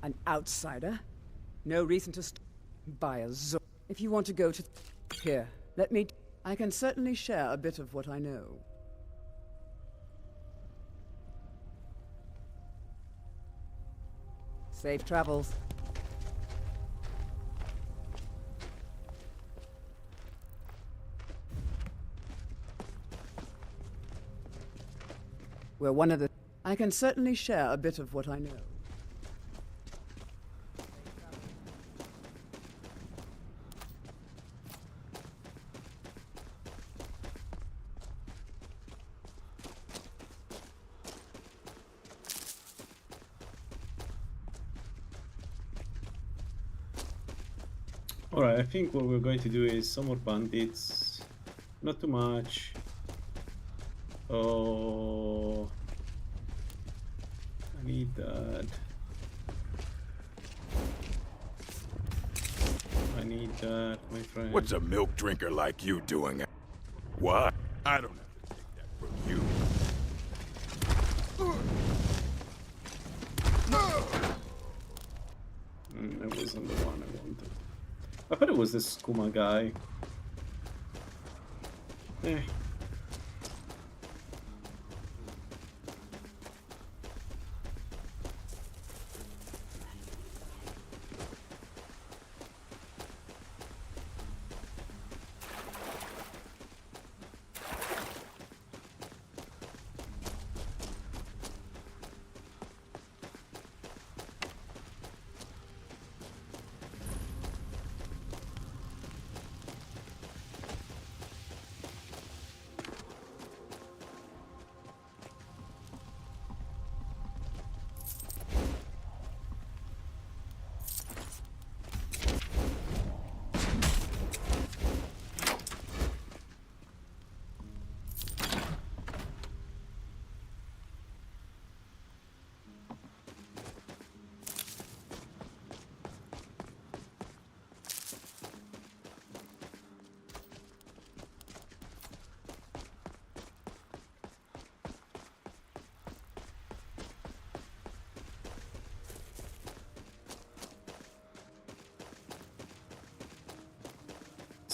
An outsider? No reason to buy a zo. If you want to go to... Here, let me... I can certainly share a bit of what I know. Safe travels. We're one of the... I can certainly share a bit of what I know. Alright, I think what we're going to do is some more bandits. Not too much. Oh, I need that. I need that, my friend. What's a milk drinker like you doing? What? I don't have to take that from you. That wasn't the one I wanted. I thought it was this Skooma guy. Eh.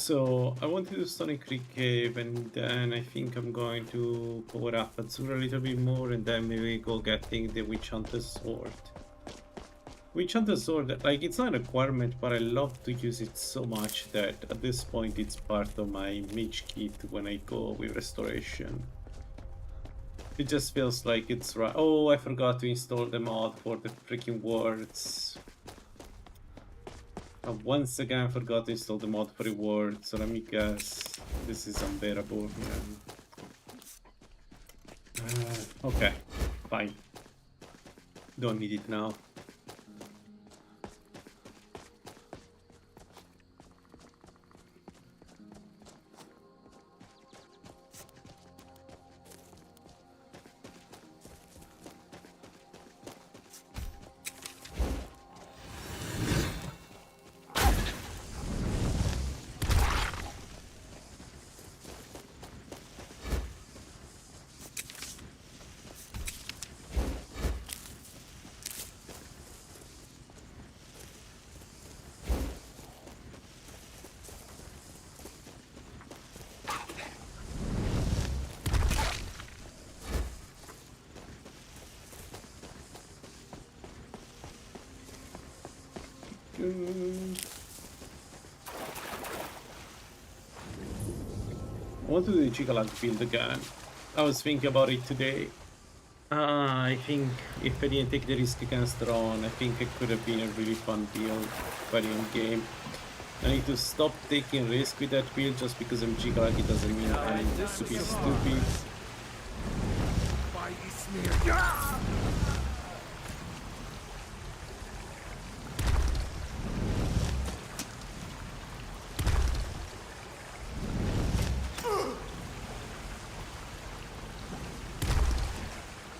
So I want to do Sonic Requiem, and then I think I'm going to power up Azura a little bit more, and then maybe go getting the Witch Hunter Sword. Witch Hunter Sword, like, it's not a requirement, but I love to use it so much that at this point it's part of my mage kit when I go with Restoration. It just feels like it's right. Oh, I forgot to install the mod for the freaking words. Once again, I forgot to install the mod for rewards, so let me guess. This is unbearable. Yeah. Okay, fine. Don't need it now. I want to do the Chikalag build again. I was thinking about it today. I think if I didn't take the risk against Ron, I think it could have been a really fun build by the end game. I need to stop taking risk with that build just because I'm Chikalag. It doesn't mean I'm to be stupid.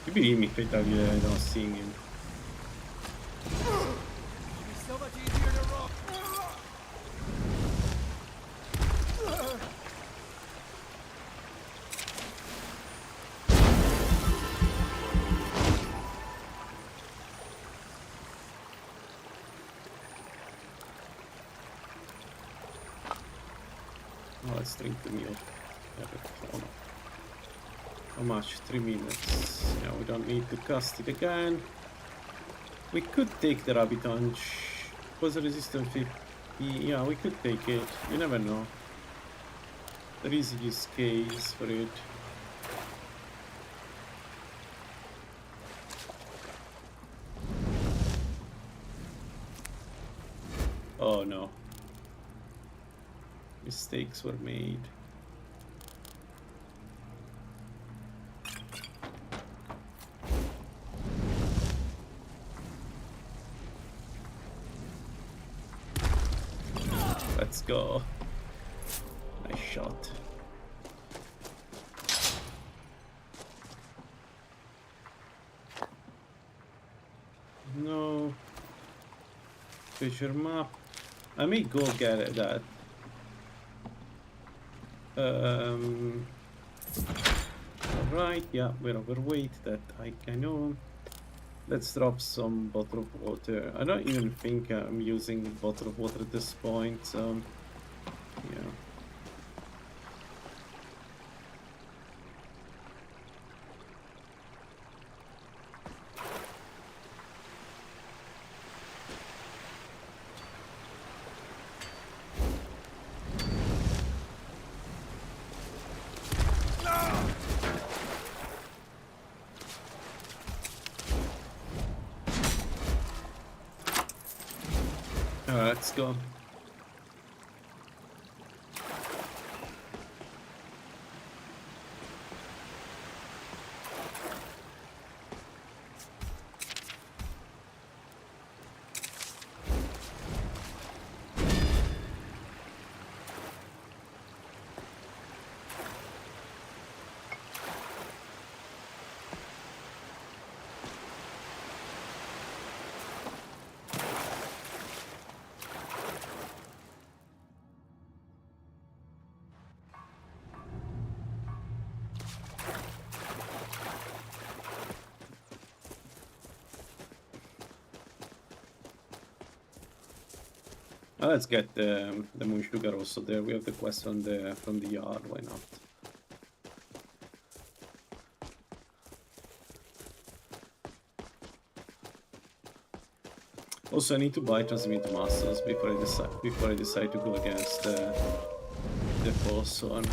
You believe me if I tell you that I don't see him. So much easier to roll. Oh, let's drink the milk. How much? 3 minutes. Yeah, we don't need to cast it again. We could take the rabbit hunch. Was a resistant 50. Yeah, we could take it. You never know. There is a use case for it. Oh no. Mistakes were made. Let's go. Nice shot. No. Treasure map. I may go get that. Alright, yeah, we're overweight, that I know. Let's drop some bottle of water. I don't even think I'm using a bottle of water at this point, so yeah. Let's go. Let's get the moon sugar also there. We have the quest from the yard. Why not? Also, I need to buy transmute muscles before I decide to go against the boss one.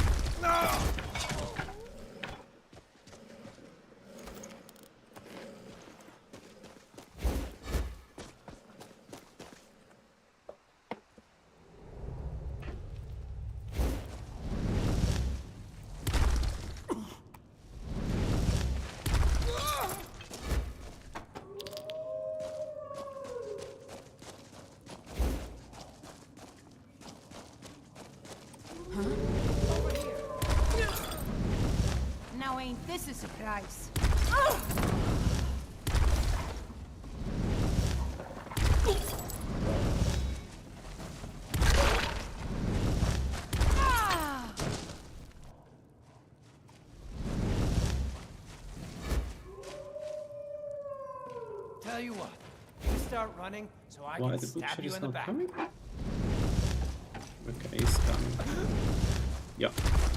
Now ain't this a surprise? Tell you what, you start running so I Why can the stab butcher you is in the not back. coming? Okay, he's coming. Yeah,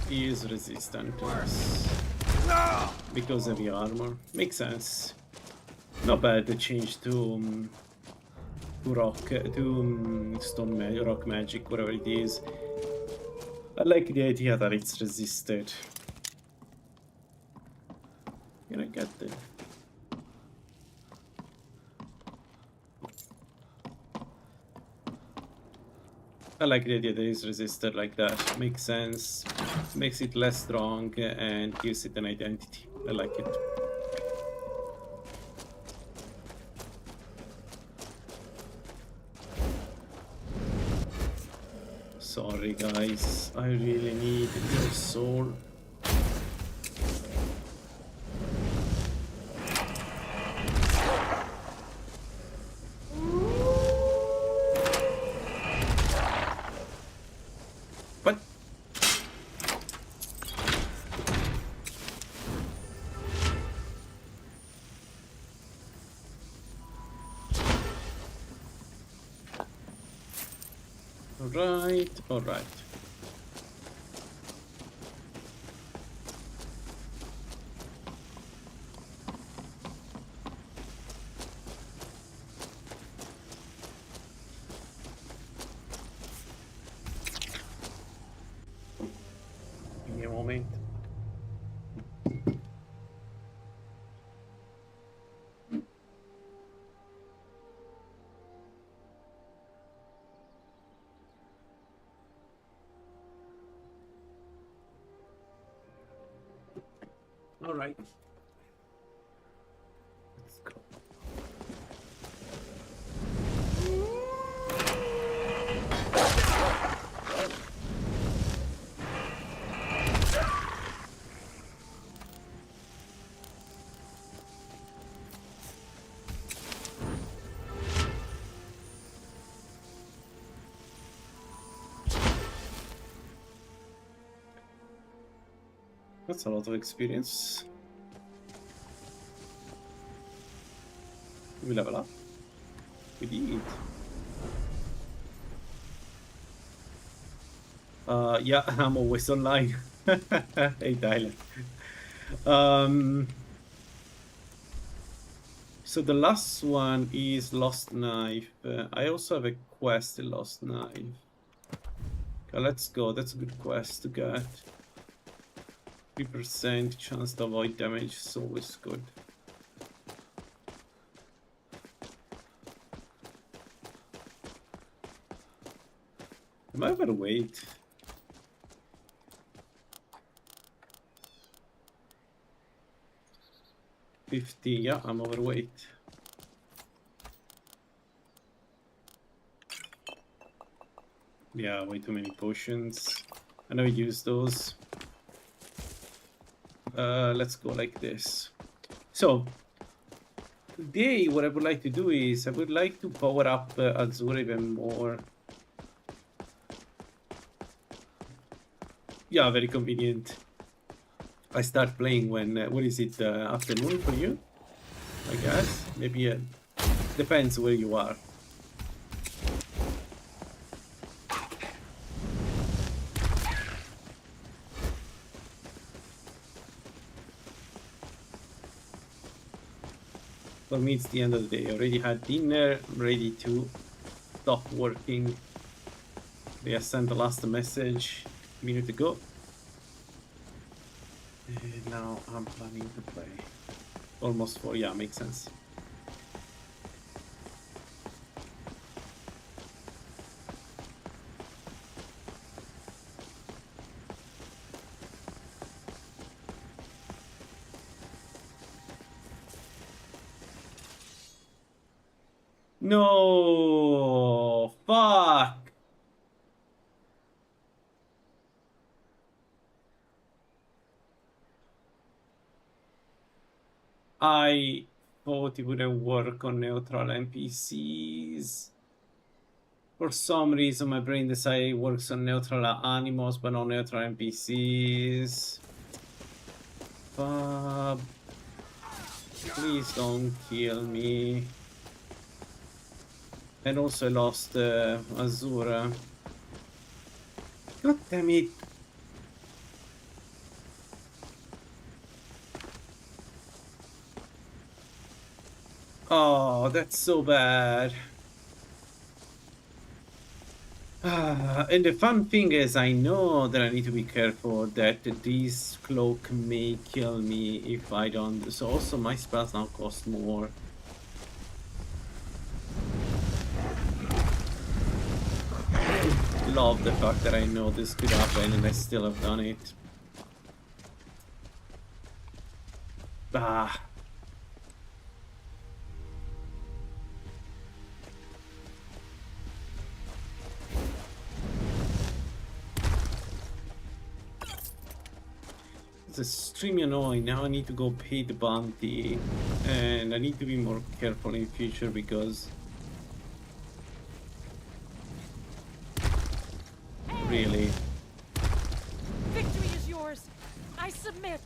he is resistant to us. Because of the armor. Makes sense. Not bad the change to rock, to rock magic, whatever it is. I like the idea that it's resisted. Can I get there? I like the idea that it's resisted like that. Makes sense. Makes it less strong and gives it an identity. I like it. Sorry guys, I really need your soul. What? All right. Give me a moment. All right. Let's go. That's a lot of experience. We level up. We did. Yeah, I'm always online. Hey, Tyler. So the last one is Lost Knife. I also have a quest in Lost Knife. Okay, let's go. That's a good quest to get. 3% chance to avoid damage is always good. Am I overweight? $50, yeah, I'm overweight. Yeah, way too many potions. I never use those. Let's go like this. So, today what I would like to do is I would like to power up Azure even more. Yeah, very convenient. I start playing when, what is it, afternoon for you? I guess. Maybe, depends where you are. For me, it's the end of the day. I already had dinner. I'm ready to stop working. They have sent the last message a minute ago. And now I'm planning to play. Almost 4, yeah, makes sense. No, fuck. I thought it wouldn't work on neutral NPCs. For some reason, my brain decided it works on neutral animals, but not neutral NPCs. Please don't kill me. And also I lost Azura. God damn it. Oh, that's so bad. And the fun thing is, I know that I need to be careful that this cloak may kill me if I don't. So also my spells now cost more. Love the fact that I know this could happen and I still have done it. Ah. It's extremely annoying. Now I need to go pay the bounty. And I need to be more careful in future because... Really? Victory is yours. I submit.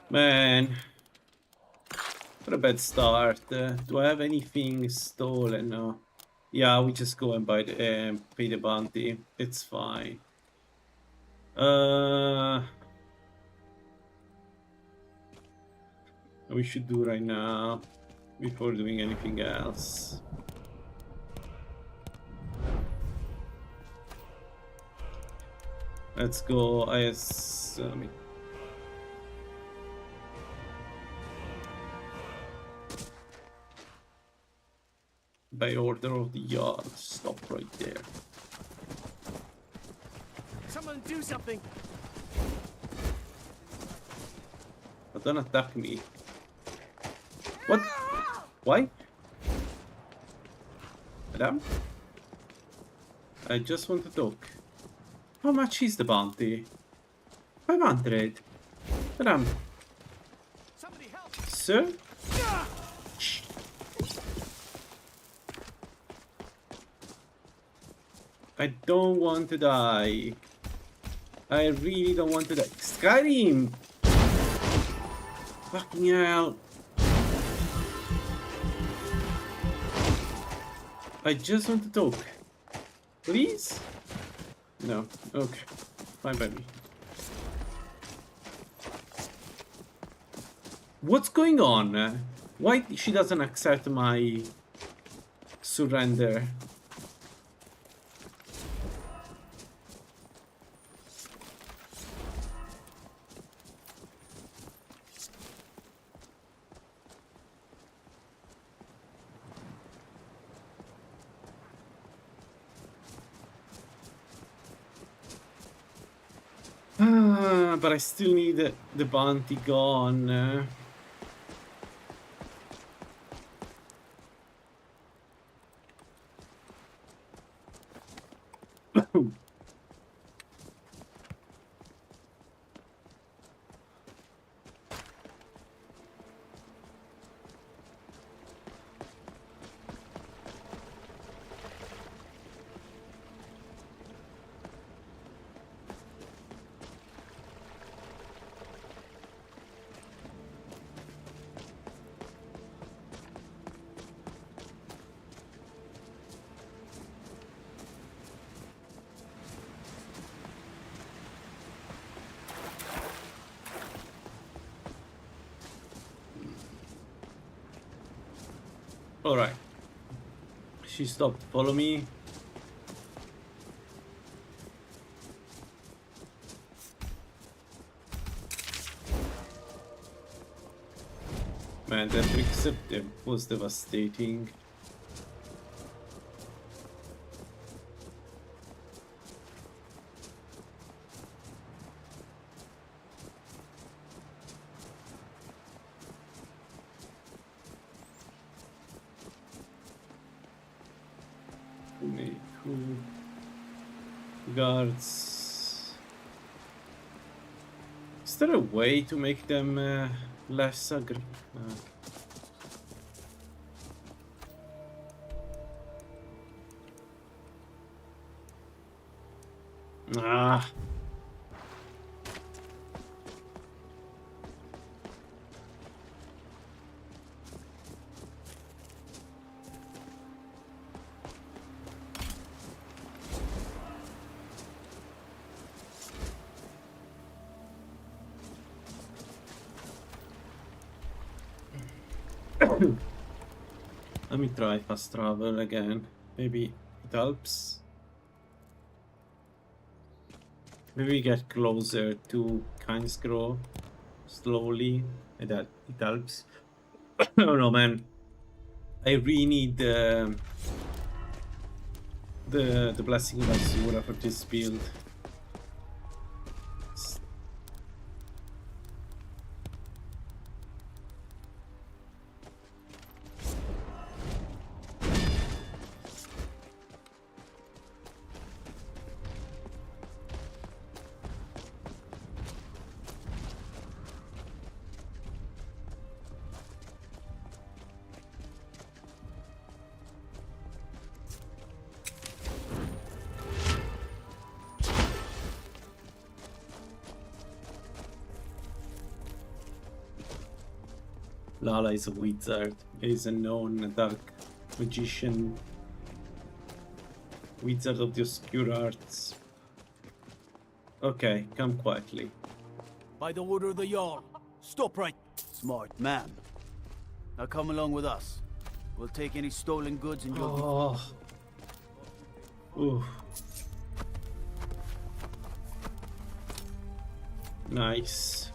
Man, what a bad start. Do I have anything stolen? No. Yeah, we just go and buy the pay the bounty. It's fine. We should do right now before doing anything else. Let's go. By order of the yard. Stop right there. Someone do something. But don't attack me. What? Why? Madam? I just want to talk. How much is the bounty? 500. Madam. Somebody help. Sir? Shh. I don't want to die. I really don't want to die. Skyrim! Fucking hell. I just want to talk. Please? No. Okay. Fine by me. What's going on? Why she doesn't accept my surrender? But I still need the bounty gone. Alright. She stopped. Follow me. Man, that Requiem was devastating. Guards. Is there a way to make them less aggressive? Ah. Let me try fast travel again. Maybe it helps. Maybe get closer to Kingsgrove slowly, and that it helps. I don't know, man. I really need the blessing of Azura for this build. Lala is a wizard. He is a known dark magician. Wizard of the obscure arts. Okay, come quietly. By the order of the Jarl. Stop right. Smart man. Now come along with us. We'll take any stolen goods and you'll Oh. Ooh. Nice.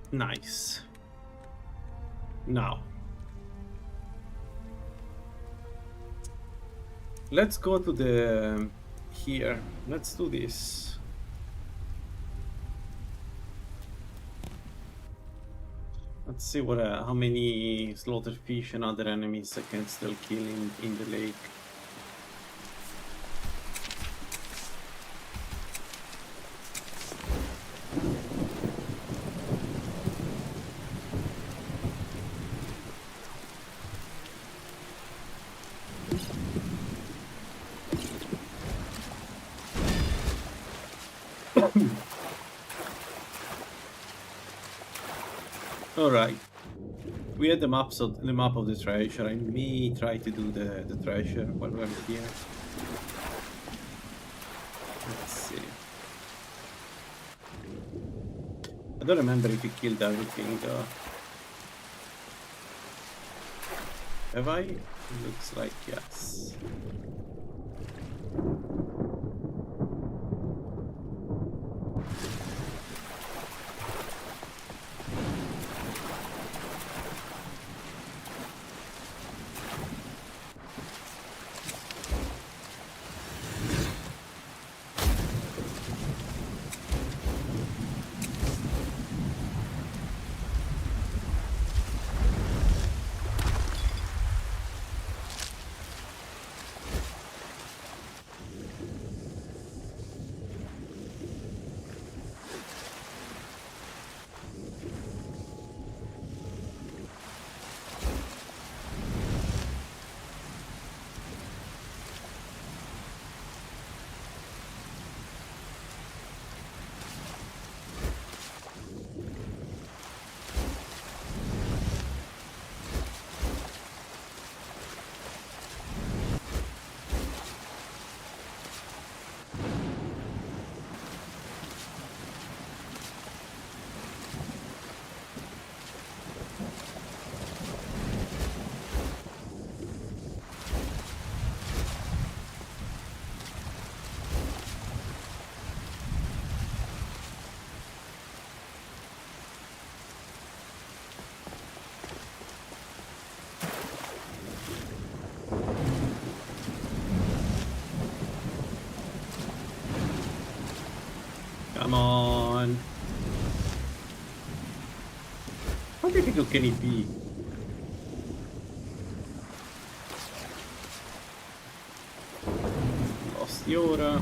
Nice. Now. Let's go to the... here. Let's do this. Let's see what how many slaughterfish and other enemies I can still kill in the lake. Alright, we had the map of the treasure. I may try to do the treasure while we're here. Let's see. I don't remember if we killed everything though. Have I? Looks like yes. Come on. How difficult can it be? Lost the aura.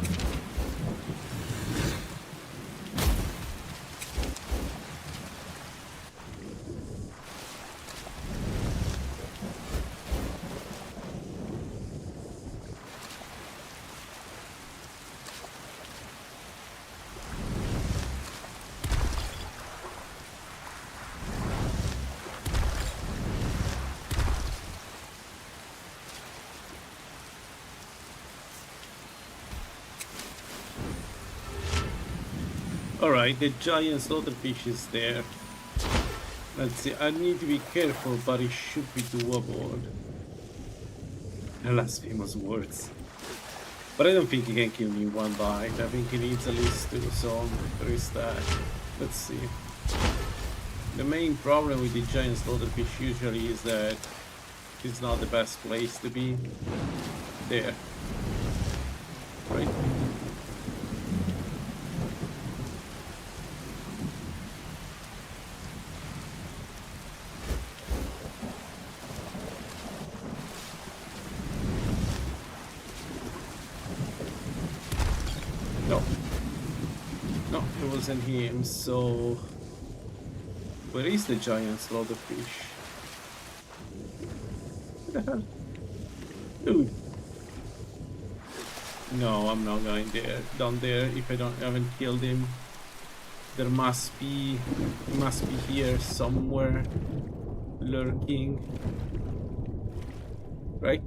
Alright, the giant slaughterfish is there. Let's see, I need to be careful, but it should be doable. The last famous words. But I don't think he can kill me in one bite. I think he needs at least two, so there is that. Let's see. The main problem with the giant slaughterfish usually is that it's not the best place to be. There. Right? And him, so where is the giant slaughterfish? What the hell? Dude. No, I'm not going there. Down there if I haven't killed him. There must be, he must be here somewhere lurking. Right?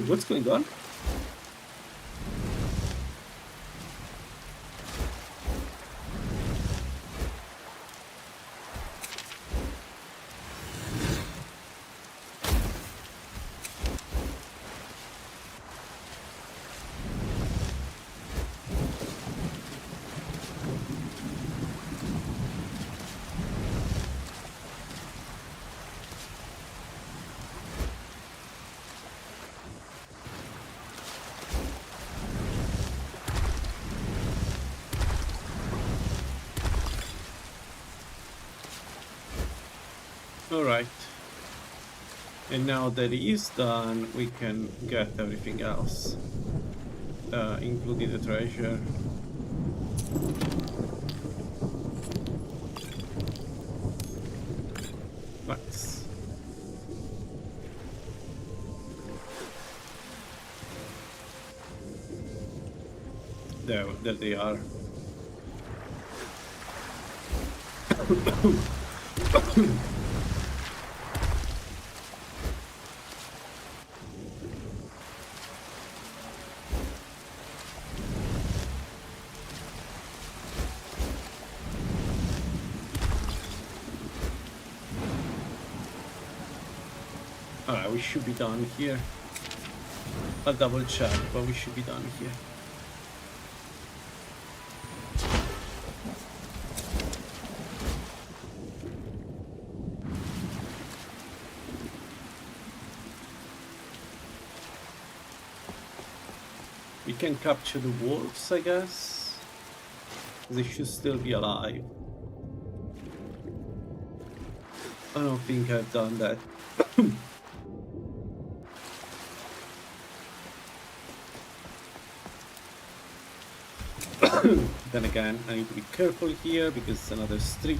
What's going on? Alright, and now that it is done, we can get everything else, including the treasure. Nice. There they are. Alright, we should be done here. I'll double check, but we should be done here. We can capture the wolves, I guess. They should still be alive. I don't think I've done that. Then again, I need to be careful here because it's another street.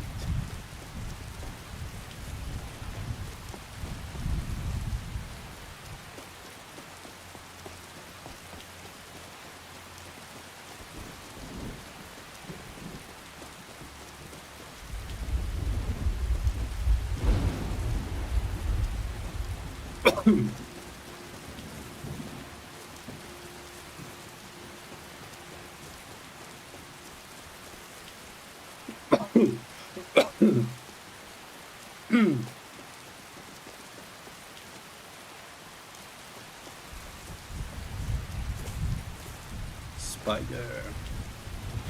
Spider.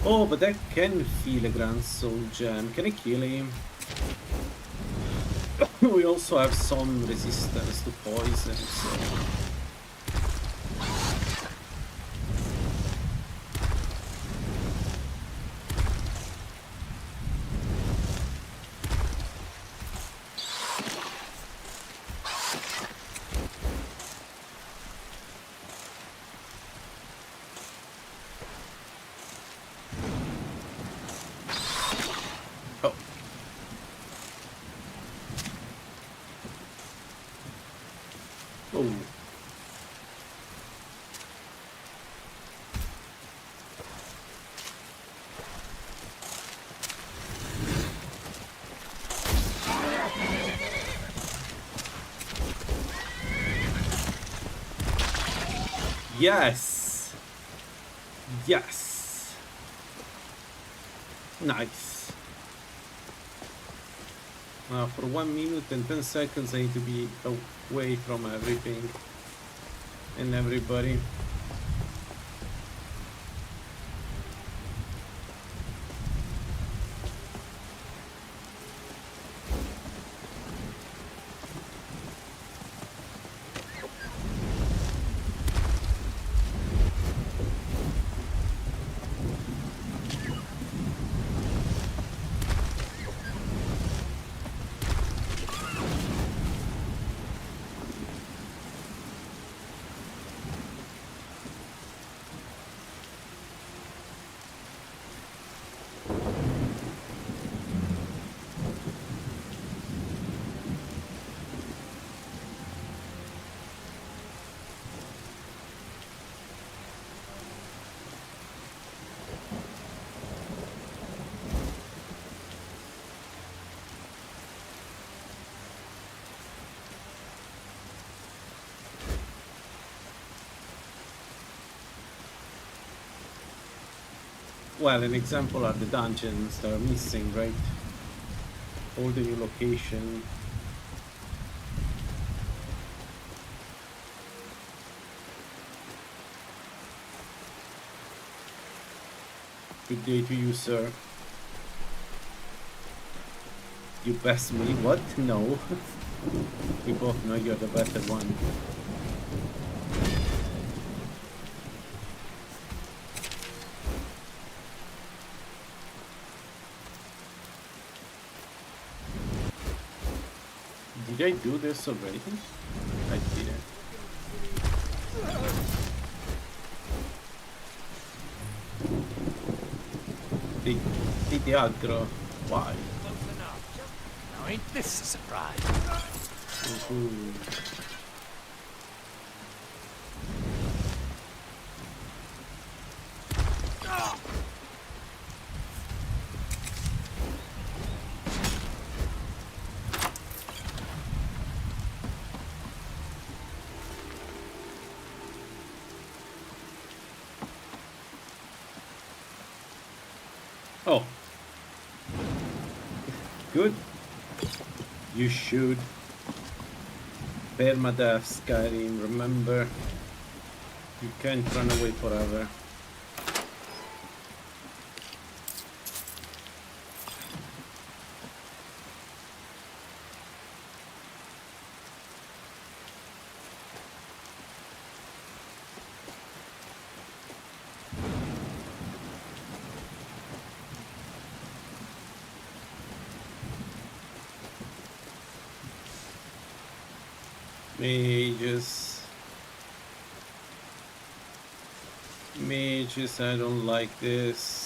Oh, but that can feel a Grand Soul Gem. Can I kill him? We also have some resistance to poison, so... Oh. Oh. Yes. Yes. Nice. Now for 1 minute and 10 seconds I need to be away from everything and everybody. Well, an example are the dungeons that are missing, right? All the new location. Good day to you, sir. You best me? What? No. We both know you're the better one. Did I do this already? I didn't. The aggro. Why? Close enough. Now ain't this a surprise? Ooh. Oh. Good. You should. Permadeath, Skyrim, remember. You can't run away forever. Mages, I don't like this.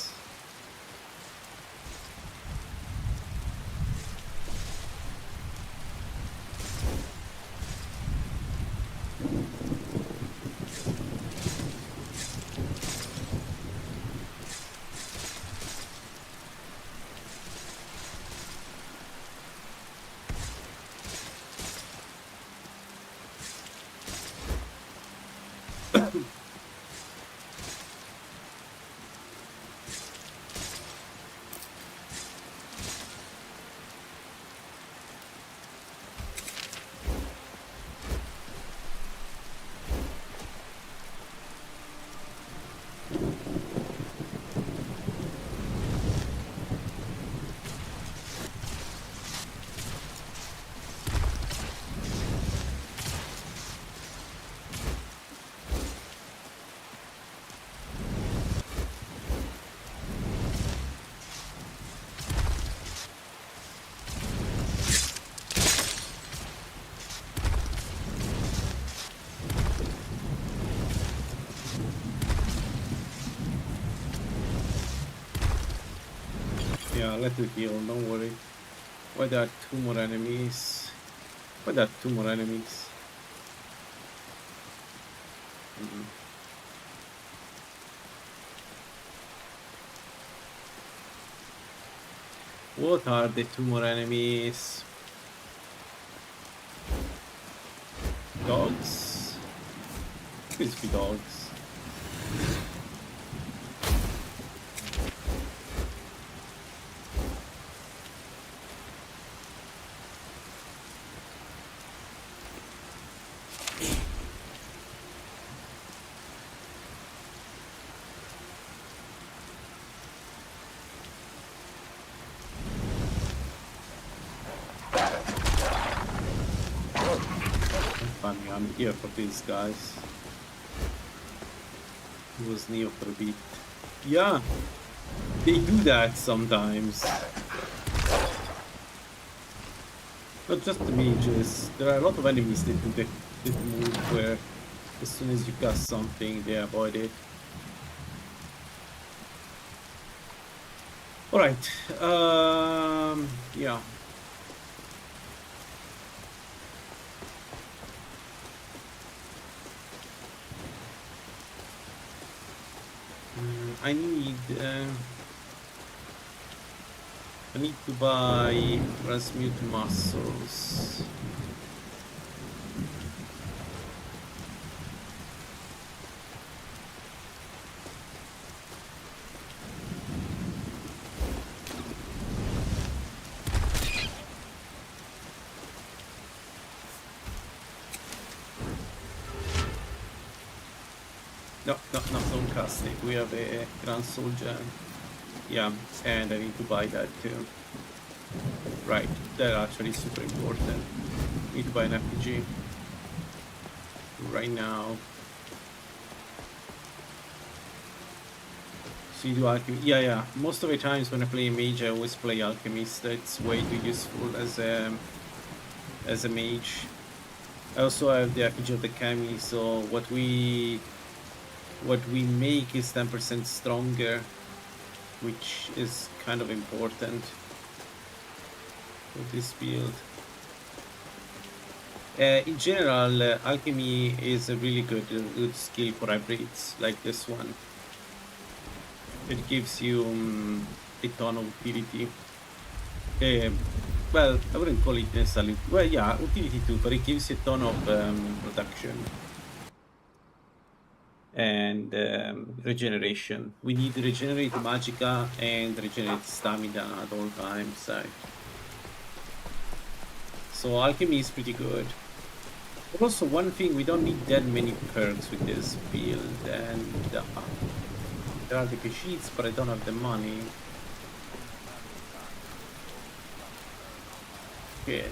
Yeah, let it heal, don't worry. Why there are 2 more enemies? Why there are 2 more enemies? What are the 2 more enemies? Dogs? Please be dogs. Funny, I'm here for these guys. It was Neo for a bit. Yeah, they do that sometimes. Not just the mages. There are a lot of enemies that do the move where as soon as you cast something, they avoid it. Alright, yeah. I need to buy transmute muscles. No, don't cast it. We have a Grand Soul Gem. Yeah, and I need to buy that too. Right, that's actually super important. Need to buy an RPG. Right now. So you do alchemy. Yeah. Most of the times when I play a mage, I always play alchemist. It's way too useful as a mage. I also have the RPG of the Kami, so what we make is 10% stronger, which is kind of important for this build. In general, alchemy is a really good skill for hybrids like this one. It gives you a ton of utility. Well, I wouldn't call it necessarily. Well, yeah, utility too, but it gives you a ton of protection and regeneration. We need to regenerate magicka and regenerate stamina at all times. So alchemy is pretty good. But also one thing, we don't need that many perks with this build, and there are the sheets, but I don't have the money. Shit.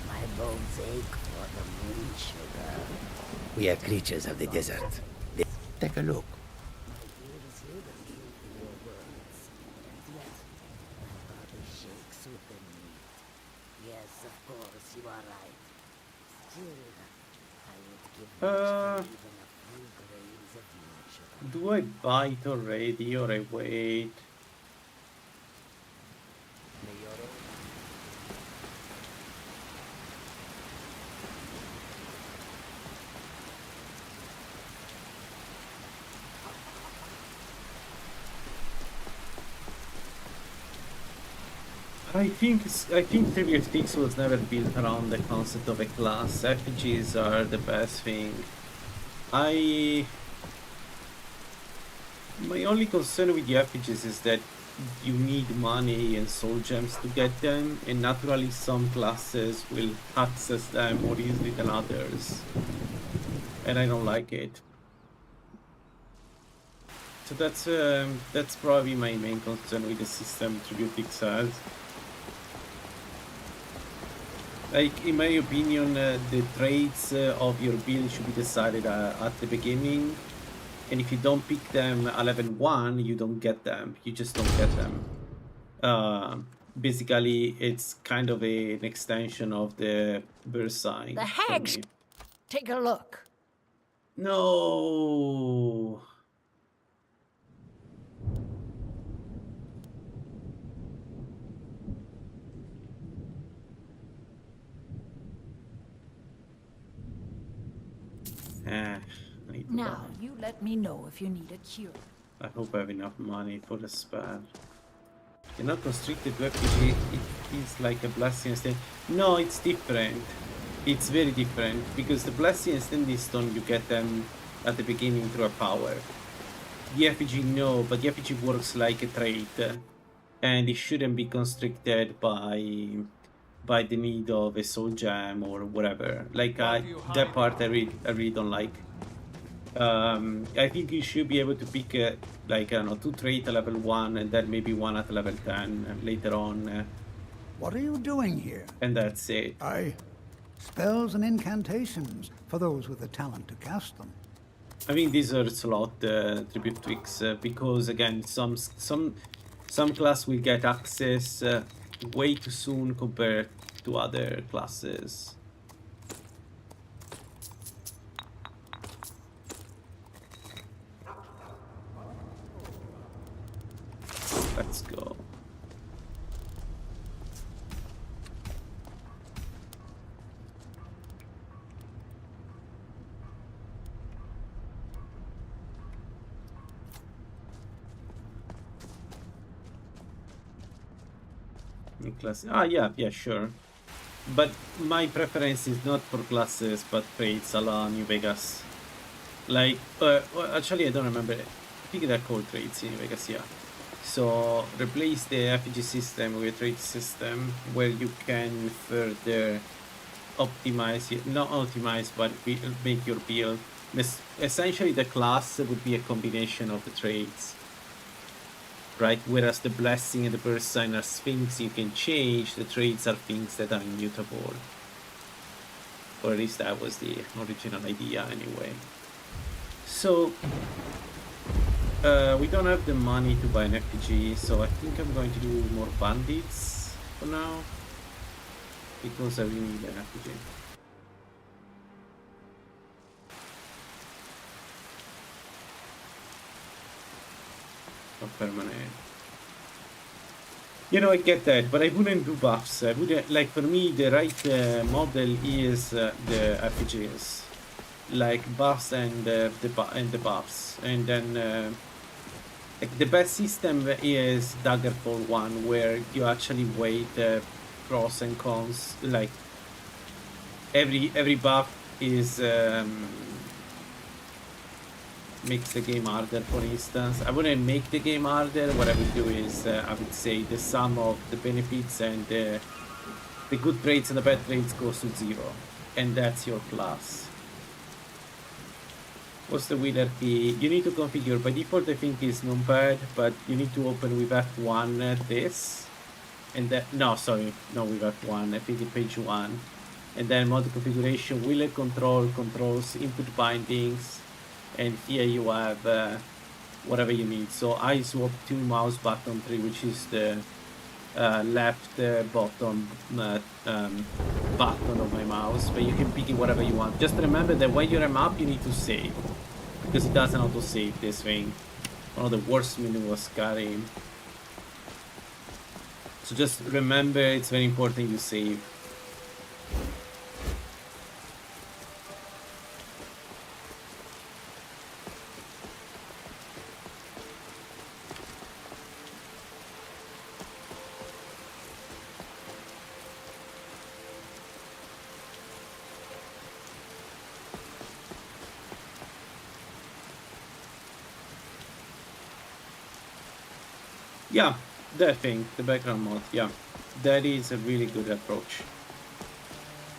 My bones ache for the moon sugar. We are creatures of the desert. Take a look. Yes, of course, you are right. Still, I would give even a few grains of moon sugar. Do I buy it already or I wait? I think 3bftweaks was never built around the concept of a class. RPGs are the best thing. My only concern with the RPGs is that you need money and soul gems to get them, and naturally some classes will access them more easily than others, and I don't like it. So that's probably my main concern with the system 3bftweaks has. Like, in my opinion, the traits of your build should be decided at the beginning, and if you don't pick them at level 1, you don't get them. You just don't get them. Basically, it's kind of an extension of the burst sign. The hags! Take a look. No. I need to Now, buy. you let me know if you need a cure. I hope I have enough money for the spell. You're not constricted to RPG. It is like a blessing and standing. No, it's different. It's very different because the blessing and standing stone you get them at the beginning through a power. The RPG no, but the RPG works like a trait, and it shouldn't be constricted by the need of a soul gem or whatever. Like that part I really don't like. I think you should be able to pick like I don't know, 2 traits at level 1 and then maybe 1 at level 10 later on. What are you doing here? And that's it. Spells and incantations for those with the talent to cast them. I mean, these are a lot 3bftweaks because again, some class will get access way too soon compared to other classes. Let's go. Class. Yeah, sure. But my preference is not for classes, but traits a la New Vegas. Like, well, actually, I don't remember. I think they're called traits in New Vegas, yeah. So replace the RPG system with a trait system where you can further optimize it, not optimize, but make your build. Essentially, the class would be a combination of the traits. Right, whereas the blessing and the burst sign are things you can change, the traits are things that are immutable. Or at least that was the original idea anyway. So, we don't have the money to buy an RPG, so I think I'm going to do more bandits for now. Because I really need an RPG. Permanent. You know, I get that, but I wouldn't do buffs. I wouldn't, like, for me the right model is the RPGs, like buffs and the buffs, and then like the best system is Daggerfall 1, where you actually weigh the pros and cons. Like every buff is makes the game harder, for instance. I wouldn't make the game harder. What I would do is I would say the sum of the benefits and the good traits and the bad traits goes to 0, and that's your class. What's the wither key? You need to configure. By default I think is numpad, but you need to open with F1 this, and then no, with F1, I think it's page 1, and then mod configuration, wheeler controls, input bindings. And here you have whatever you need. So I swapped to mouse button 3, which is the left bottom button of my mouse, but you can pick it whatever you want. Just remember that when you're a map, you need to save, because it doesn't auto save this thing. One of the worst menus was Skyrim. So just remember, it's very important you save. Yeah, that thing, the background mod, yeah, that is a really good approach.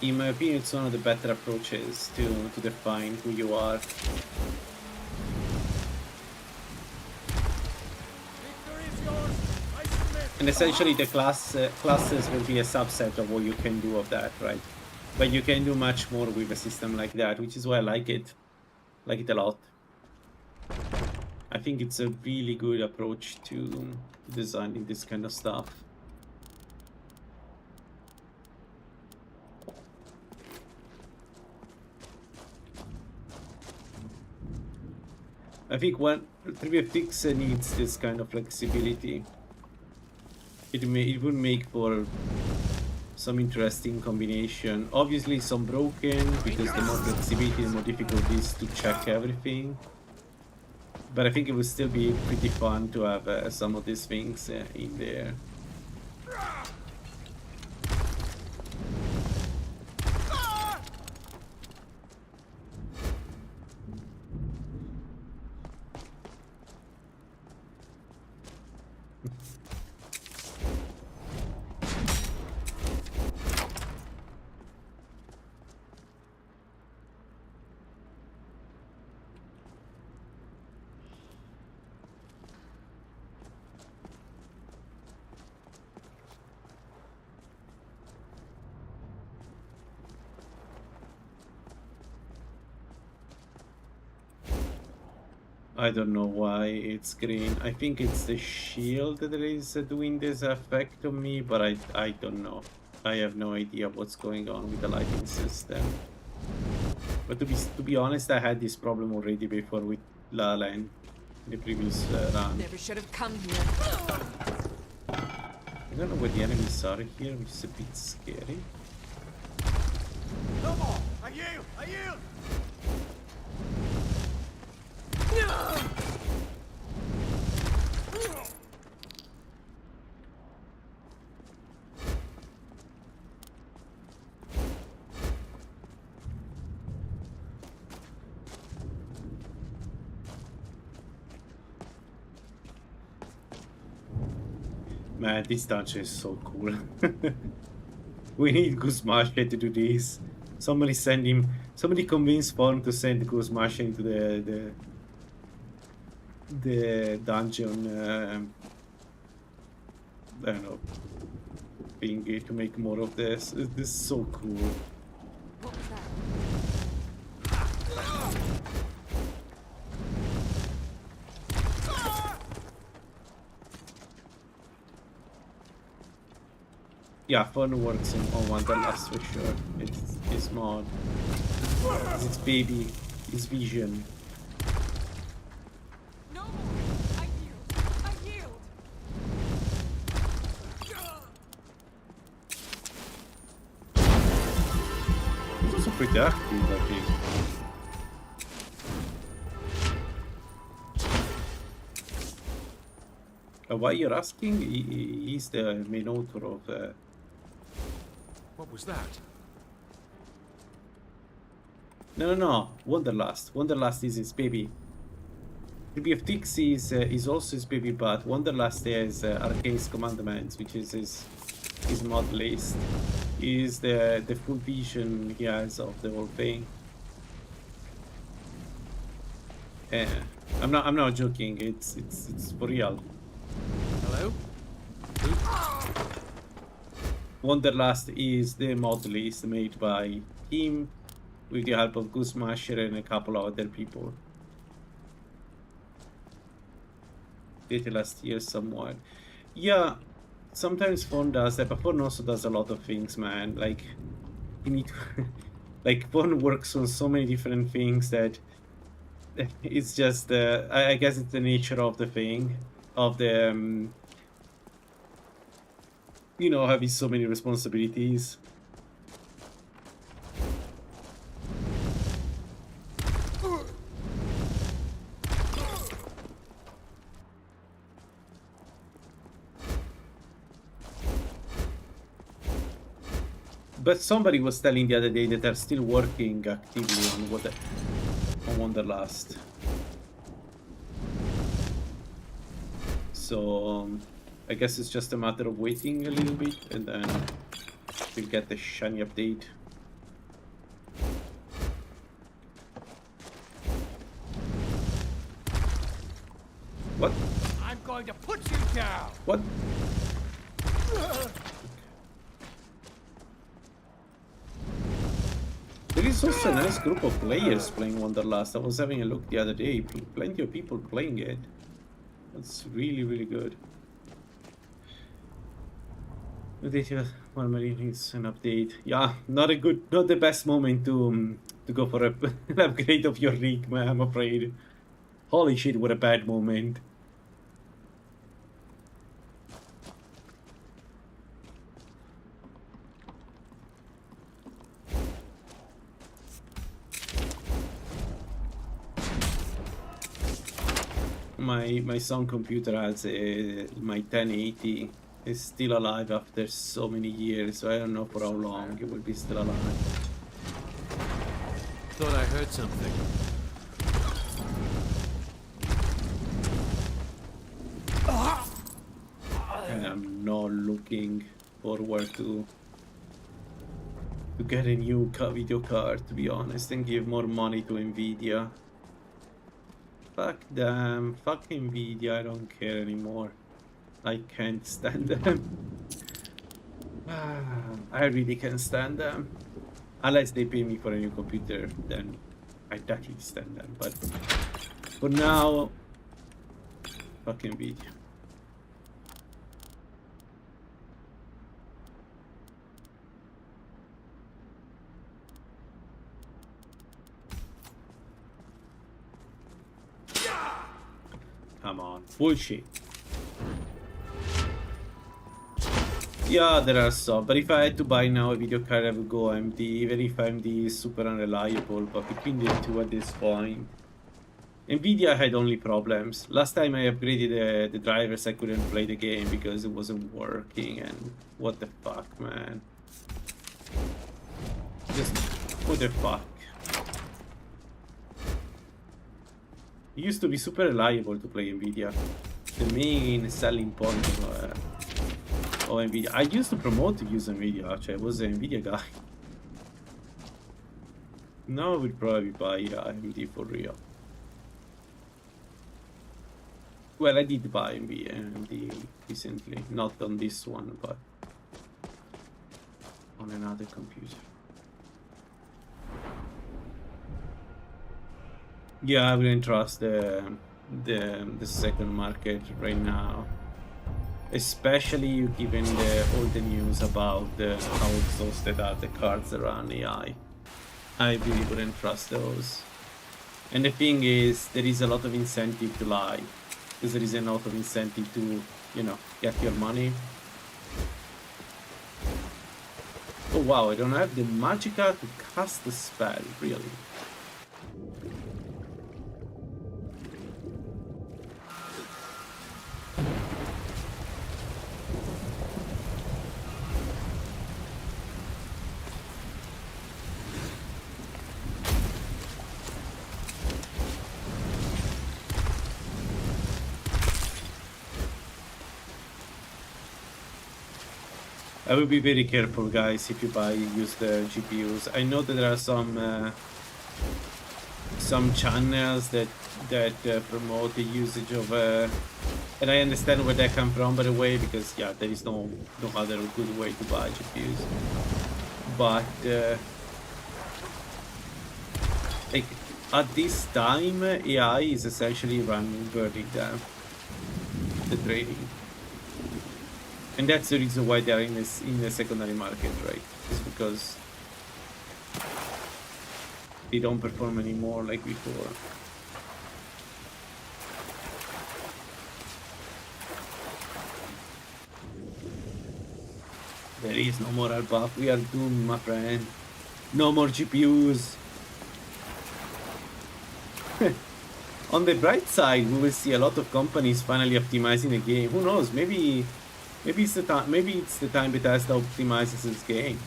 In my opinion, it's one of the better approaches to define who you are. And essentially the classes will be a subset of what you can do of that, right? But you can do much more with a system like that, which is why I like it a lot. I think it's a really good approach to designing this kind of stuff. I think 3bftweaks needs this kind of flexibility. It would make for some interesting combination. Obviously some broken, because the more flexibility, the more difficult it is to check everything. But I think it would still be pretty fun to have some of these things in there. I don't know why it's green. I think it's the shield that is doing this effect on me, but I don't know. I have no idea what's going on with the lighting system. But to be honest, I had this problem already before with LaLaLand, the previous run. Never should have come here. I don't know where the enemies are here, which is a bit scary. No more! I yield! I yield! Man, this dungeon is so cool. We need Guzmasha to do this. Somebody send him. Somebody convince Spawn to send Guzmasha into the dungeon. I don't know. Thingy to make more of this. This is so cool. What was that? Yeah, fun works on Wanderlust for sure. It's his mod. It's its baby. His vision. No more! I yield! I yield! It's also pretty active, I think. Why you're asking? He's the main author of What was that? No. Wanderlust. Wanderlust is his baby. 3bftweaks is also his baby, but Wanderlust has Arcane's Commandments, which is his mod list. Is the full vision he has of the whole thing. I'm not joking. It's for real. Hello? Wanderlust is the mod list made by him with the help of Guzmasher and a couple of other people. Did last year somewhat. Yeah, sometimes Fawn does that, but Fawn also does a lot of things, man. Like, you need to... like, Fawn works on so many different things that it's just... I guess it's the nature of the thing, of the... you know, having so many responsibilities. But somebody was telling the other day that they're still working actively on Wanderlust. So I guess it's just a matter of waiting a little bit, and then we'll get the shiny update. What? I'm going to put you down! What? There is also a nice group of players playing Wanderlust. I was having a look the other day. Plenty of people playing it. That's really, really good. Marine needs an update. Yeah, not the best moment to go for an upgrade of your rig, man, I'm afraid. Holy shit, what a bad moment. my son computer has my 1080 is still alive after so many years, so I don't know for how long it will be still alive. Thought I heard something. And I'm not looking forward to get a new video card, to be honest, and give more money to Nvidia. Fuck them, fuck Nvidia, I don't care anymore. I can't stand them. I really can't stand them. Unless they pay me for a new computer, then I definitely stand them. But for now, fuck Nvidia. Come on, bullshit. Yeah, there are some, but if I had to buy now a video card, I would go AMD, even if AMD is super unreliable, but between the two at this point. Nvidia had only problems. Last time I upgraded the drivers, I couldn't play the game because it wasn't working, and what the fuck, man. Just, what the fuck. It used to be super reliable to play Nvidia. The main selling point of Nvidia. I used to promote to use Nvidia, actually. I was an Nvidia guy. Now I would probably buy AMD for real. Well, I did buy AMD recently. Not on this one, but on another computer. Yeah, I wouldn't trust the second market right now, especially given all the news about how exhausted are the cards around AI. I really wouldn't trust those. And the thing is, there is a lot of incentive to lie, because there is a lot of incentive to, you know, get your money. Oh wow, I don't have the magicka to cast the spell, really. I will be very careful, guys, if you use the GPUs. I know that there are some channels that promote the usage of and I understand where they come from, by the way, because yeah, there is no other good way to buy GPUs. But like at this time, AI is essentially burning down the trading. And that's the reason why they are in the secondary market, right? It's because they don't perform anymore like before. There is no more buff. We are doomed, my friend. No more GPUs. On the bright side, we will see a lot of companies finally optimizing the game. Who knows? Maybe it's the time. Maybe it's the time Bethesda optimizes its game.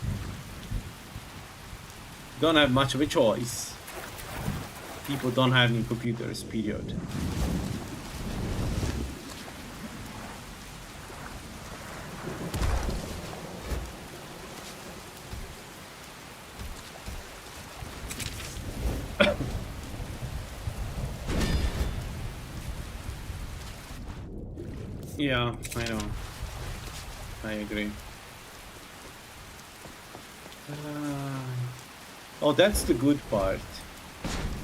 Don't have much of a choice. People don't have new computers. Period. Yeah, I know. I agree. Oh, that's the good part.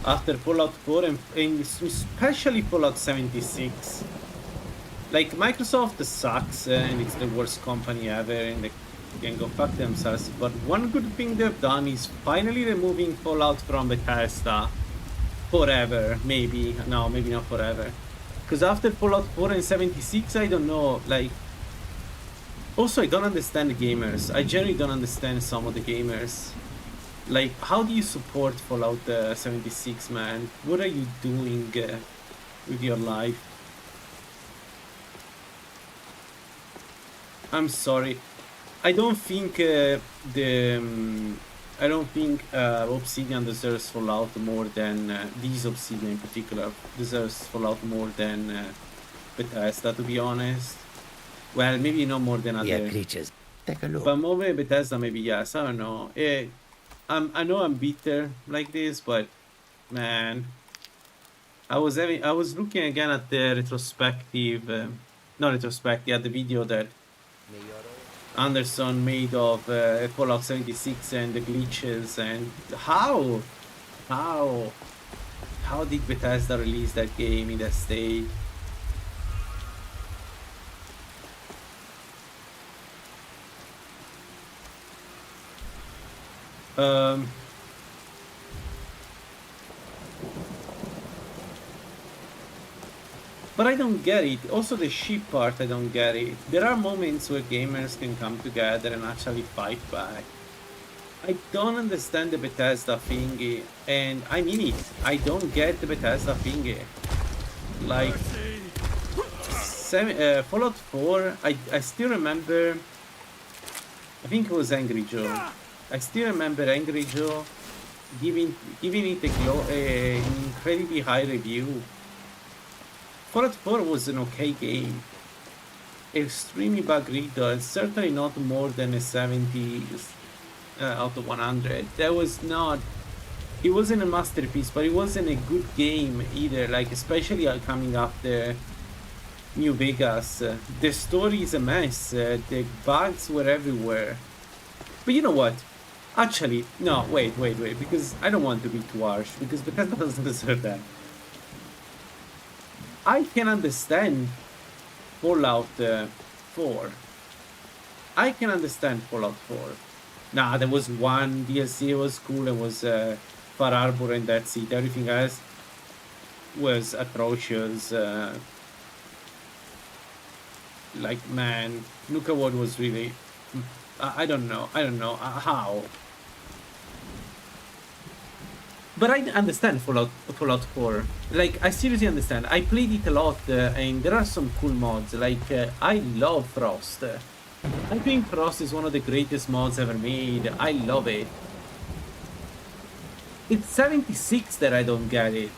After Fallout 4 and especially Fallout 76, like Microsoft sucks and it's the worst company ever and they can go fuck themselves. But one good thing they've done is finally removing Fallout from Bethesda forever. Maybe no, maybe not forever. Because after Fallout 4 and 76, I don't know, like. Also, I don't understand the gamers. I generally don't understand some of the gamers. Like, how do you support Fallout 76, man? What are you doing with your life? I'm sorry. I don't think I don't think Obsidian deserves Fallout more than these Obsidian in particular deserves Fallout more than Bethesda, to be honest. Well, maybe not more than other creatures. Take a look. but more than Bethesda, maybe yes. I don't know. I know I'm bitter like this, but man, I was looking again at the retrospective, not retrospective, at the video that Anderson made of Fallout 76 and the glitches, and how did Bethesda release that game in that state? But I don't get it. Also the ship part, I don't get it. There are moments where gamers can come together and actually fight back. I don't understand the Bethesda thingy, and I mean it. I don't get the Bethesda thingy. Like, Fallout 4, I still remember, I think it was Angry Joe. I still remember Angry Joe giving it an incredibly high review. Fallout 4 was an okay game. Extremely bug-ridden, and certainly not more than a 70 out of 100. That was not... It wasn't a masterpiece, but it wasn't a good game either, like, especially coming after New Vegas. The story is a mess, the bugs were everywhere. But you know what? Actually, no, wait, because I don't want to be too harsh, because Bethesda doesn't deserve that. I can understand Fallout 4. I can understand Fallout 4. Nah, there was one DLC, it was cool, it was Far Harbor, and that's it. Everything else was atrocious. Like, man, Nuka World was really... I don't know how. But I understand Fallout 4. Like, I seriously understand. I played it a lot, and there are some cool mods. Like, I love Frost. I think Frost is one of the greatest mods ever made. I love it. It's 76 that I don't get it.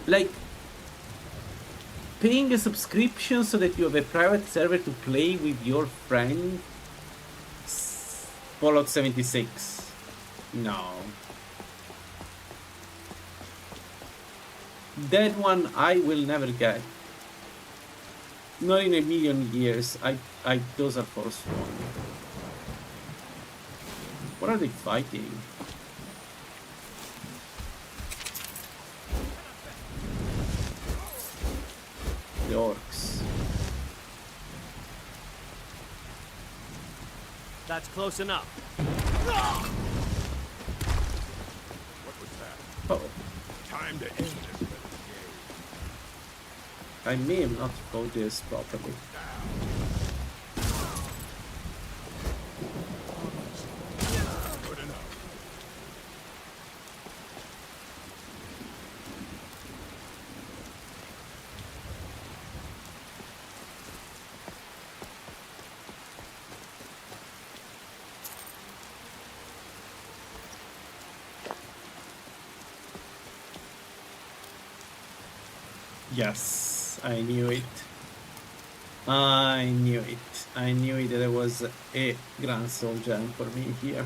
Like, paying a subscription so that you have a private server to play with your friend. Fallout 76. No. That one I will never get. Not in a million years. Those are forceful. What are they fighting? The orcs. That's close enough. What was that? Oh, Time to end this little game. I may have not coded this properly. Good enough. Yes, I knew it. I knew it. I knew it. There was a Grand Soul Gem for me here.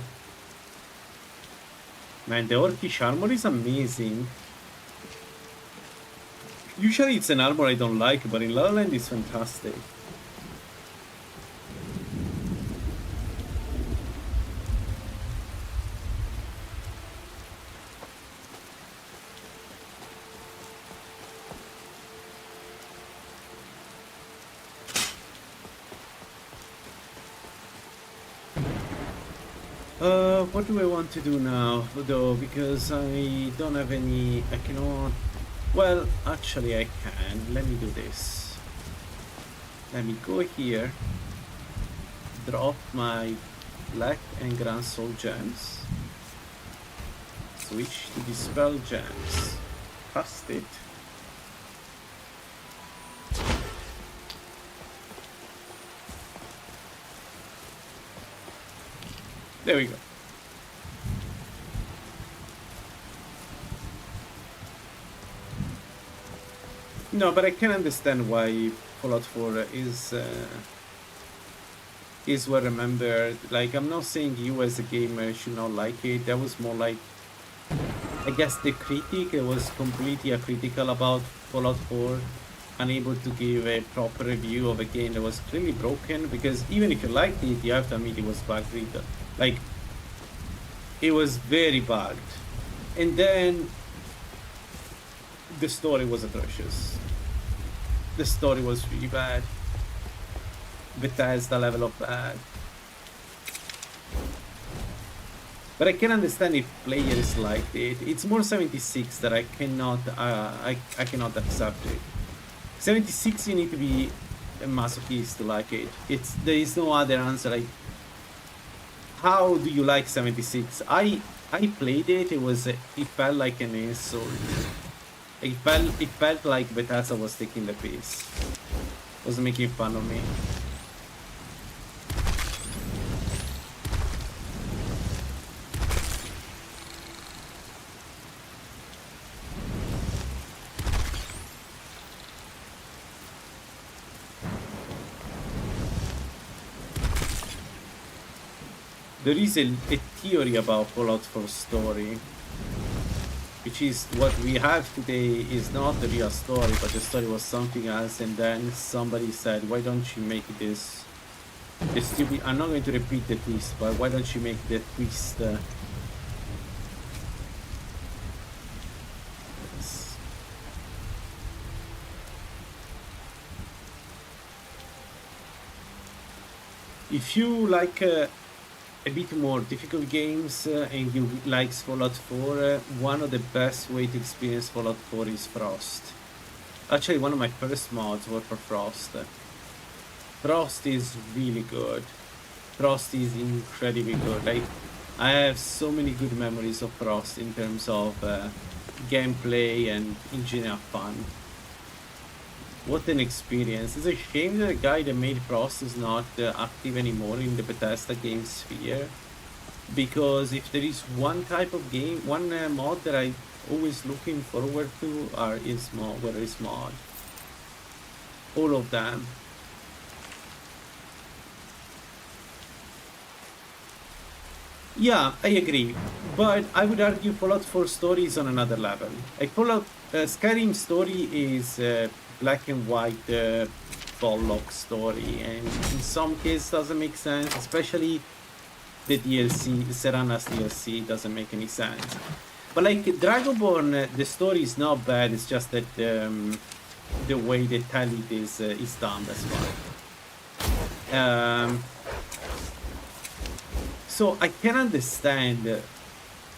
Man, the Orcish armor is amazing. Usually it's an armor I don't like, but in LaLaLand it's fantastic. What do I want to do now, though, because I don't have any... I cannot... Well, actually I can. Let me do this. Let me go here, drop my Black and Grand Soul Gems, switch to Dispel Gems, cast it, There we go. No, but I can understand why Fallout 4 is well remembered. Like, I'm not saying you as a gamer should not like it. That was more like, I guess, the critic was completely critical about Fallout 4, unable to give a proper review of a game that was clearly broken, because even if you liked it, you have to admit it was bug-ridden. Like, it was very bugged. And then the story was atrocious. The story was really bad. Bethesda level of bad. But I can understand if players liked it. It's more 76 that I cannot accept it. 76 you need to be a masochist to like it. There is no other answer. Like, how do you like 76? I played it. It felt like an insult. It felt like Bethesda was taking the piss. Was making fun of me. There is a theory about Fallout 4 story, which is what we have today is not the real story, but the story was something else, and then somebody said, why don't you make this stupid, I'm not going to repeat the twist, but why don't you make the twist if you like a bit more difficult games and you like Fallout 4, one of the best way to experience Fallout 4 is Frost. Actually, one of my first mods were for Frost. Frost is really good. Frost is incredibly good. Like, I have so many good memories of Frost in terms of gameplay and in general fun. What an experience. It's a shame that the guy that made Frost is not active anymore in the Bethesda game sphere. Because if there is one type of game, one mod that I'm always looking forward to is mod. All of them. Yeah, I agree. But I would argue Fallout 4 story is on another level. Like Skyrim story is black and white Pollock story, and in some cases doesn't make sense, especially the DLC, Serana's DLC doesn't make any sense. But like Dragonborn, the story is not bad, it's just that the way they tell it is done, that's fine. So I can understand,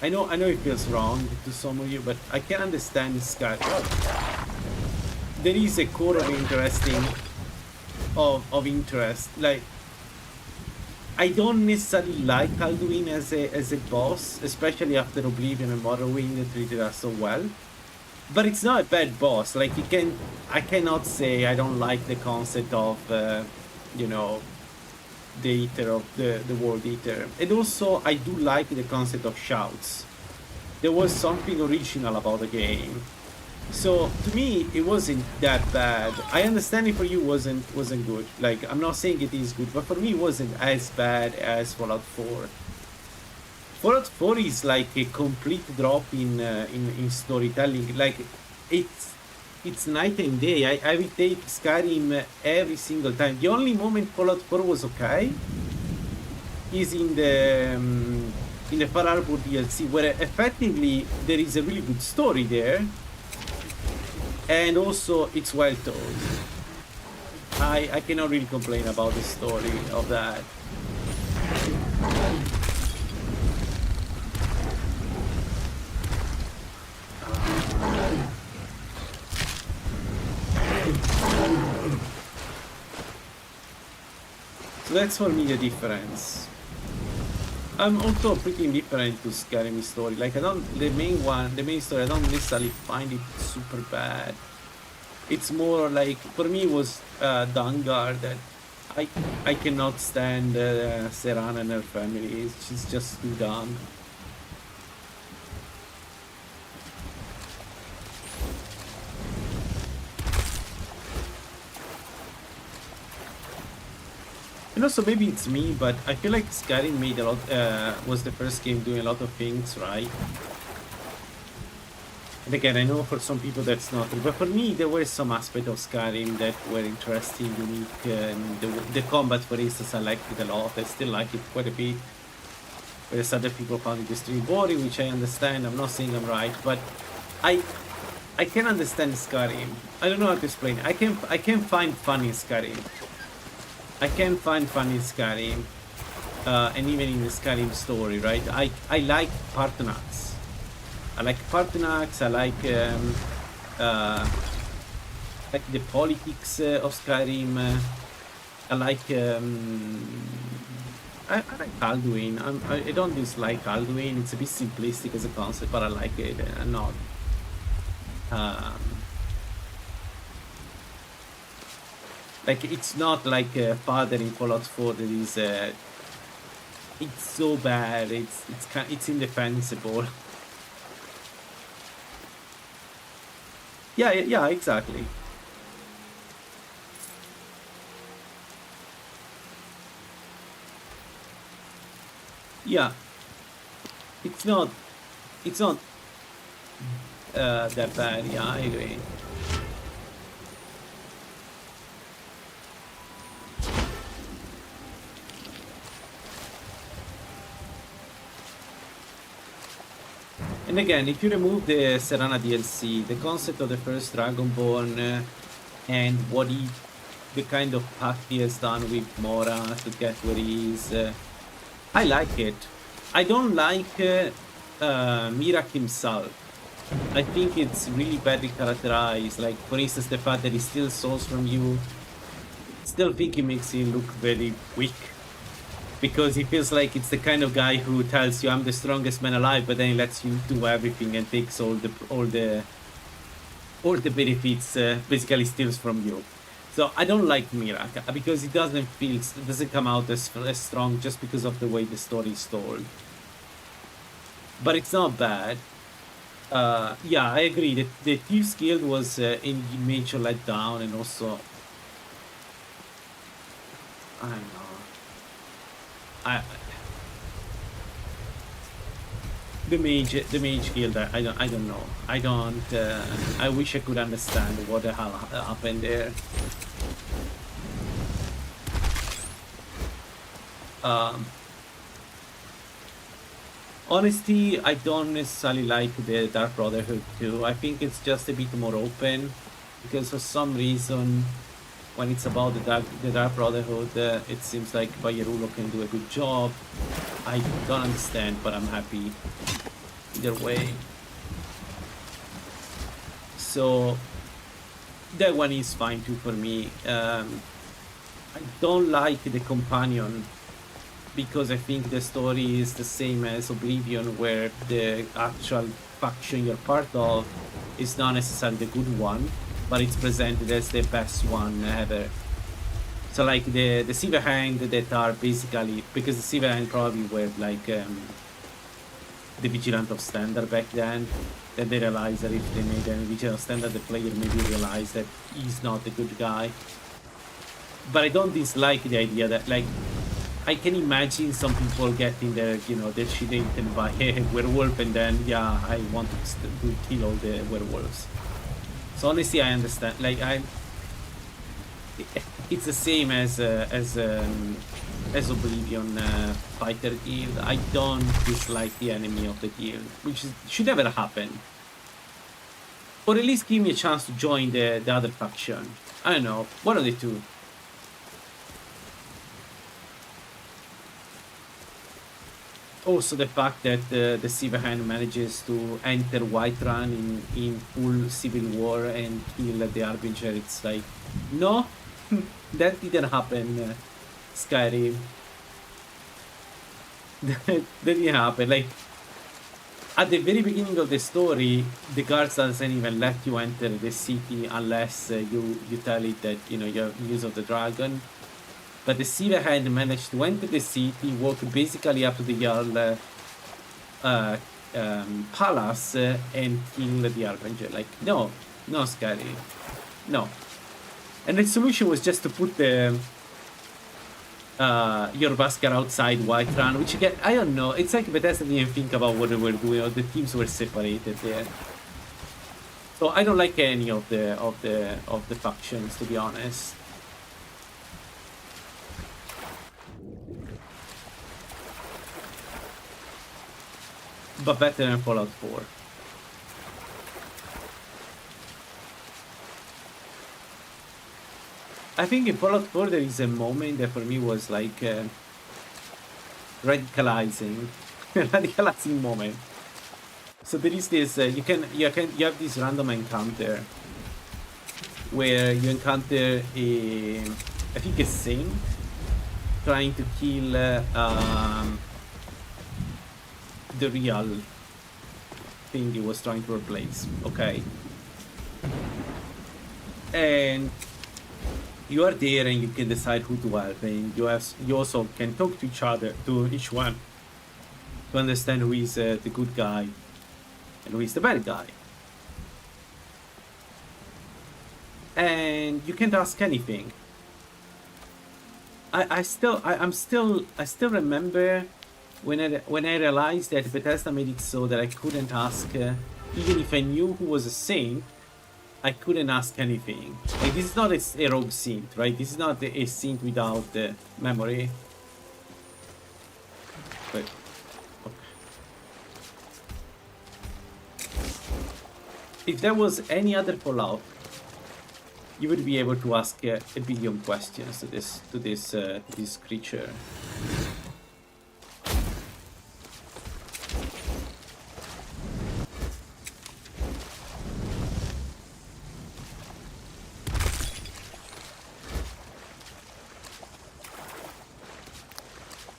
I know it feels wrong to some of you, but I can understand Skyrim. There is a core of interest. Like, I don't necessarily like Alduin as a boss, especially after Oblivion and Morrowind that treated us so well. But it's not a bad boss. Like, I cannot say I don't like the concept of you know, the Eater of the World Eater. And also I do like the concept of shouts. There was something original about the game. So to me it wasn't that bad. I understand it for you wasn't good. Like, I'm not saying it is good, but for me it wasn't as bad as Fallout 4. Fallout 4 is like a complete drop in storytelling. Like, it's night and day. I will take Skyrim every single time. The only moment Fallout 4 was okay is in the Far Harbor DLC, where effectively there is a really good story there. And also, it's well told. I cannot really complain about the story of that. So that's for me the difference. I'm also pretty indifferent to Skyrim story. Like, the main story, I don't necessarily find it super bad. It's more like, for me it was Dawnguard that I cannot stand Soran and her family. She's just too dumb. And also maybe it's me, but I feel like Skyrim made a lot. Was the first game doing a lot of things right. And again, I know for some people that's not true, but for me there were some aspects of Skyrim that were interesting, unique, and the combat, for instance, I liked it a lot. I still like it quite a bit. Whereas other people found it extremely boring, which I understand. I'm not saying I'm right, but I can understand Skyrim. I don't know how to explain it. I can find fun in Skyrim. I can find fun in Skyrim, and even in the Skyrim story, right? I like Parthenax. I like Parthenax. I like the politics of Skyrim. I like Alduin. I don't dislike Alduin. It's a bit simplistic as a concept, but I like it. I'm not. Like, it's not like Father in Fallout 4 that is it's so bad, it's indefensible. Yeah, exactly. Yeah, it's not that bad. Yeah, I agree. And again, if you remove the Serana DLC, the concept of the first Dragonborn and the kind of pact he has done with Mora to get where he is, I like it. I don't like Mirak himself. I think it's really badly characterized. Like, for instance, the fact that he steals souls from you, still think he makes him look very weak. Because he feels like it's the kind of guy who tells you I'm the strongest man alive, but then he lets you do everything and takes all the benefits, basically steals from you. So I don't like Mirak because it doesn't come out as strong just because of the way the story is told. But it's not bad. Yeah, I agree that the Thieves Guild was a major letdown, and also I don't know. The mage guild, I don't know. I wish I could understand what the hell happened there. Honestly, I don't necessarily like the Dark Brotherhood too. I think it's just a bit more open, because for some reason, when it's about the Dark Brotherhood, it seems like Bayerulo can do a good job. I don't understand, but I'm happy either way. So that one is fine too for me. I don't like the companion, because I think the story is the same as Oblivion, where the actual faction you're part of is not necessarily the good one, but it's presented as the best one ever. So like the Silverhand that are basically, because the Silverhand probably were like the Vigilant of Standard back then they realized that if they made a Vigilant of Standard, the player maybe realized that he's not a good guy. But I don't dislike the idea that, like, I can imagine some people getting their, their shit eaten by a werewolf, and then, yeah, I want to kill all the werewolves. So honestly, I understand. Like, it's the same as Oblivion Fighter Guild. I don't dislike the enemy of the guild, which should never happen. Or at least give me a chance to join the other faction. I don't know, one of the two. Also, the fact that the Silverhand manages to enter Whiterun in full civil war and kill the Harbinger, it's like, no, that didn't happen, Skyrim. That didn't happen. Like, at the very beginning of the story, the guards doesn't even let you enter the city unless you tell it that, you have use of the dragon. but the Silverhand managed to enter the city, walk basically up to the Jarl palace and kill the Harbinger. Like, no, Skyrim, no. And the solution was just to put the your Vaskar outside Whiterun, which again, I don't know. It's like Bethesda didn't think about what they were doing, or the teams were separated there. So I don't like any of the factions, to be honest. But better than Fallout 4. I think in Fallout 4 there is a moment that for me was like radicalizing moment. So there is this you have this random encounter where you encounter I think a saint trying to kill the real thing he was trying to replace. Okay, and you are there and you can decide who to help, and you also can talk to each one to understand who is the good guy and who is the bad guy. And you can't ask anything. I still remember when I realized that Bethesda made it so that I couldn't ask, even if I knew who was a saint, I couldn't ask anything. Like, this is not a rogue saint, right? This is not a saint without memory. But okay. If there was any other Fallout, you would be able to ask a billion questions to this creature.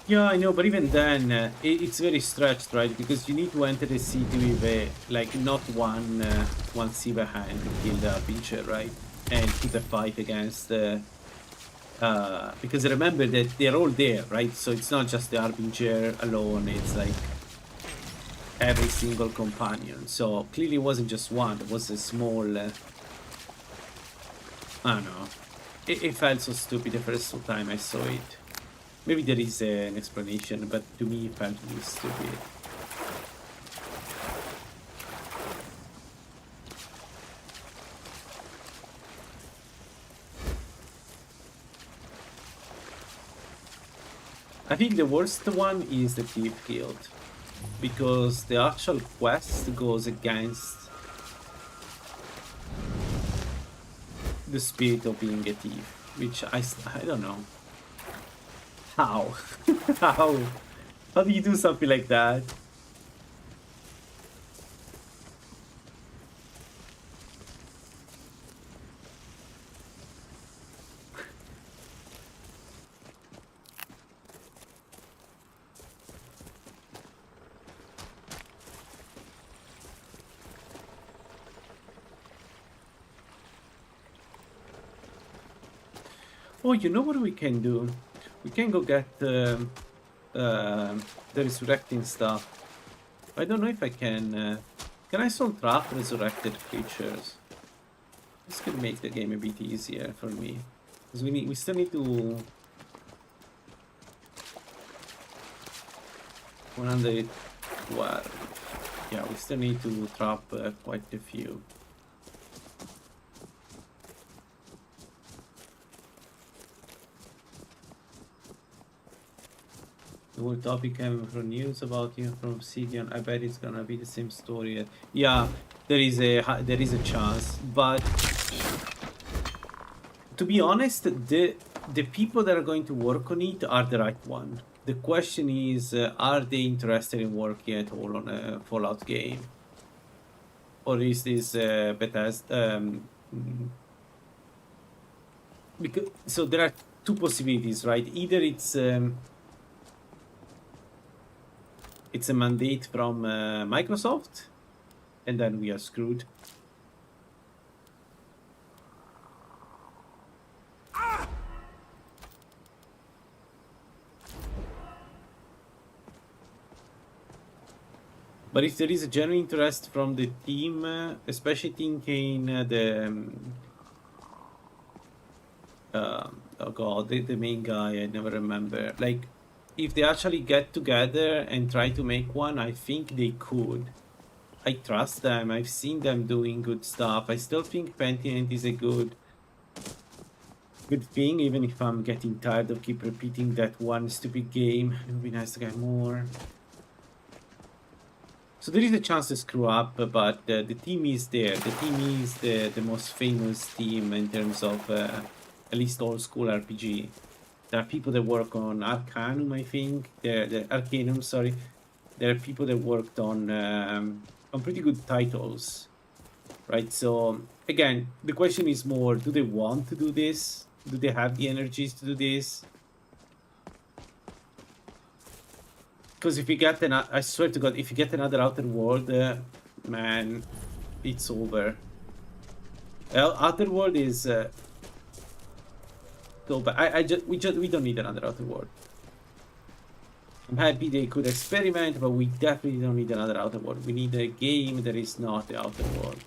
Yeah, I know, but even then, it's very stretched, right? Because you need to enter the city with like not one Silverhand to kill the Harbinger, right? And keep a fight against because remember that they're all there, right? So it's not just the Harbinger alone, it's like every single companion. So clearly it wasn't just one, it was a small I don't know. It felt so stupid the first time I saw it. Maybe there is an explanation, but to me it felt really stupid. I think the worst one is the Thief Guild, because the actual quest goes against the spirit of being a thief, which I don't know. How? How do you do something like that? Oh, you know what we can do? We can go get the resurrecting stuff. I don't know if I can. Can I soul trap resurrected creatures? This could make the game a bit easier for me, because we still need to 112. Yeah, we still need to trap quite a few. The whole topic came from news about you from Obsidian. I bet it's gonna be the same story. Yeah, there is a chance, but to be honest, the people that are going to work on it are the right one. The question is, are they interested in working at all on a Fallout game, or is this Bethesda? Because so there are two possibilities, right? Either it's a mandate from Microsoft, and then we are screwed. But if there is a genuine interest from the team, especially thinking oh god, the main guy, I never remember. Like, if they actually get together and try to make one, I think they could. I trust them. I've seen them doing good stuff. I still think Pentiment is a good thing, even if I'm getting tired of keep repeating that one stupid game. It would be nice to get more. So there is a chance to screw up, but the team is there. The team is the most famous team in terms of at least old school RPG. There are people that work on Arcanum, I think. The Arcanum, sorry. There are people that worked on pretty good titles, right? So again, the question is more: do they want to do this? Do they have the energies to do this? Because if you get I swear to God, if you get another Outer World, man, it's over. Well, Outer World is so bad. We don't need another Outer World. I'm happy they could experiment, but we definitely don't need another Outer World. We need a game that is not the Outer World.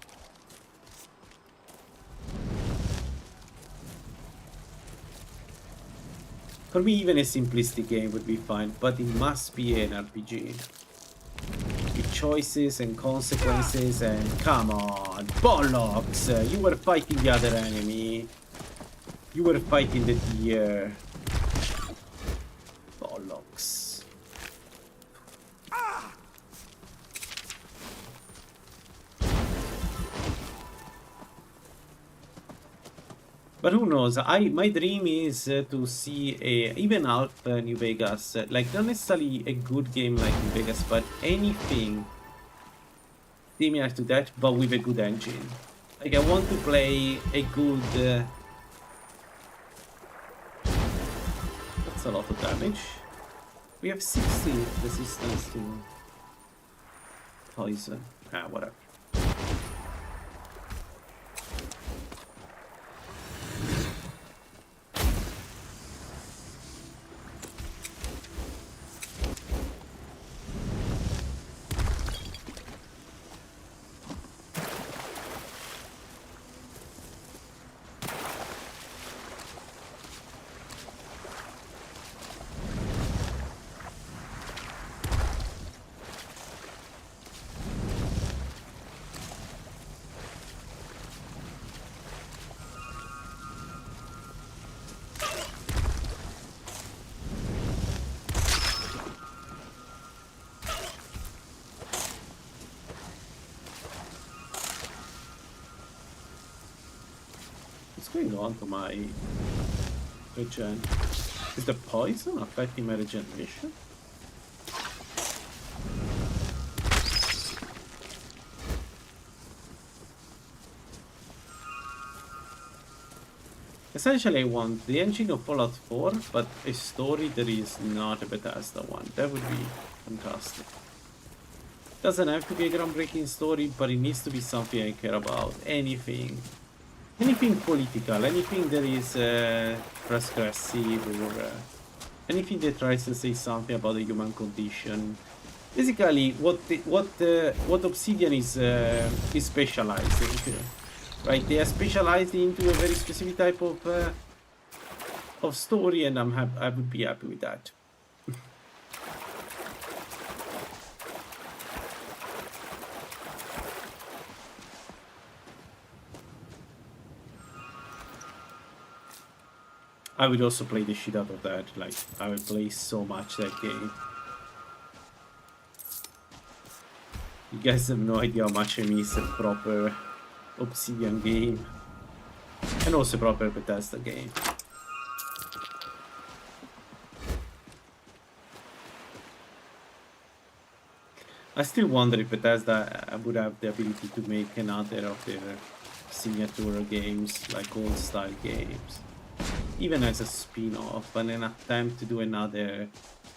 For me, even a simplistic game would be fine, but it must be an RPG. With choices and consequences and... Come on, bollocks! You were fighting the other enemy. You were fighting the deer. Bollocks. But who knows? My dream is to see even half New Vegas, like not necessarily a good game like New Vegas, but anything similar to that, but with a good engine. Like I want to play a good. That's a lot of damage. We have 60 resistance to poison. Ah, whatever. Going on to my regen. Is the poison affecting my regeneration? Essentially, I want the engine of Fallout 4, but a story that is not a Bethesda one. That would be fantastic. Doesn't have to be a groundbreaking story, but it needs to be something I care about. Anything political, anything that is transgressive, or anything that tries to say something about the human condition. Basically, what Obsidian is specializing, right? They are specialized into a very specific type of story, and I would be happy with that. I would also play the shit out of that. Like, I would play so much that game. You guys have no idea how much I miss a proper Obsidian game. And also a proper Bethesda game. I still wonder if Bethesda would have the ability to make another of their signature games, like old style games. Even as a spin-off, and an attempt to do another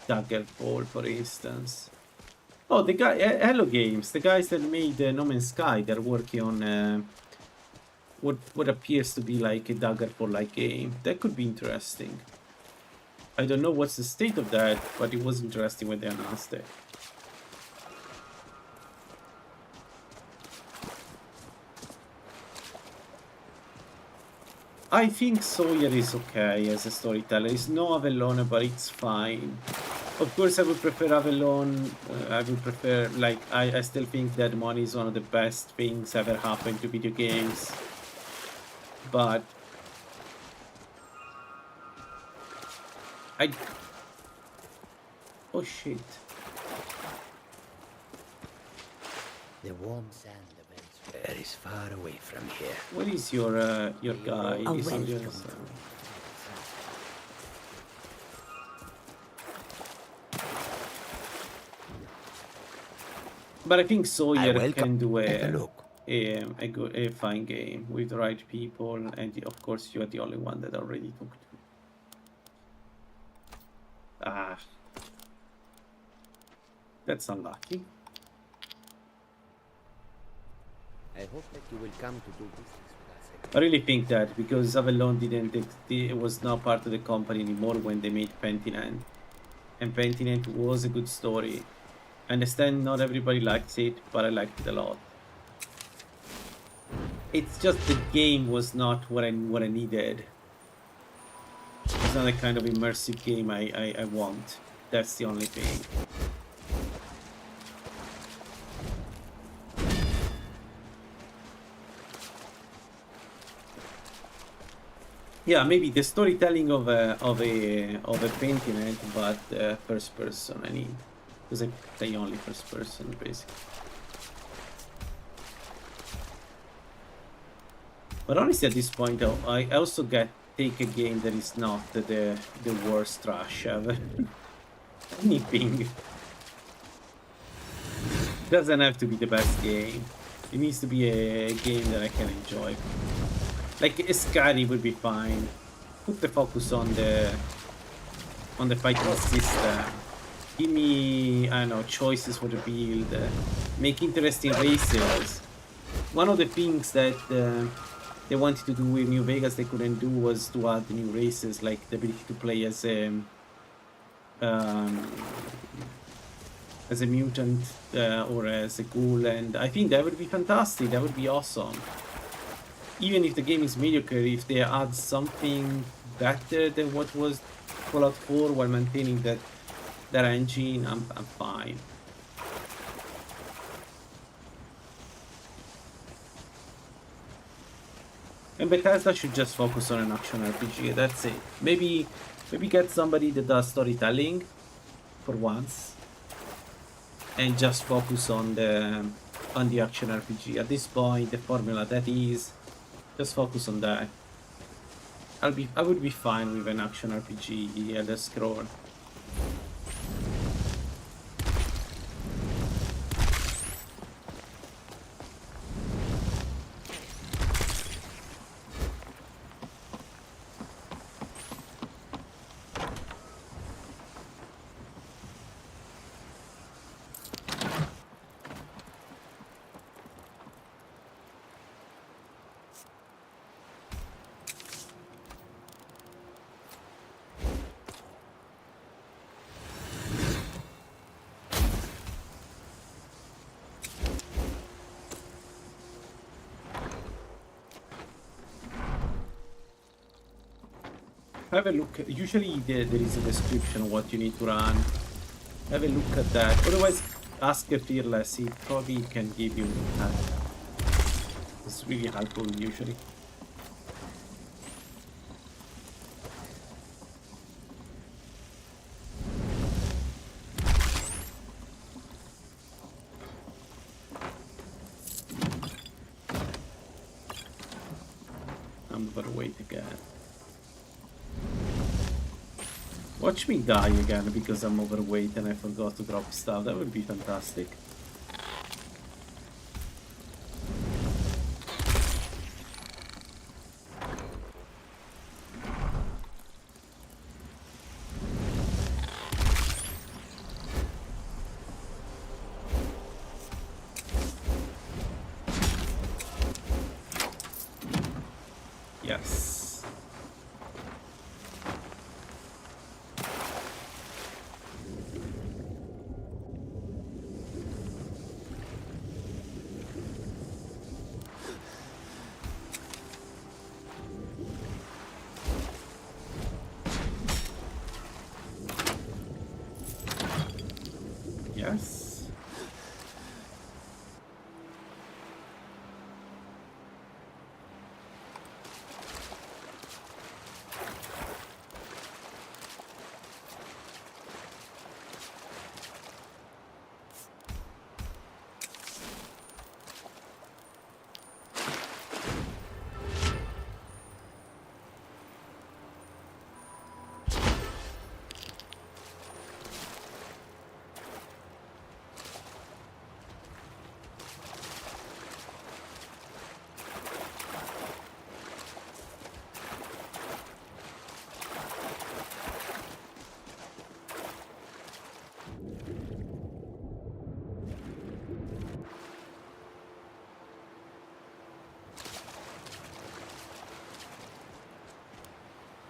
Daggerfall, for instance. Oh, the guy, Hello Games, the guys that made No Man's Sky, they're working on what appears to be like a Daggerfall-like game. That could be interesting. I don't know what's the state of that, but it was interesting when they announced it. I think Sawyer is okay as a storyteller. It's no Avellone, but it's fine. Of course, I would prefer Avellone. I would prefer, like, I still think that money is one of the best things ever happened to video games. But oh shit. The warm sand of Elsewhere is far away from here. What is your guy? A He's on the welcome other side. But I think Sawyer can do a fine game with the right people, and of course you are the only one that already talked to. Ah, that's unlucky. I hope that you will come to do business with us again. I really think that because Avellone it was not part of the company anymore when they made Pentinent, and Pentinent was a good story. I understand not everybody likes it, but I liked it a lot. It's just the game was not what I needed. It's not the kind of immersive game I want. That's the only thing. Yeah, maybe the storytelling of a Pentinent, but first person. I mean, because I play only first person basically. But honestly, at this point, I also take a game that is not the worst trash ever. Anything. Doesn't have to be the best game. It needs to be a game that I can enjoy. Like a Skyrim would be fine. Put the focus on the fighting system. Give me, I don't know, choices for the build. Make interesting races. One of the things that they wanted to do with New Vegas they couldn't do was to add new races, like the ability to play as a mutant or as a ghoul, and I think that would be fantastic. That would be awesome. Even if the game is mediocre, if they add something better than what was Fallout 4 while maintaining that engine, I'm fine. And Bethesda should just focus on an action RPG. That's it. Maybe get somebody that does storytelling for once, and just focus on the action RPG. At this point, the formula that is, just focus on that. I would be fine with an action RPG, Elder Scroll. Have a look. Usually there is a description of what you need to run. Have a look at that. Otherwise, ask a Fearless. He probably can give you that. It's really helpful usually. I'm overweight again. Watch me die again because I'm overweight and I forgot to drop stuff. That would be fantastic. Yes.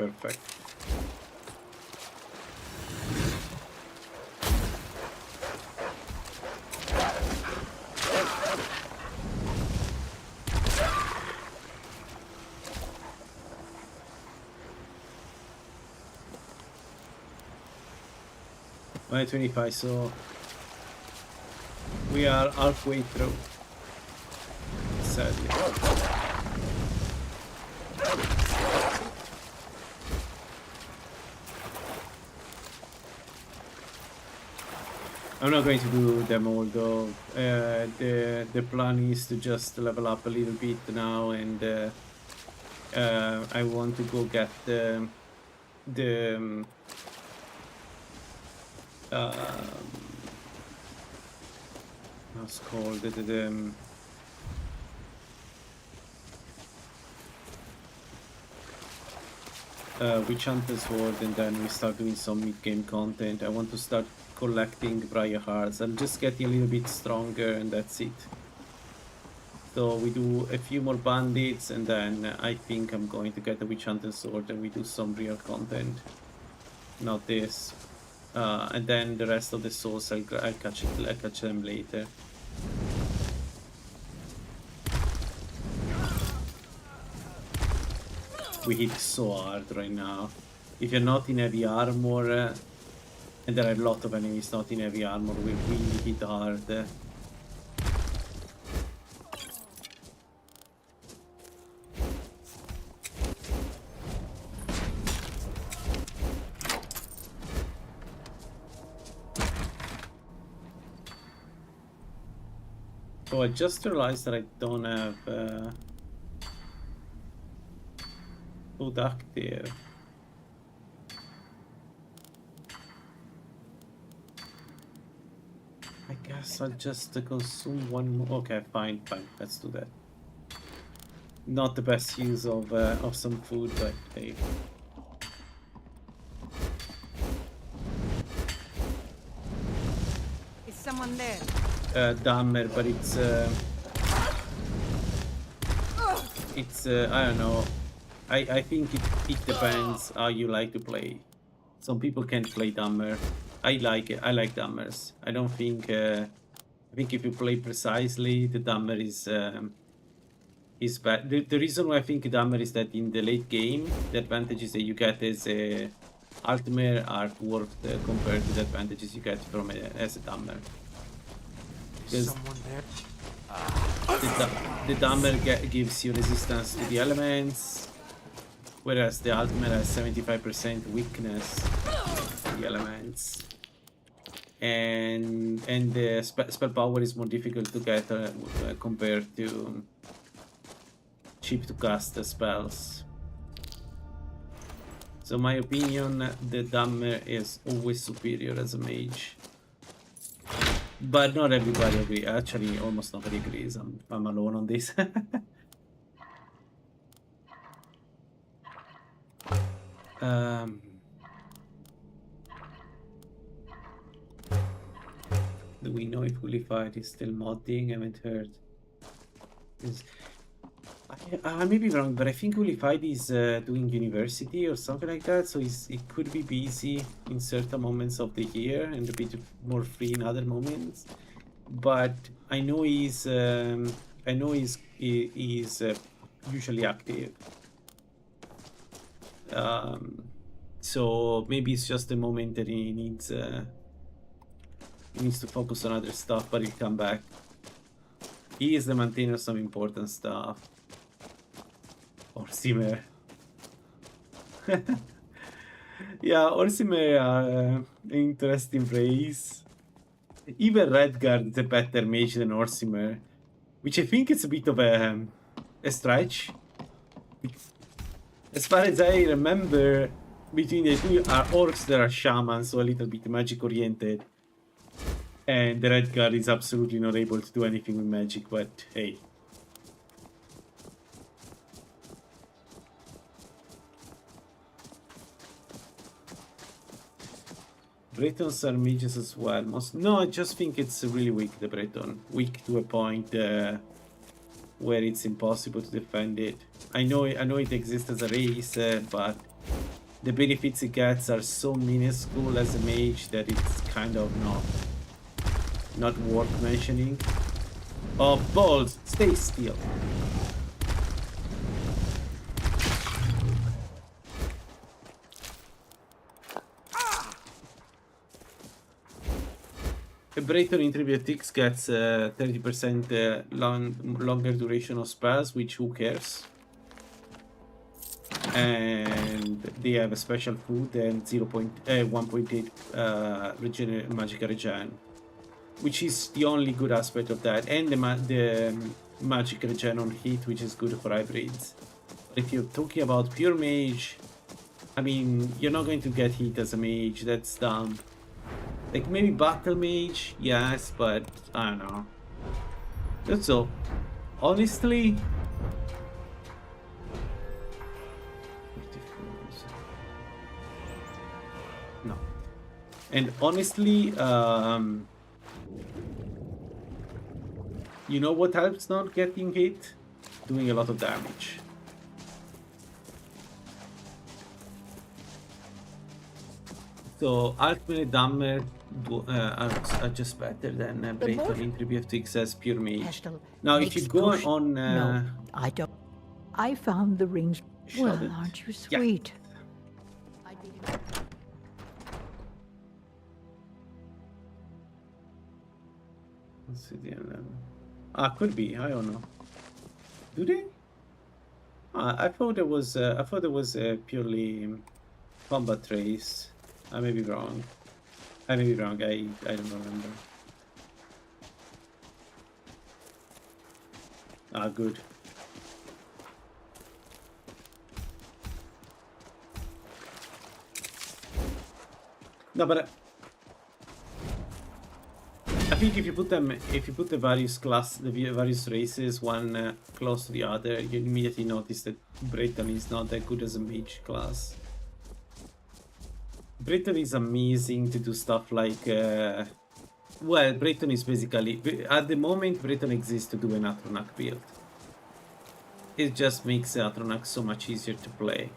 perfect. Only 25, so we are halfway through. Sadly. I'm not going to do them all though. The plan is to just level up a little bit now, and I want to go get the what's called the Witch Hunter Sword, and then we start doing some mid-game content. I want to start collecting Briar Hearts. I'm just getting a little bit stronger, and that's it. So we do a few more bandits, and then I think I'm going to get the Witch Hunter Sword, and we do some real content. Not this. And then the rest of the souls, I'll catch them later. We hit so hard right now. If you're not in heavy armor, and there are a lot of enemies not in heavy armor, we really hit hard. Oh, I just realized that I don't have food active. I guess I'll just consume one more. Okay, fine, let's do that. Not the best use of some food, but hey. Is someone there? Dammer, but it's I don't know. I think it depends how you like to play. Some people can't play Dammer. I like it. I like Dammers. I don't think I think if you play precisely, the Dammer is bad. The reason why I think Dammer is that in the late game, the advantages that you get as a Altmer are dwarfed compared to the advantages you get from as a Dammer. Someone there? The Dammer gives you resistance to the elements, whereas the Altmer has 75% weakness to the elements. And the spell power is more difficult to get compared to cheap to cast spells. So my opinion, the Dammer is always superior as a mage. But not everybody agrees. Actually, almost nobody agrees. I'm alone on this. Do we know if Holyfied is still modding? I haven't heard. I may be wrong, but I think Holyfied is doing university or something like that, so it could be busy in certain moments of the year and a bit more free in other moments. But I know he's usually active. So maybe it's just a moment that he needs to focus on other stuff, but he'll come back. He is the maintainer of some important stuff. Orsimer. Yeah, Orsimer are an interesting race. Even Redguard is a better mage than Orsimer, which I think is a bit of a stretch. As far as I remember, between the two are orcs that are shamans, so a little bit magic oriented. And the Redguard is absolutely not able to do anything with magic, but hey. Bretons are mages as well. No, I just think it's really weak, the Breton. Weak to a point. where it's impossible to defend it. I know it exists as a race, but the benefits it gets are so minuscule as a mage that it's kind of not worth mentioning. Oh, balls! Stay still. A Brayton in 3bftweaks gets 30% longer duration of spells, which who cares? And they have a special food and 1.8 magic regen, which is the only good aspect of that, and the magic regen on hit, which is good for hybrids. But if you're talking about pure mage, I mean, you're not going to get hit as a mage. That's dumb. Like maybe Battlemage, yes, but I don't know. That's all. Honestly, no. And honestly, you know what helps not getting hit? Doing a lot of damage. So ultimately, Dammer are just better than Brayton in 3bftweaks as pure mage. Now, if you go on, no, I don't. I found the rings. Well, it. aren't you sweet? Let's see the 11. Could be. I don't know. Do they? I thought it was. I thought it was purely combat race. I may be wrong. I may be wrong. I don't remember. Good. No, but I think if you put them, if you put the various various races one close to the other, you immediately notice that Brayton is not that good as a mage class. Brayton is amazing to do stuff like, well, Brayton is basically, at the moment, Brayton exists to do an Atronach build. It just makes Atronach so much easier to play.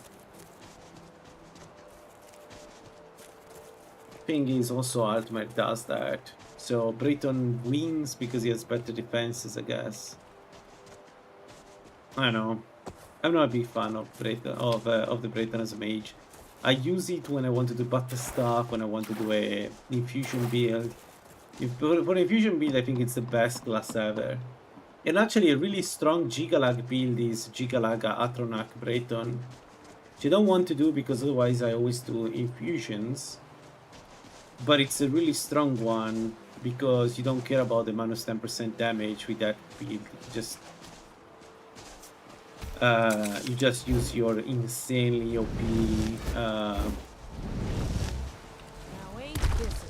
Thing is, also Ultimate does that. So Brayton wins because he has better defenses, I guess. I don't know. I'm not a big fan of Brayton, of the Brayton as a mage. I use it when I want to do battle stuff, when I want to do a infusion build. For an infusion build, I think it's the best class ever. And actually, a really strong Gigalag build is Gigalaga Atronach Brayton, which I don't want to do because otherwise I always do infusions. But it's a really strong one because you don't care about the minus 10% damage with that build. You just use your insanely OP Now ain't this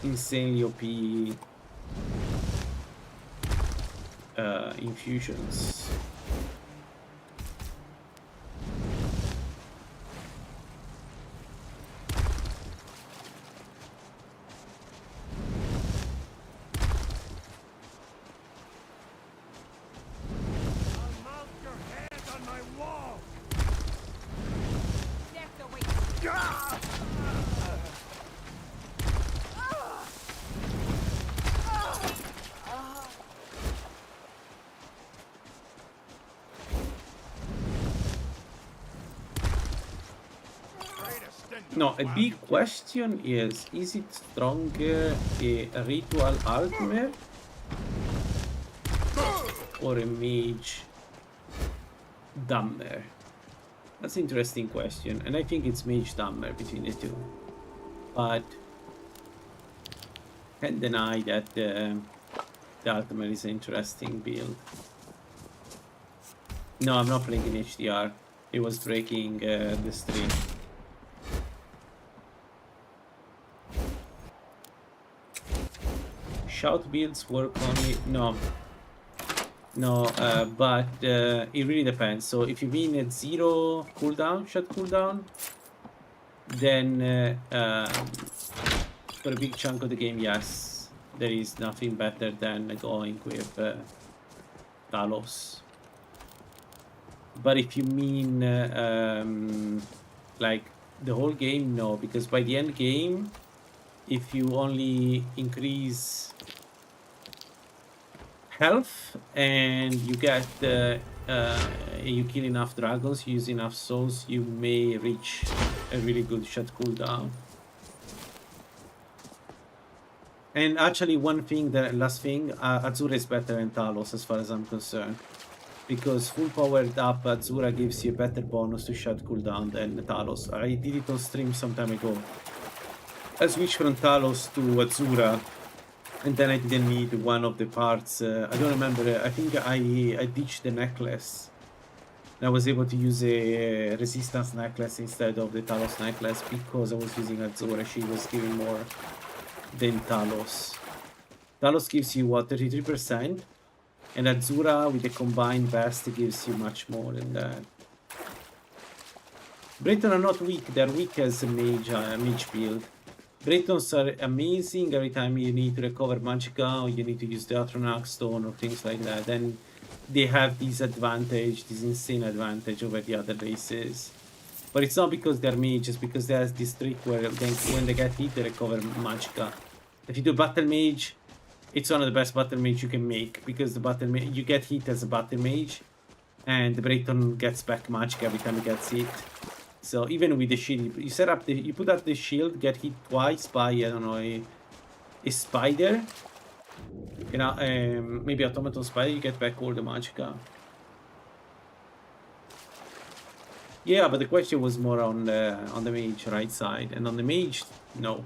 insanely OP infusions. No, a big question is it stronger a ritual Altmer or a mage Dammer? That's an interesting question, and I think it's mage Dammer between the two. But can't deny that the Altmer is an interesting build. No, I'm not playing in HDR. It was breaking the stream. Shout builds work only, no, but it really depends. So if you mean at 0 cooldown, shot cooldown, then for a big chunk of the game, yes. there is nothing better than going with Talos. But if you mean like the whole game, no, because by the end game, if you only increase health and you get you kill enough dragons, you use enough souls, you may reach a really good shot cooldown. And actually, one thing, the last thing, Azura is better than Talos as far as I'm concerned, because full powered up Azura gives you a better bonus to shot cooldown than Talos. I did it on stream some time ago. I switched from Talos to Azura, and then I didn't need one of the parts. I don't remember. I think I ditched the necklace. I was able to use a resistance necklace instead of the Talos necklace because I was using Azura. She was giving more than Talos. Talos gives you what, 33%, and Azura with the combined vest gives you much more than that. Breton are not weak, they're weak as a mage build. Bretons are amazing every time you need to recover Magicka or you need to use the Atronach stone or things like that. Then they have this advantage, this insane advantage over the other races. But it's not because they're mages, because there's this trick where when they get hit, they recover Magicka. If you do Battle Mage, it's one of the best Battle Mage you can make, because the Battle Mage, you get hit as a Battle Mage, and the Breton gets back Magicka every time he gets hit. So even with the shield, you set up you put up the shield, get hit twice by, I don't know, a spider, you know, maybe automaton spider, you get back all the Magicka. Yeah, but the question was more on the mage right side, and on the mage, no.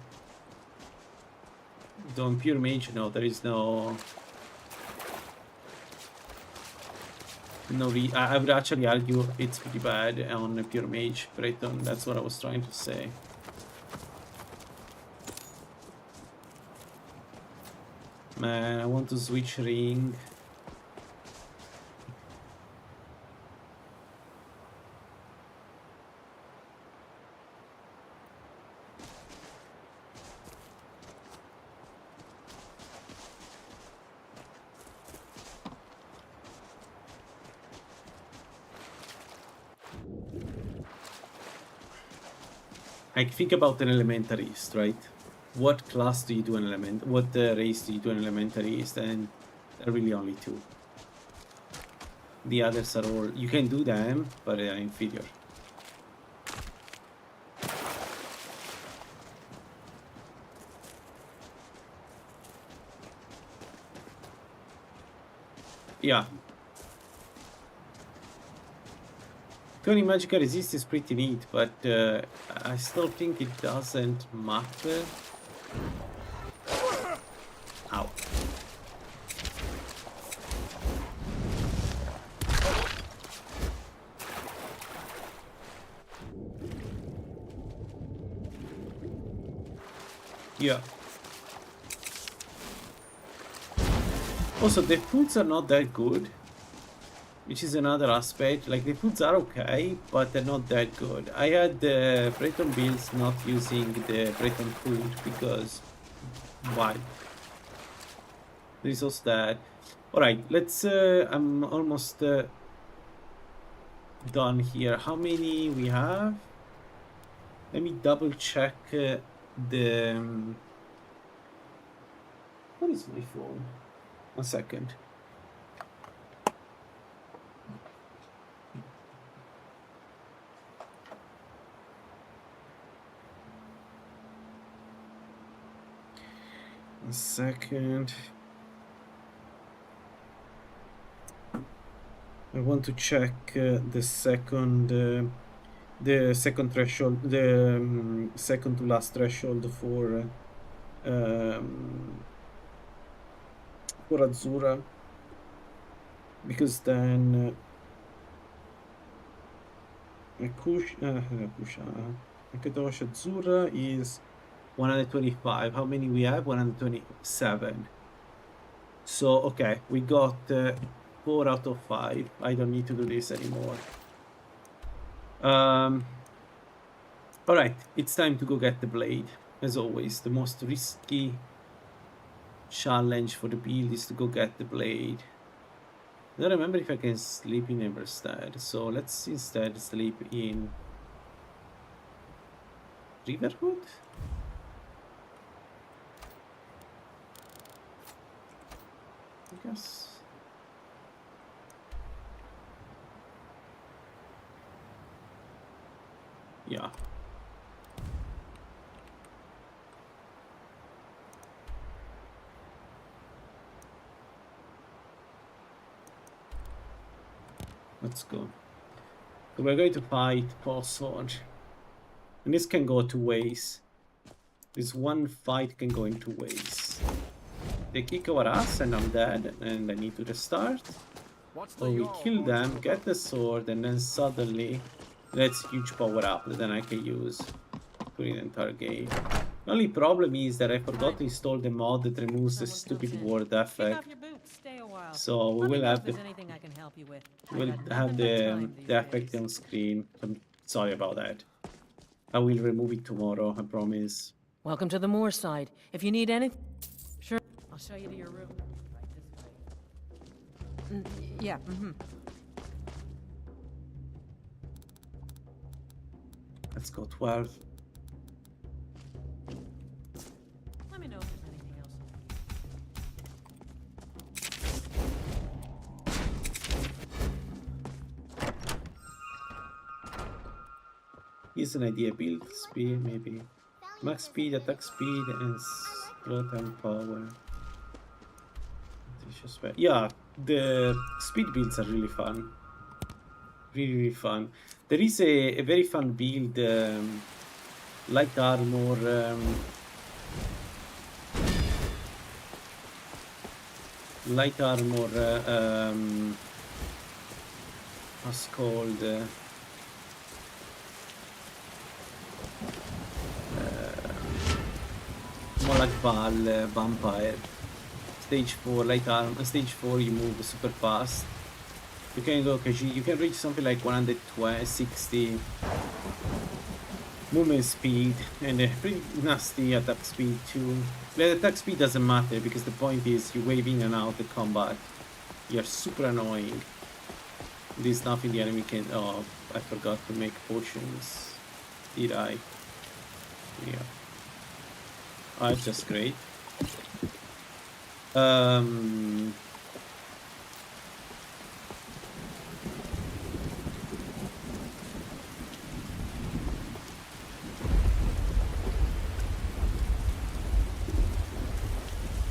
On pure mage, no, there is no. I would actually argue it's pretty bad on a pure mage Breton. That's what I was trying to say. Man, I want to switch ring. Like, think about an elementarist, right? What class do you do an element? What race do you do an elementarist? And there are really only two. The others are all, you can do them, but they are inferior. Yeah. 20 magical resist is pretty neat, but I still think it doesn't matter. Ow. Yeah. Also, the foods are not that good, which is another aspect. Like, the foods are okay, but they're not that good. I had the Breton builds not using the Breton food because why? There's also that. Alright, let's I'm almost done here. How many we have? Let me double check the what is my phone? 1 second. A second. I want to check the second threshold, the second to last threshold for Azura, because then Akatosh Azura is 125. How many we have? 127. So, okay, we got 4 out of 5. I don't need to do this anymore. Alright, it's time to go get the blade. As always, the most risky challenge for the build is to go get the blade. I don't remember if I can sleep in Everstead, so let's instead sleep in Riverwood? I guess. Yeah. Let's go. So we're going to fight Sword. And this can go two ways. This one fight can go in two ways. They kick our ass and I'm dead and I need to restart. Or we kill them, get the sword, and then suddenly that's huge power up that then I can use during the entire game. The only problem is that I forgot to install the mod that removes the stupid word effect. So we will have the effect on screen. I'm sorry about that. I will remove it tomorrow, I promise. Welcome to the Moor side. If you need anything, sure, I'll show you to your room. Right this way. Yeah. Let's go 12. Let me know if there's anything else. Here's an idea: build speed, maybe max speed, attack speed, and slow time power. Yeah, the speed builds are really fun. Really fun. There is a very fun build, light armor, what's called more like Val Vampire. Stage 4 light armor. Stage 4 you move super fast. You can go you can reach something like 160 movement speed and a pretty nasty attack speed too. The attack speed doesn't matter because the point is you wave in and out the combat. You're super annoying. There's nothing the enemy can. Oh, I forgot to make potions. Did I? Yeah. Oh, it's just great.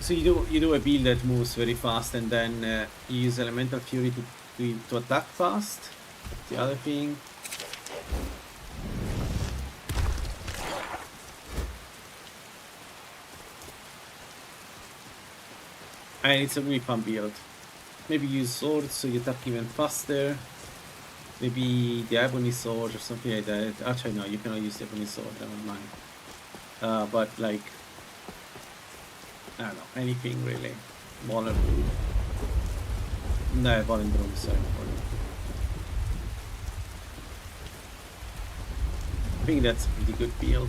So you do a build that moves very fast, and then you use Elemental Fury to attack fast. That's the other thing. And it's a really fun build. Maybe use swords so you attack even faster. Maybe the Ebony Sword or something like that. Actually, no, you cannot use the Ebony Sword, never mind. But like, I don't know, anything really. Wallen Broom. No, Wallen Broom, sorry. I think that's a pretty good build.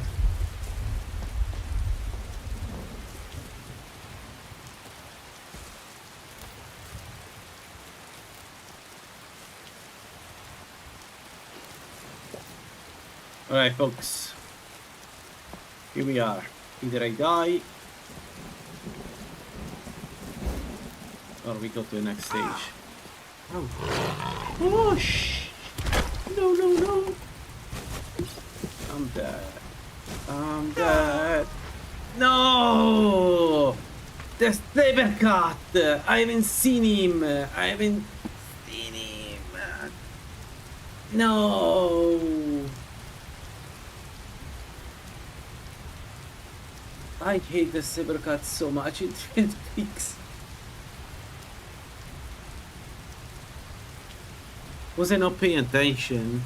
Alright folks, here we are. Either I die or we go to the next stage. Oh shh! No! I'm dead. I'm dead. No! The Saber Cat! I haven't seen him! No! I hate the Saber Cat so much in 3bftweaks. Was I not paying attention?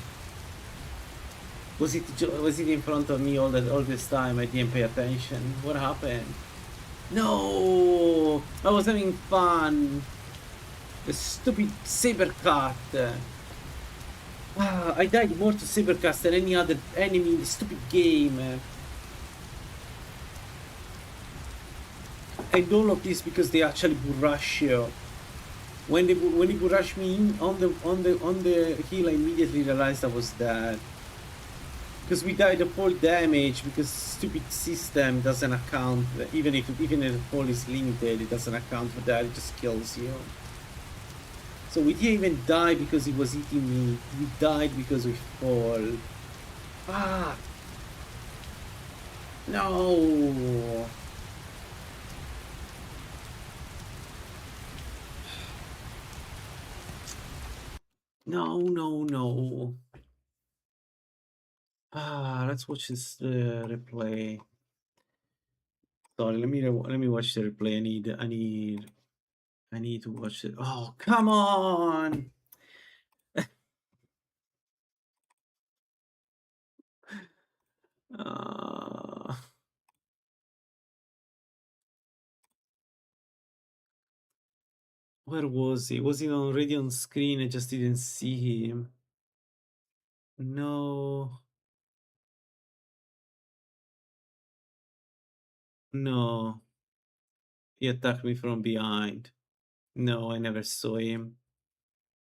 Was it in front of me all this time? I didn't pay attention. What happened? No, I was having fun. The stupid Saber Cat. I died more to Saber Cat than any other enemy in the stupid game. And all of this because they actually would rush you. When they would rush me in on the hill, I immediately realized I was dead. Because we died of fall damage, because stupid system doesn't account, even if the fall is limited, it doesn't account for that, it just kills you. So we didn't even die because it was eating me, we died because we fall. Ah! No! No. Ah, let's watch this replay. Sorry, let me watch the replay. I need to watch it. Oh, come on! uh, where was he? Was he already on screen? I just didn't see him. No. No. He attacked me from behind. No, I never saw him.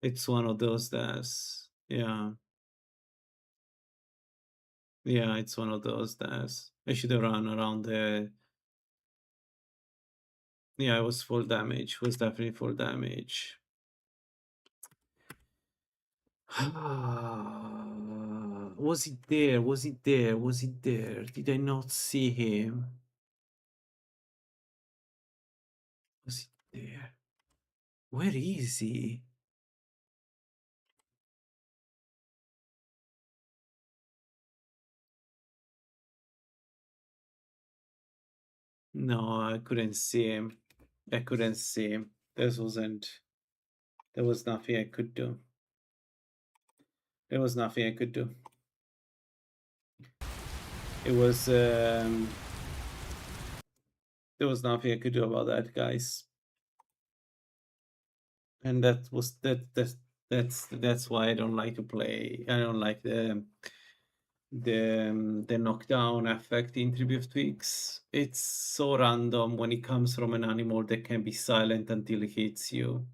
It's one of those deaths. Yeah. Yeah, it's one of those deaths. I should have run around the... Yeah, it was full damage. It was definitely full damage. Was he there? Was he there? Was he there? Did I not see him? Was he there? Where is he? No, I couldn't see him. I couldn't see him. There was nothing I could do. There was nothing I could do. It was there was nothing I could do about that, guys. And that's why I don't like to play. I don't like the knockdown effect in 3bftweaks. It's so random when it comes from an animal that can be silent until it hits you.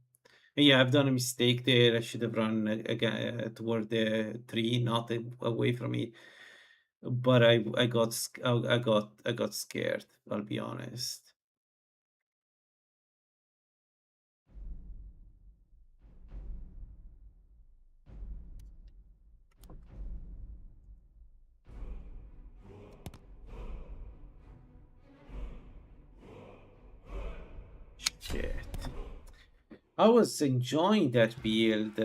And yeah, I've done a mistake there. I should have run again toward the tree, not away from it. But I got scared. I'll be honest. Shit. I was enjoying that build.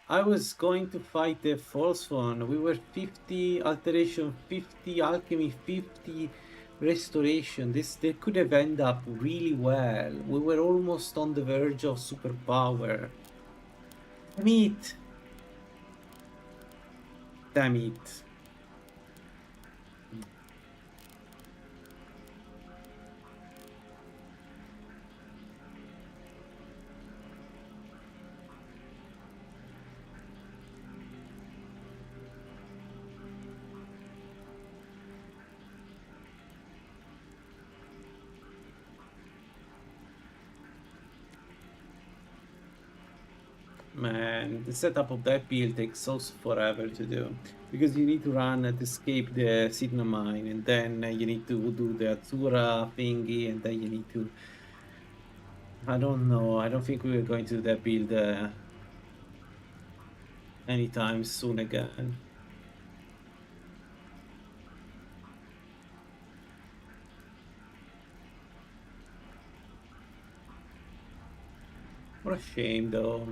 I was going to fight the false one. We were 50 alteration, 50 alchemy, 50 restoration. They could have ended up really well. We were almost on the verge of superpower. Damn it! Damn it. Man, the setup of that build takes so forever to do, because you need to run and escape the signal mine, and then you need to do the Azura thingy, and then you need to... I don't know, I don't think we're going to do that build anytime soon again. What a shame though.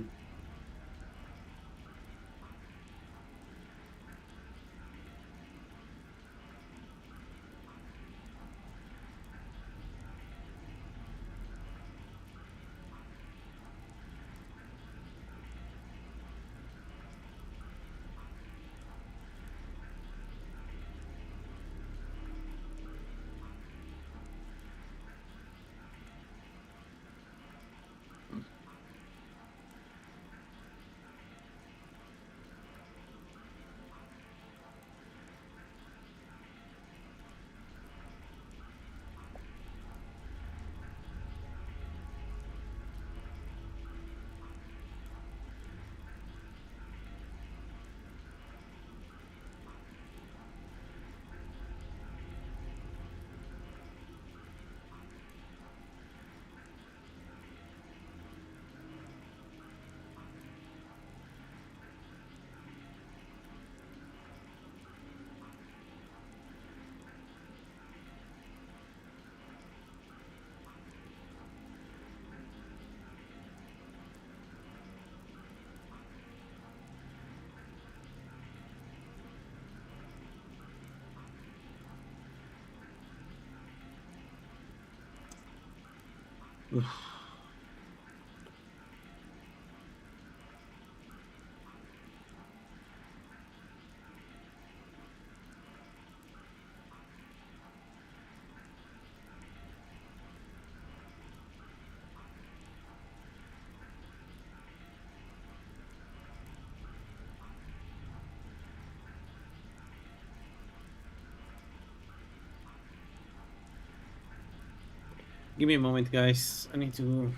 Give me a moment, guys. I need to...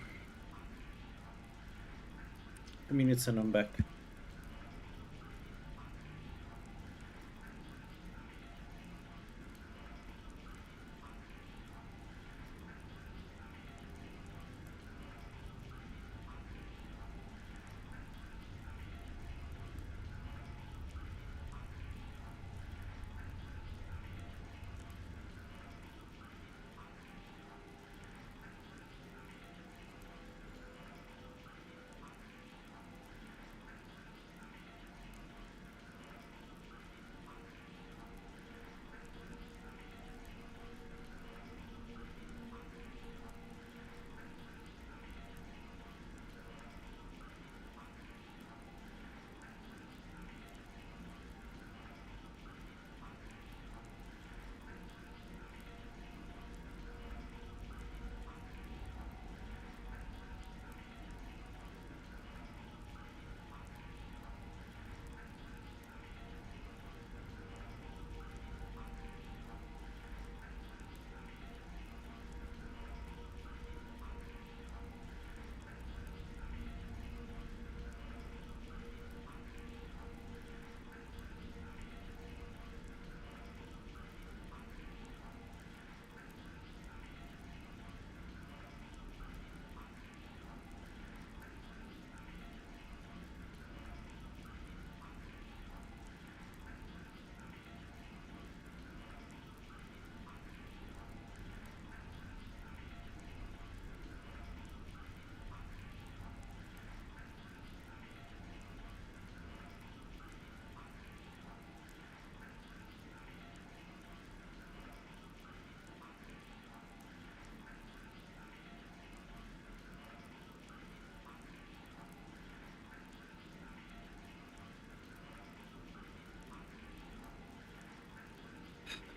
2 minutes and I'm back.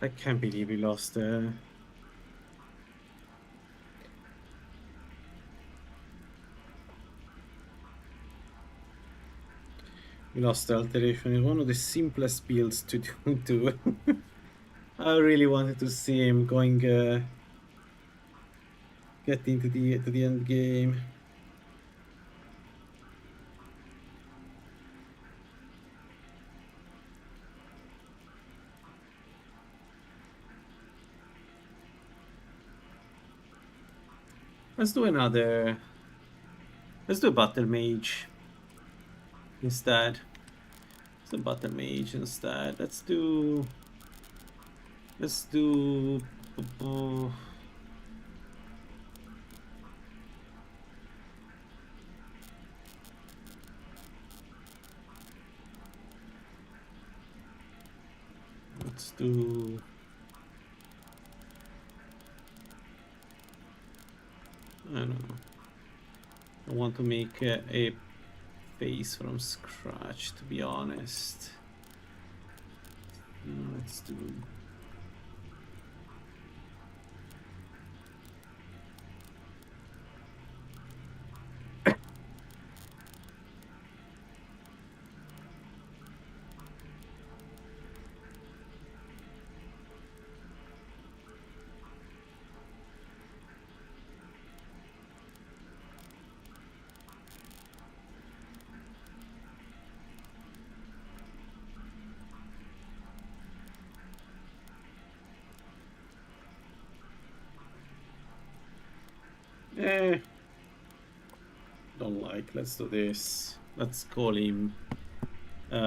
I can't believe we lost we lost the alteration. It's one of the simplest builds to do too. I really wanted to see him going get into the end game. Let's do another. Let's do a Battlemage instead. Let's do Battlemage instead. Let's do. Let's do. Let's do. I don't know. I want to make a base from scratch, to be honest. Let's do. Don't like. Let's do this. Let's call him. I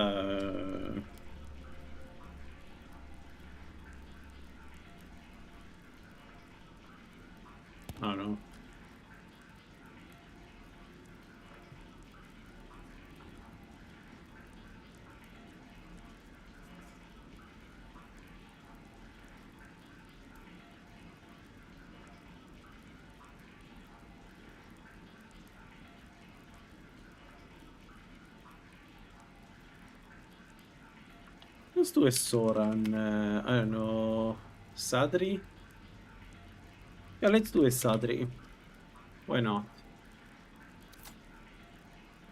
don't know. Let's do a Soran. I don't know. Sadri? Yeah, let's do a Sadri. Why not?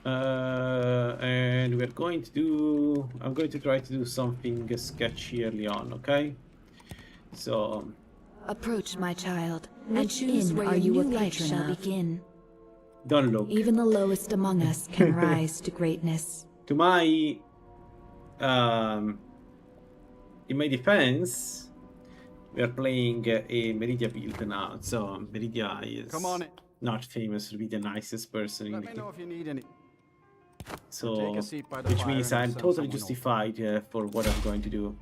And we're going to do... I'm going to try to do something sketchy early on, okay? So... Approach, my child, and choose where your new life shall begin. Don't look. Even the lowest among us can rise to greatness. To my... in my defense, we are playing a Meridia build now, so Meridia is not famous to be the nicest person in the game. Let me know if you need any. So, Take a seat by the which fire means and I'm send totally someone justified for what I'm going to do.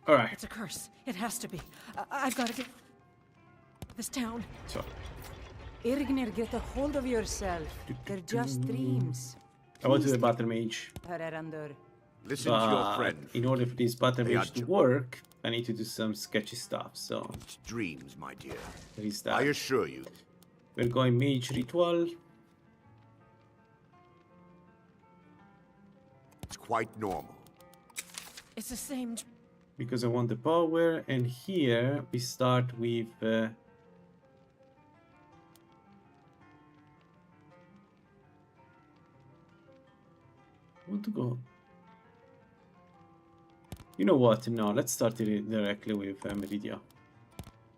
All right. It's a curse. It has to be. I've got to get this town. So, Irgnir, get a hold of yourself. They're just dreams. I want to do a Battlemage. Listen to your friend. In order for this Battlemage to work, I need to do some sketchy stuff, so... It's dreams, my dear. There is that. I assure you. We're going Mage Ritual. It's quite normal. It's the same. Because I want the power, and here we start with... I want to go... You know what? No, let's start it directly with Meridia.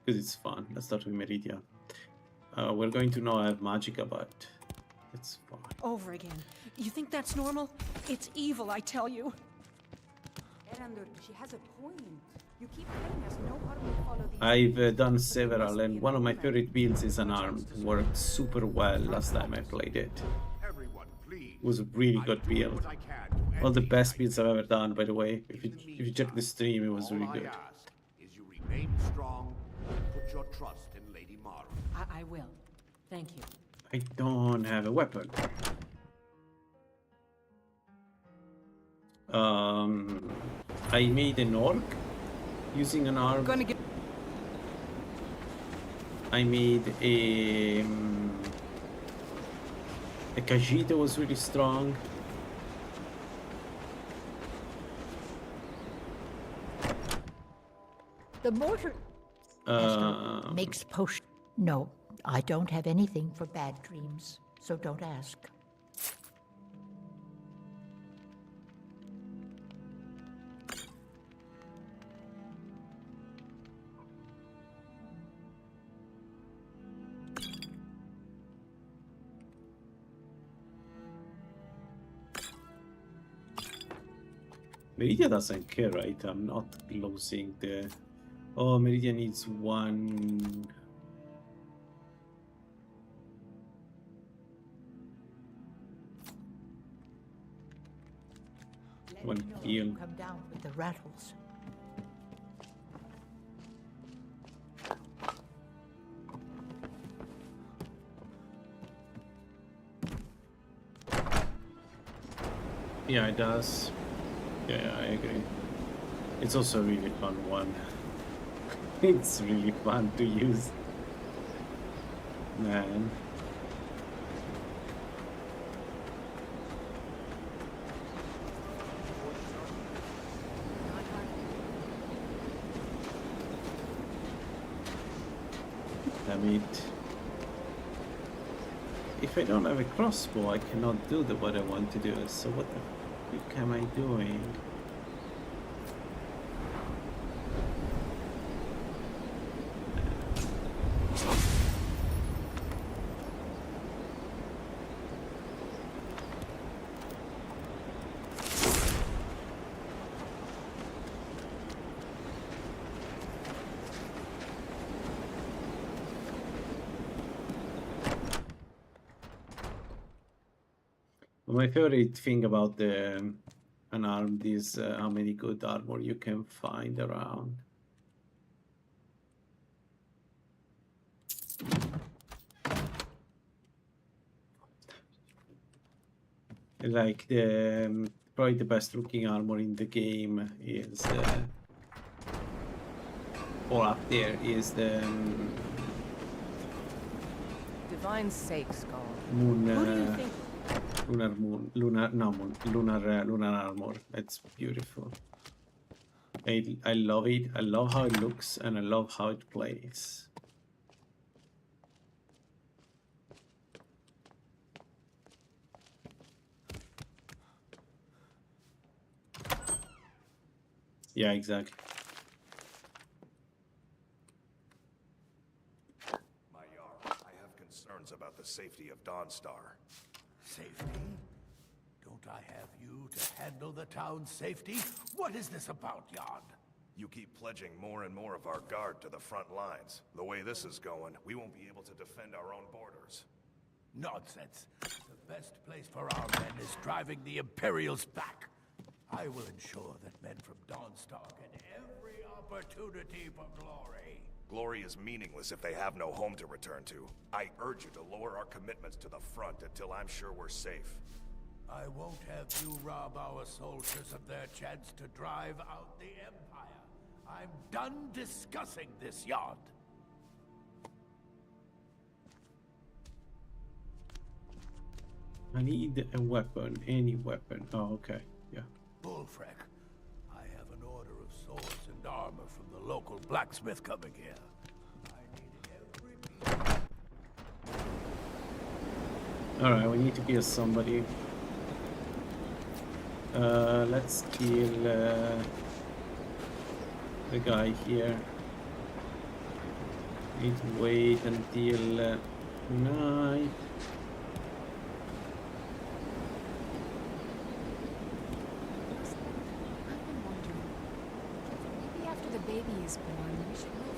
Because it's fun. Let's start with Meridia. We're going to now have Magicka, but it's fine. Over again. You think that's normal? It's evil, I tell you. Erandur, she has a point. You keep telling us no harm will follow these. I've done several, and one of my favorite builds is Unarmed. Worked super well last time I played it. It was a really good build. One of the best builds I've ever done, by the way. If you check the stream, it was really good. Is you remain strong and put your trust in Lady Mara. I will. Thank you. I don't have a weapon. I made an orc using an arm. I made a Khajiit was really strong. The mortar makes potion. No, I don't have anything for bad dreams, so don't ask. Meridia doesn't care, right? I'm not closing the... Oh, Meridia needs one... One heal. Come down with the rattles. Yeah, it does. Yeah, I agree. It's also a really fun one. It's really fun to use. Man. Damn it. If I don't have a crossbow, I cannot do what I want to do. So what the fuck am I doing? My favorite thing about the unarmed is how many good armor you can find around. Like the probably the best looking armor in the game is or up there, is the Divine sake, Skull. moon. Who do you think? Lunar armor. That's beautiful. I love it. I love how it looks, and I love how it plays. Yeah, exactly. My Jarl, I have concerns about the safety of Dawnstar. Safety? Don't I have you to handle the town's safety? What is this about, Jan? You keep pledging more and more of our guard to the front lines. The way this is going, we won't be able to defend our own borders. Nonsense. The best place for our men is driving the Imperials back. I will ensure that men from Dawnstar get every opportunity for glory. Glory is meaningless if they have no home to return to. I urge you to lower our commitments to the front until I'm sure we're safe. I won't have you rob our soldiers of their chance to drive out the Empire. I'm done discussing this, Yard. I need a weapon, any weapon. Oh, okay, yeah. Bullfrec, I have an order of swords and armor from the local blacksmith coming here. I need every piece. Alright, we need to kill somebody. Let's kill the guy here. Need to wait until night.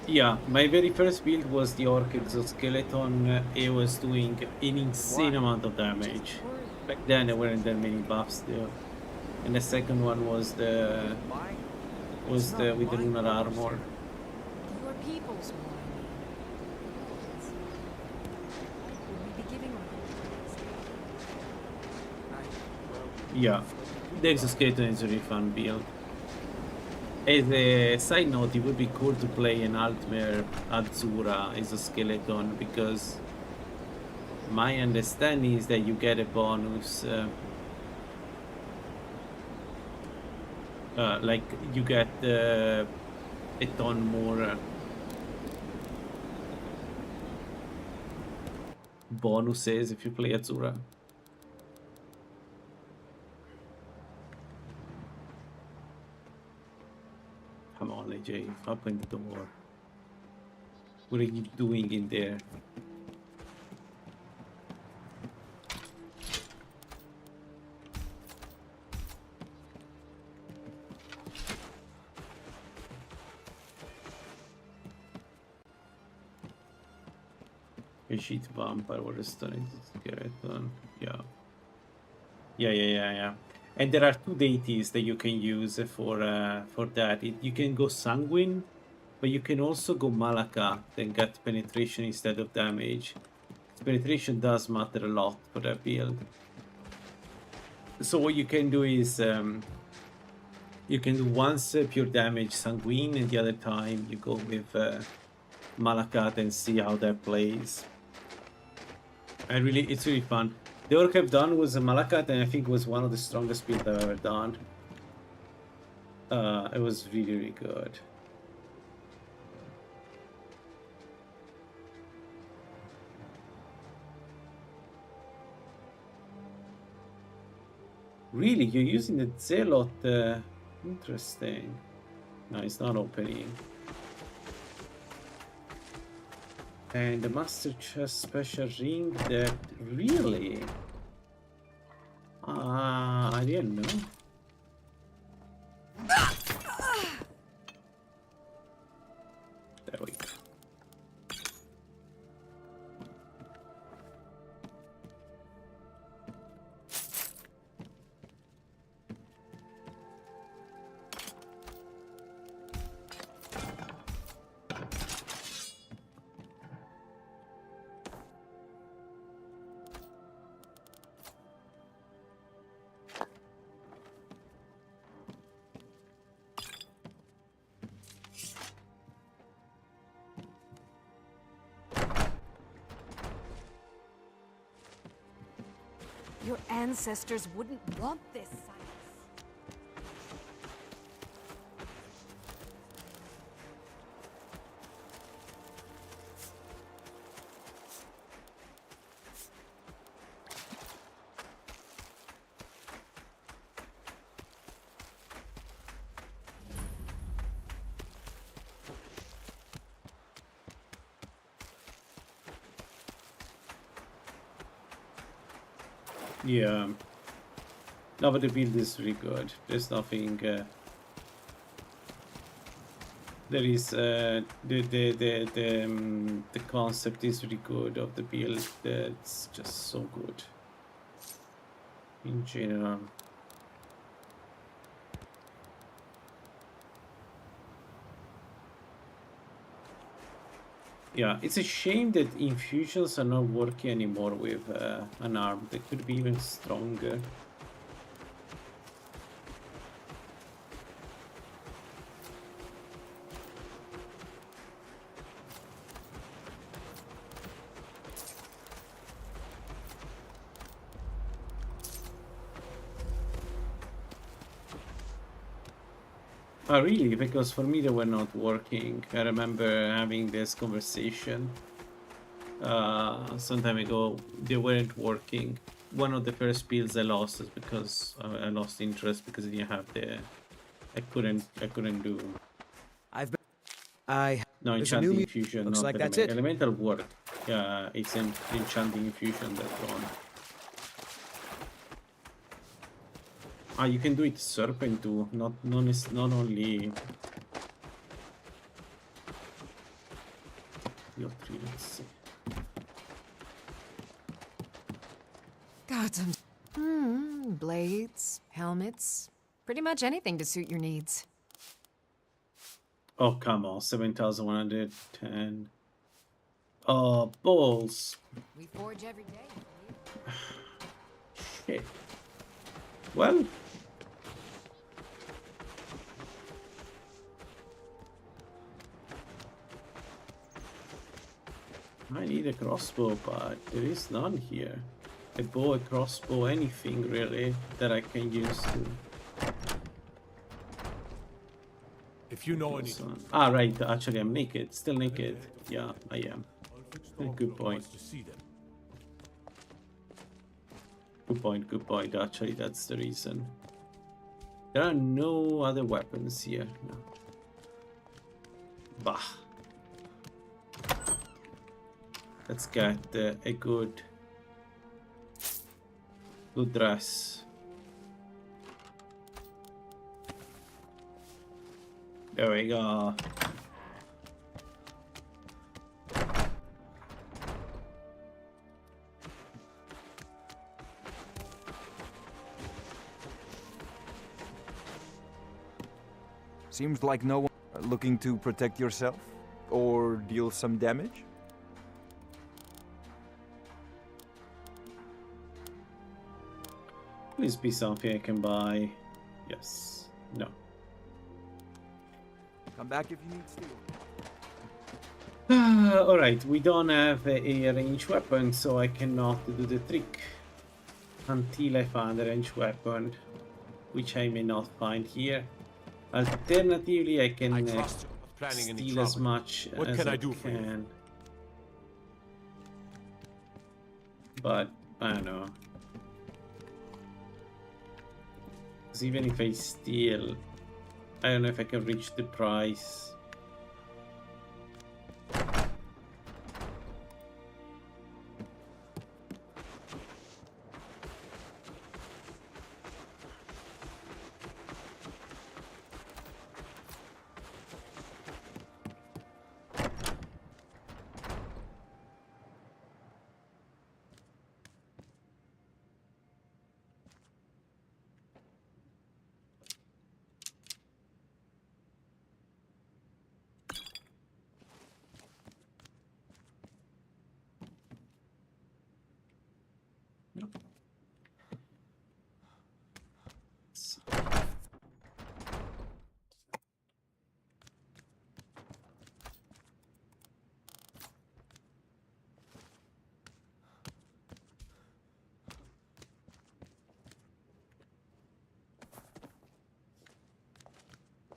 Yeah, my very first build was the Orc Exoskeleton. It was doing an insane amount of damage. Back then there weren't that many buffs there. And the second one was the with the lunar armor. Your people's war. Would we be giving Yeah, the Exoskeleton is a really fun build. As a side note, it would be cool to play an Altmer Azura Exoskeleton, because my understanding is that you get a bonus, like you get a ton more bonuses if you play Azura. Come on, AJ, open the door. What are you doing in there? A sheet vampire or a stunning skeleton. Yeah. And there are two deities that you can use for that. You can go Sanguine, but you can also go Malakat and get penetration instead of damage. Penetration does matter a lot for that build. So what you can do is you can do once pure damage Sanguine, and the other time you go with Malakat and see how that plays. It's really fun. The orc I've done was a Malakat, and I think it was one of the strongest builds I've ever done. It was really, really good. Really? You're using the Zealot? Interesting. No, it's not opening. And the Master Chest Special Ring that really? I didn't know. There we go. Your ancestors wouldn't want this, Silas. Yeah. No, but the build is really good. There's nothing. There is the concept is really good of the build. It's just so good in general. Yeah, it's a shame that infusions are not working anymore with an arm. They could be even stronger. Oh, really? Because for me they were not working. I remember having this conversation some time ago. They weren't working. One of the first builds I lost is because I lost interest because I didn't have the. I couldn't do. No, enchanting infusion. Looks not like that's element. it. Elemental work. Yeah, it's an enchanting infusion that's gone. Ah, you can do it serpent too. Not only. Your tree, let's see. Got some blades, helmets, pretty much anything to suit your needs. Oh, come on, 7,110. Oh, balls. We forge every day. Shit. Well. I need a crossbow, but there is none here. A bow, a crossbow, anything really that I can use to. If you know anything. Ah, right. Actually, I'm naked. Still naked. Yeah, I am. Good point. Good point. Good point. Actually, that's the reason. There are no other weapons here. No. Bah. Let's get a good dress. There we go. Seems like no one looking to protect yourself or deal some damage. Please be something I can buy. Yes. No. Come back if you need steel. Alright, we don't have a ranged weapon, so I cannot do the trick until I find a ranged weapon, which I may not find here. Alternatively, I can steal as much as I can. But I don't know. Because even if I steal, I don't know if I can reach the price.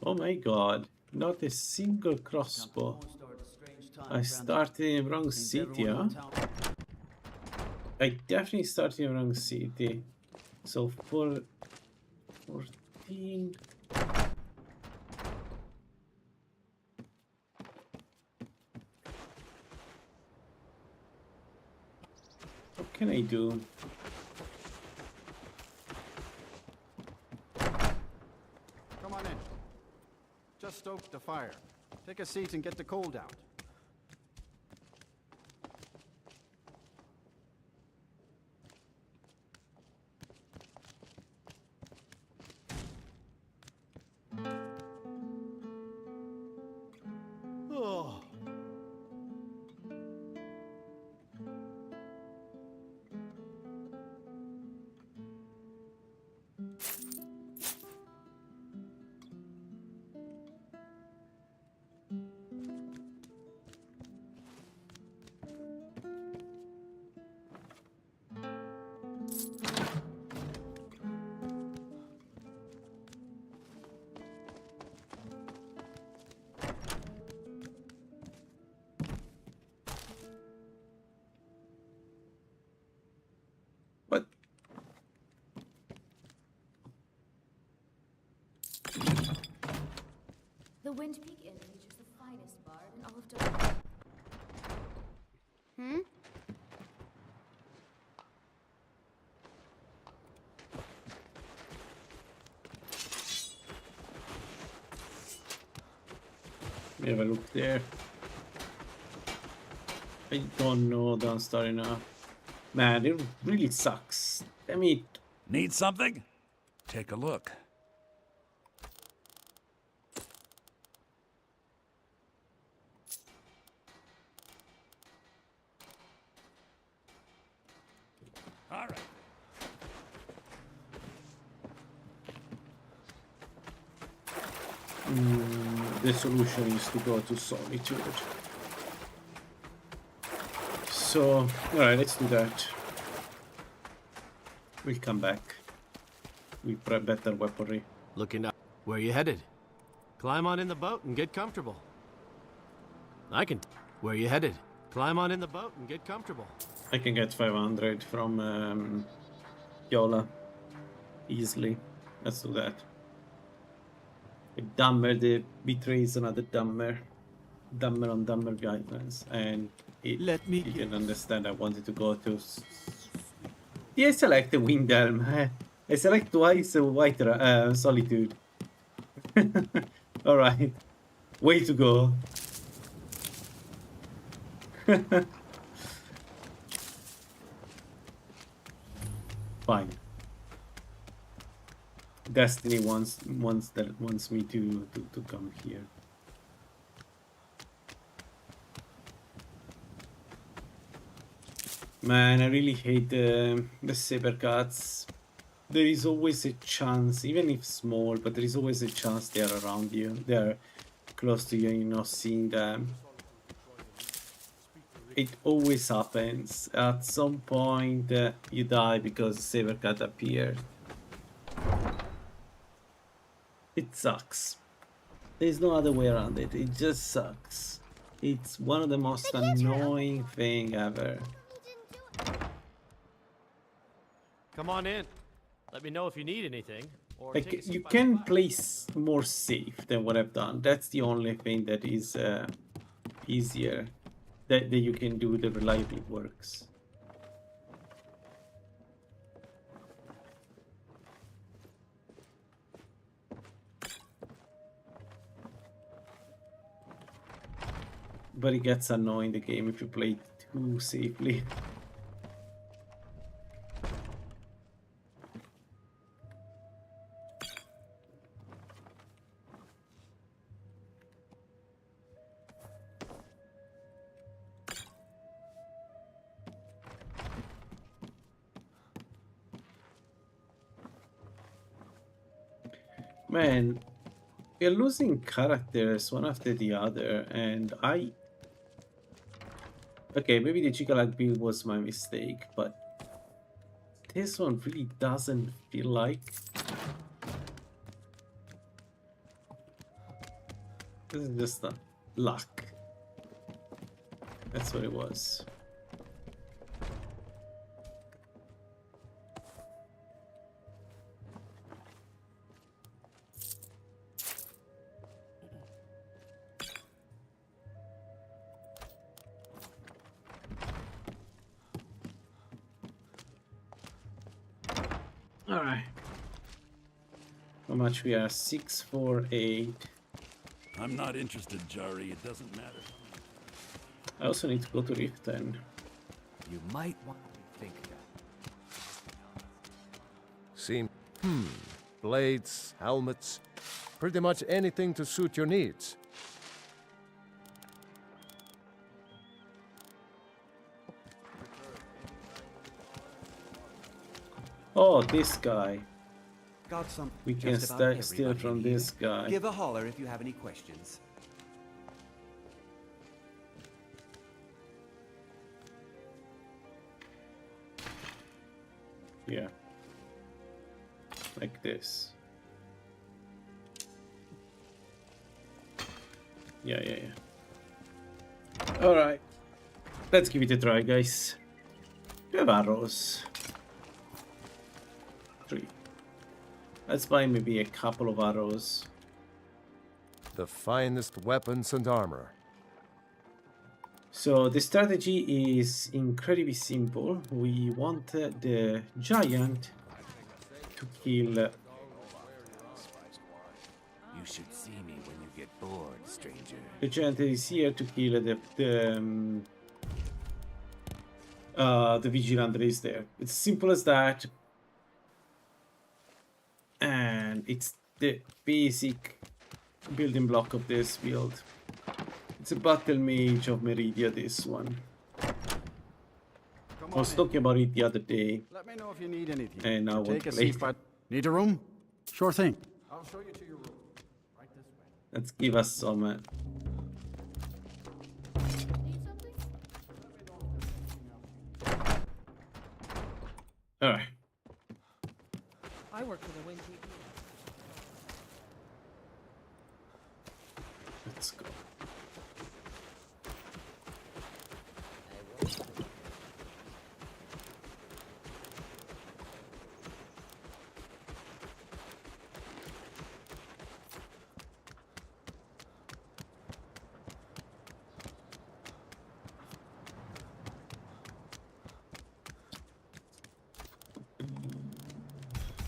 Oh my god, not a single crossbow. I started in the wrong city, huh? I definitely started in the wrong city. So 14. What can I do? Come on in. Just stoked the fire. Take a seat and get the cold out. Oh. The Wind Peak Inn features the finest bar in all of Dor. Hmm? We have a look there. I don't know, don't start enough. Man, it really sucks. Damn it. Need something? Take a look. All right. The solution is to go to Solitude. So, alright, let's do that. We'll come back with better weaponry. Looking up. Where you headed? Climb on in the boat and get comfortable. I can. Where you headed? Climb on in the boat and get comfortable. I can get 500 from Yola easily. Let's do that. A dumber that betrays another dumber. Dumber on dumber guidelines. And you can understand I wanted to go to... Yeah, I select the Windhelm. I select twice White Solitude. Alright. Way to go. Fine. Destiny wants me to come here. Man, I really hate the saber cuts. There is always a chance, even if small, but there is always a chance they are around you. They are close to you and you're not seeing them. It always happens. At some point, you die because saber cut appeared. It sucks. There's no other way around it. It just sucks. It's one of the most annoying thing ever. Come on in. Let me know if you need anything. Or Like, you can play more safe than what I've done. That's the only thing that is easier. That you can do that reliably works. But it gets annoying the game if you play it too safely. Man, we're losing characters one after the other, and okay, maybe the Chicalag build was my mistake, but this one really doesn't feel like... This is just luck. That's what it was. All right. How much we are? 6, 4, 8. I'm not interested, Jari. It doesn't matter. I also need to go to Rift then. You might want to think that. Seem. Blades, helmets, pretty much anything to suit your needs. Oh, this guy. Got some. We can steal from this guy. Give a holler if you have any questions. Yeah. Like this. Yeah. Alright. Let's give it a try, guys. 2 arrows. 3. Let's buy maybe a couple of arrows. The finest weapons and armor. So the strategy is incredibly simple. We want the giant to kill. You should see me when you get bored, stranger. The giant is here to kill the vigilant that is there. It's simple as that. And it's the basic building block of this build. It's a Battlemage of Meridia, this one. I was talking about it the other day. Let me know if you need anything. And I will Take a play. seat, need a room? Sure thing. I'll show you to your room. Right this way. Let's give us some. All right. I work for the Wind TV. Let's go.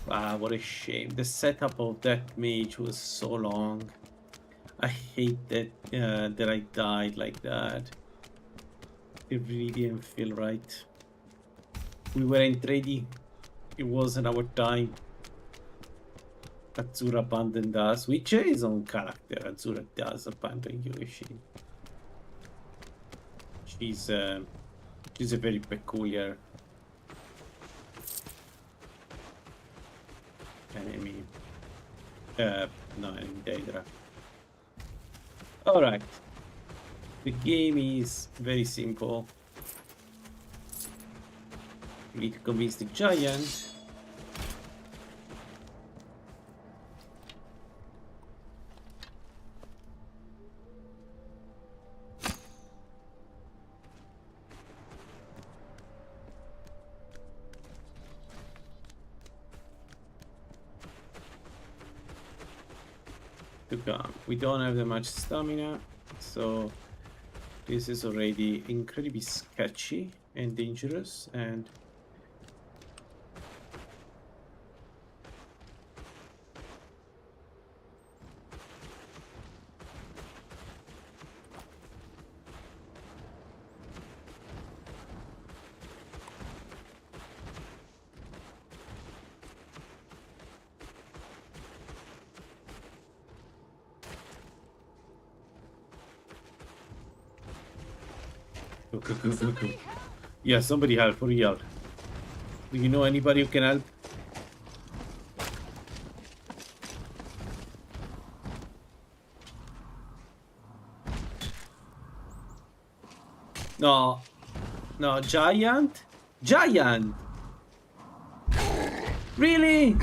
Wow, what a shame. The setup of that mage was so long. I hate that that I died like that. It really didn't feel right. We were in 3D. It wasn't our time. Azura abandoned us, which is his own character. Azura does abandon you. She's a very peculiar enemy. No, enemy Daedra. Alright. The game is very simple. We need to convince the giant. To come. We don't have that much stamina, so this is already incredibly sketchy and dangerous. And go. Yeah, somebody help, for real. Do you know anybody who can help? No. No, giant? Giant! Really?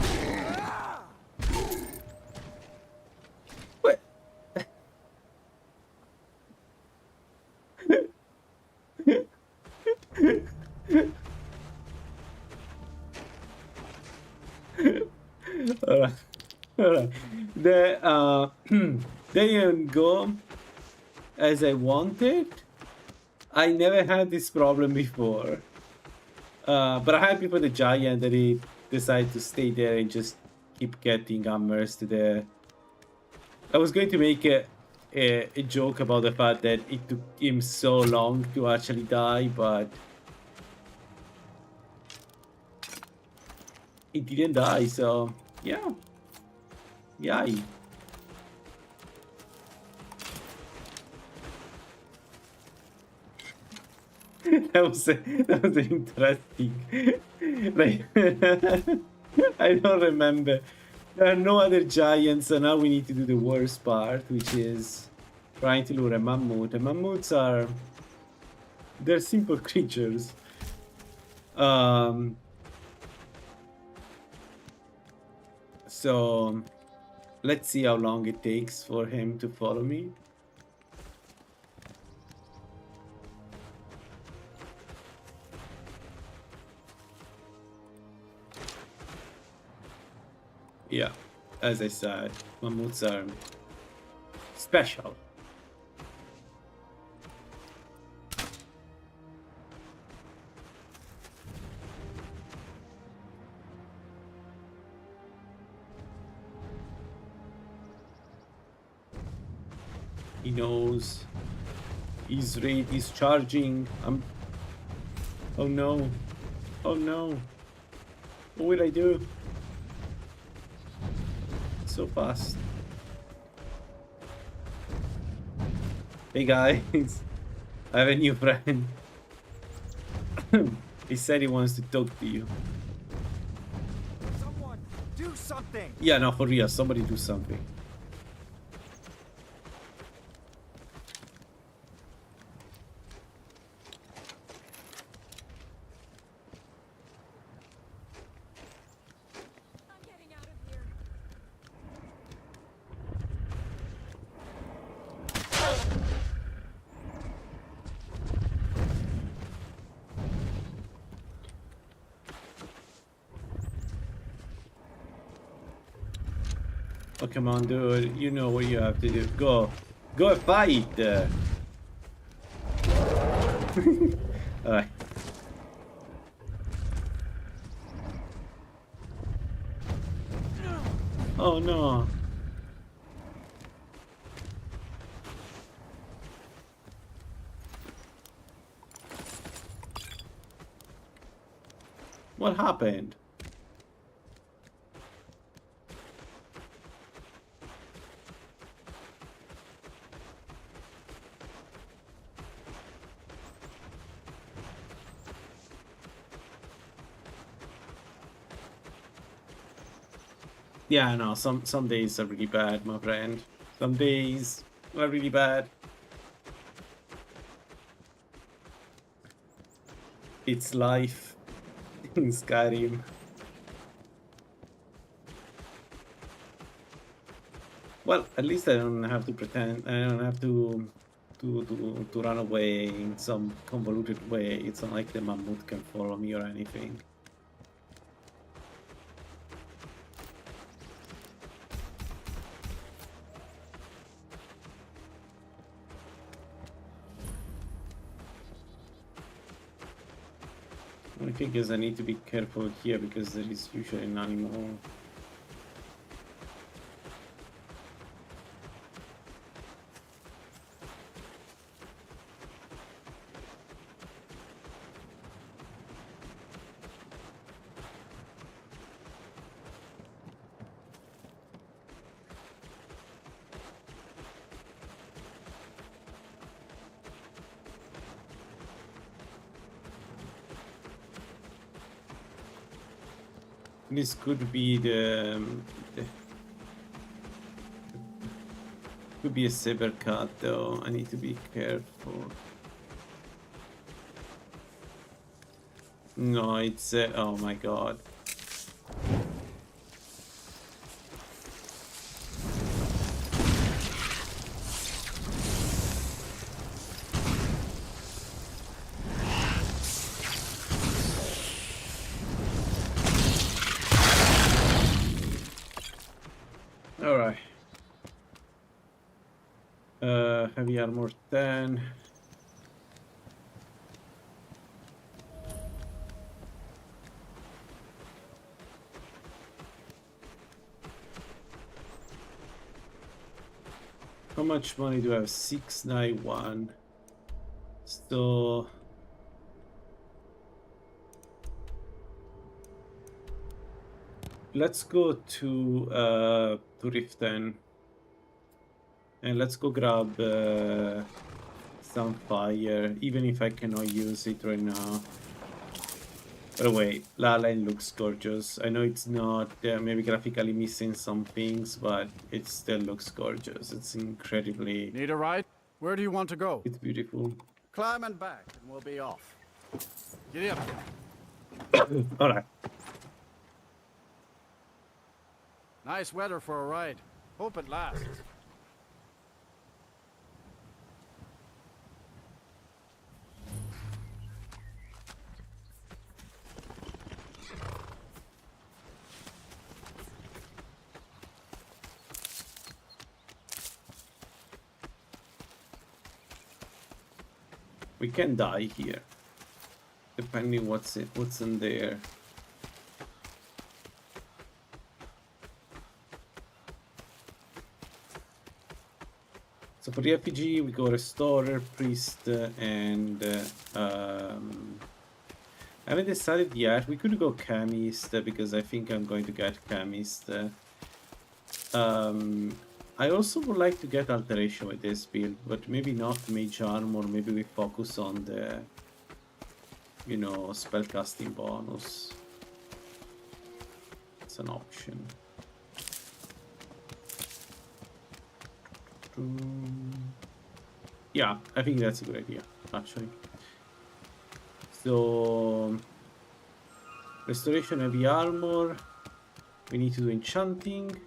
Alright. Alright. They didn't go as I wanted. I never had this problem before. But I'm happy for the giant that he decided to stay there and just keep getting immersed there. I was going to make a joke about the fact that it took him so long to actually die, but he didn't die, so yeah. Yay. that was interesting. Like, I don't remember. There are no other giants, so now we need to do the worst part, which is trying to lure a mammoth. The mammoths are... they're simple creatures. So let's see how long it takes for him to follow me. Yeah, as I said, mammoths are special. He knows. He's ready. He's charging. Oh no. Oh no. What will I do? So fast. Hey guys. I have a new friend. He said he wants to talk to you. Someone, do something. Yeah, no, for real. Somebody do something. Oh, come on, dude. You know what you have to do. Go. Go and fight. Alright. Oh, no. What happened? Yeah, no, some days are really bad, my friend. Some days are really bad. It's life in Skyrim. Well, at least I don't have to pretend. I don't have to run away in some convoluted way. It's not like the mammoth can follow me or anything. The thing is, I need to be careful here because there is usually an animal. This could be could be a saber cat though. I need to be careful. No, it's oh my god. Alright. Heavy armor 10. How much money do I have? 691. So let's go to Riften and let's go grab some fire, even if I cannot use it right now. By the way, LaLaLand looks gorgeous. I know it's not maybe graphically missing some things, but it still looks gorgeous. It's incredibly... Need a ride? Where do you want to go? It's beautiful. Climb and back, and we'll be off. Giddy up. Alright. Nice weather for a ride. Hope it lasts. We can die here, depending what's in there. So for the RPG, we go Restorer, Priest, and I haven't decided yet. We could go Chemist because I think I'm going to get Chemist. I also would like to get Alteration with this build, but maybe not Mage Armor. Maybe we focus on the, you know, spellcasting bonus. It's an option. Yeah, I think that's a good idea, actually. So, Restoration Heavy Armor. We need to do Enchanting.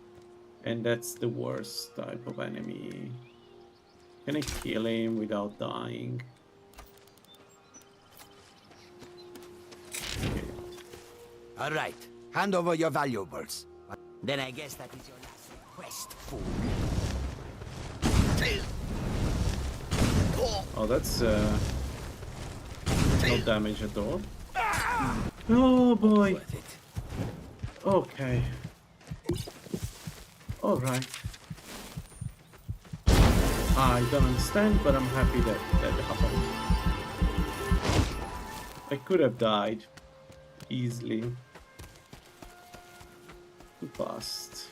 And that's the worst type of enemy. Can I kill him without dying? Okay. All right, hand over your valuables. Then I guess that is your last request, fool. Oh, that's no damage at all. Oh boy. Okay. Alright. I don't understand, but I'm happy that that happened. I could have died easily. Too fast.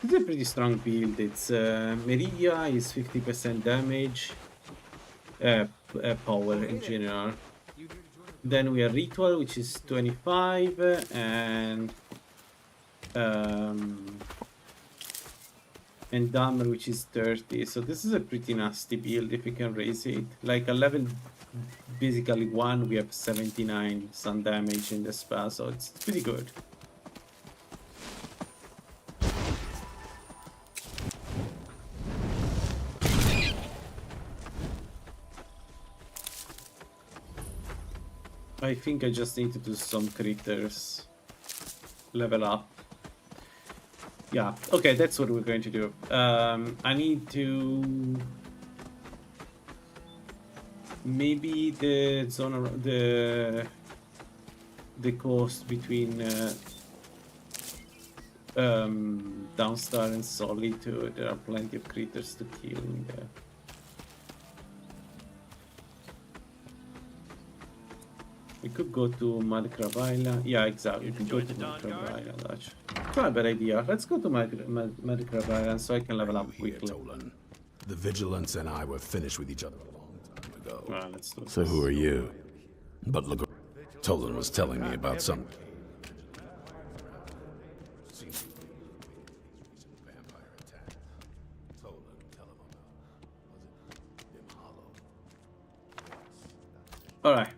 It's a pretty strong build. It's Meridia is 50% damage, power in general. Then we have Ritual, which is 25, and Dammer, which is 30. So this is a pretty nasty build if we can raise it. Like a level basically 1, we have 79 sun damage in the spell, so it's pretty good. I think I just need to do some critters. Level up. Yeah, okay, that's what we're going to do. I need to... Maybe the zone around the coast between Downstar and Solitude. There are plenty of critters to kill in there. We could go to Mudcrab Island. Yeah, exactly. We could go to Mudcrab Island, actually. It's not a bad idea. Let's go to Mudcrab Island so I can level up quickly. The Vigilance and I were finished with each other a long time ago. Well, let's do so this. who are you? But look, Tolan was telling me about some... Alright.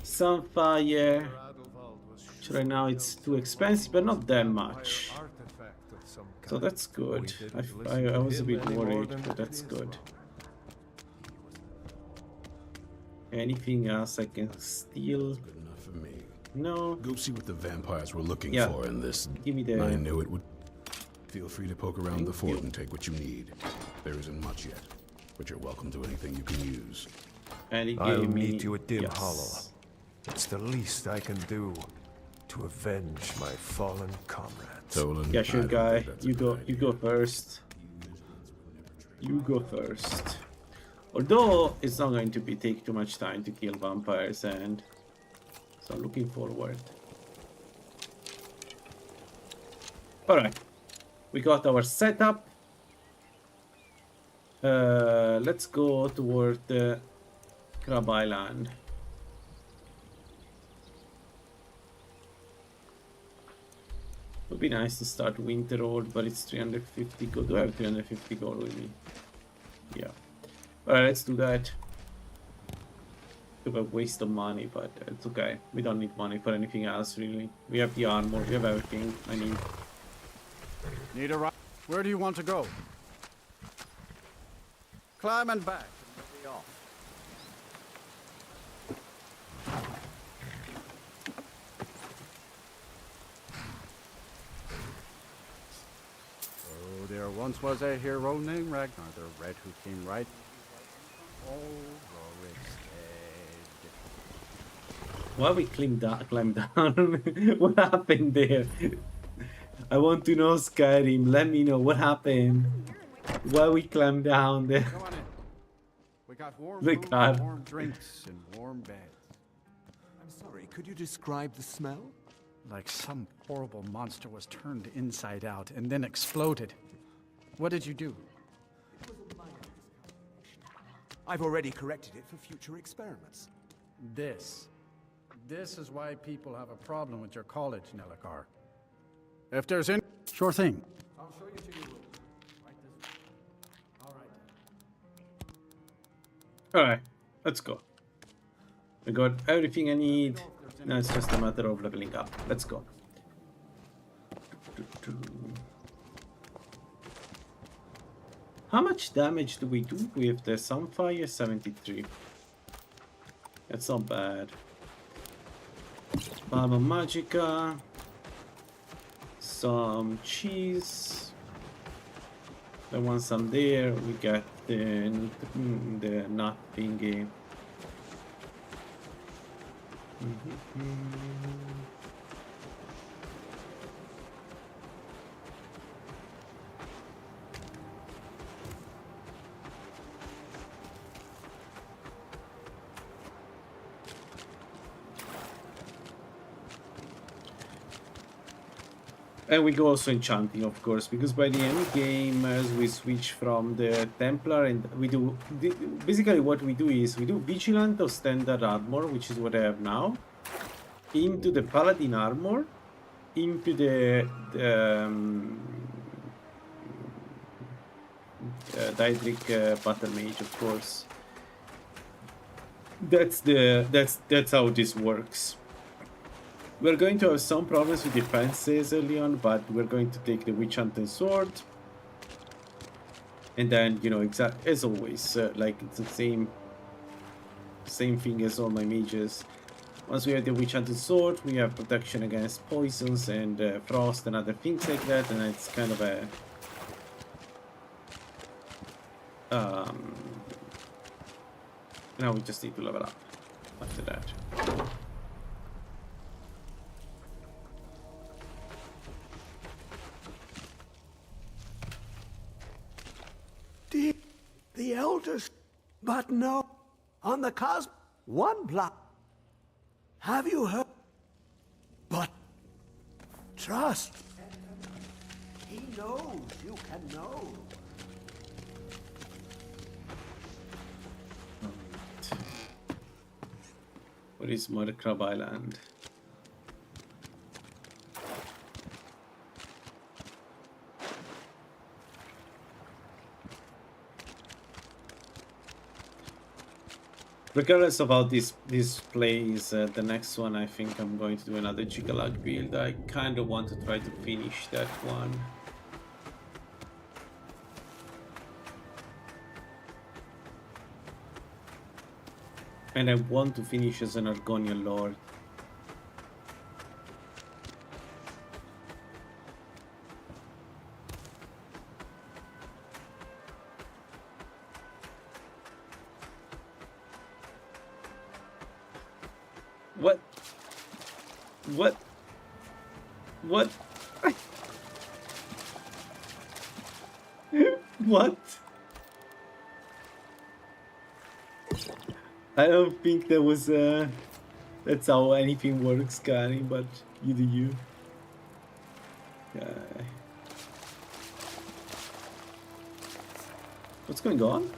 Sunfire. Right now it's too expensive, but not that much. So that's good. I was a bit worried, but that's good. Anything else I can steal? Good enough for me. No. Go see what the vampires were looking Yeah. for in this. Give me the... I knew it would. Feel free to poke around the fort and take what you need. There isn't much yet, but you're welcome to anything you can use. And he I'll gave me... meet you at Dim yes. Hollow. It's the least I can do to avenge my fallen comrades. Tolan, Yeah, sure, I don't guy. think that's a You good go. idea. You go first. You go first. Although it's not going to take too much time to kill vampires, and so I'm looking forward. All right, we got our setup. Let's go toward the Crab Island. Would be nice to start Winter Road, but it's 350 gold. Do I have 350 gold with me? Yeah. Alright, let's do that. Took a waste of money, but it's okay. We don't need money for anything else, really. We have the armor, we have everything I need. Need a ride? Where do you want to go? Climb and back. And we'll be off. Oh, there once was a hero named Ragnar the Red who came right. Oh, Rorik's head. Why we climb down? What happened there? I want to know, Skyrim. Let me know what happened. Why we climb down there? Come on in. We got warm The food, God. warm drinks, and warm beds. I'm sorry, could you describe the smell? Like some horrible monster was turned inside out and then exploded. What did you do? I've already corrected it for future experiments. This is why people have a problem with your college, Nelligar. If there's any... Sure thing. I'll show you to your room. Right this way. All right. Alright, let's go. We got everything I need. Now it's just a matter of leveling up. Let's go. How much damage do we do with the Sunfire? 73. That's not bad. Baba Magica. Some cheese. Then once I'm there, we got the nut thingy. And we go also enchanting, of course, because by the end game, as we switch from the Templar, and we do basically what we do is we do Vigilant of standard armor, which is what I have now, into the Paladin armor, into the Daedric Battlemage, of course. That's how this works. We're going to have some problems with defenses early on, but we're going to take the Witch Hunter Sword. And then, you know, as always, like it's the same thing as all my mages. Once we have the Witch Hunter Sword, we have protection against poisons and frost and other things like that, and it's kind of a... now we just need to level up after that. The eldest, but no, on the cosmos, one block. Have you heard? But trust. He knows you can know. What is Mother Crab Island? Regardless about this plays, the next one I think I'm going to do another Jigalag build. I kind of want to try to finish that one. And I want to finish as an Argonian Lord. What? What? What? What? I don't think there was that's how anything works, Kari, but you do you. What's going on?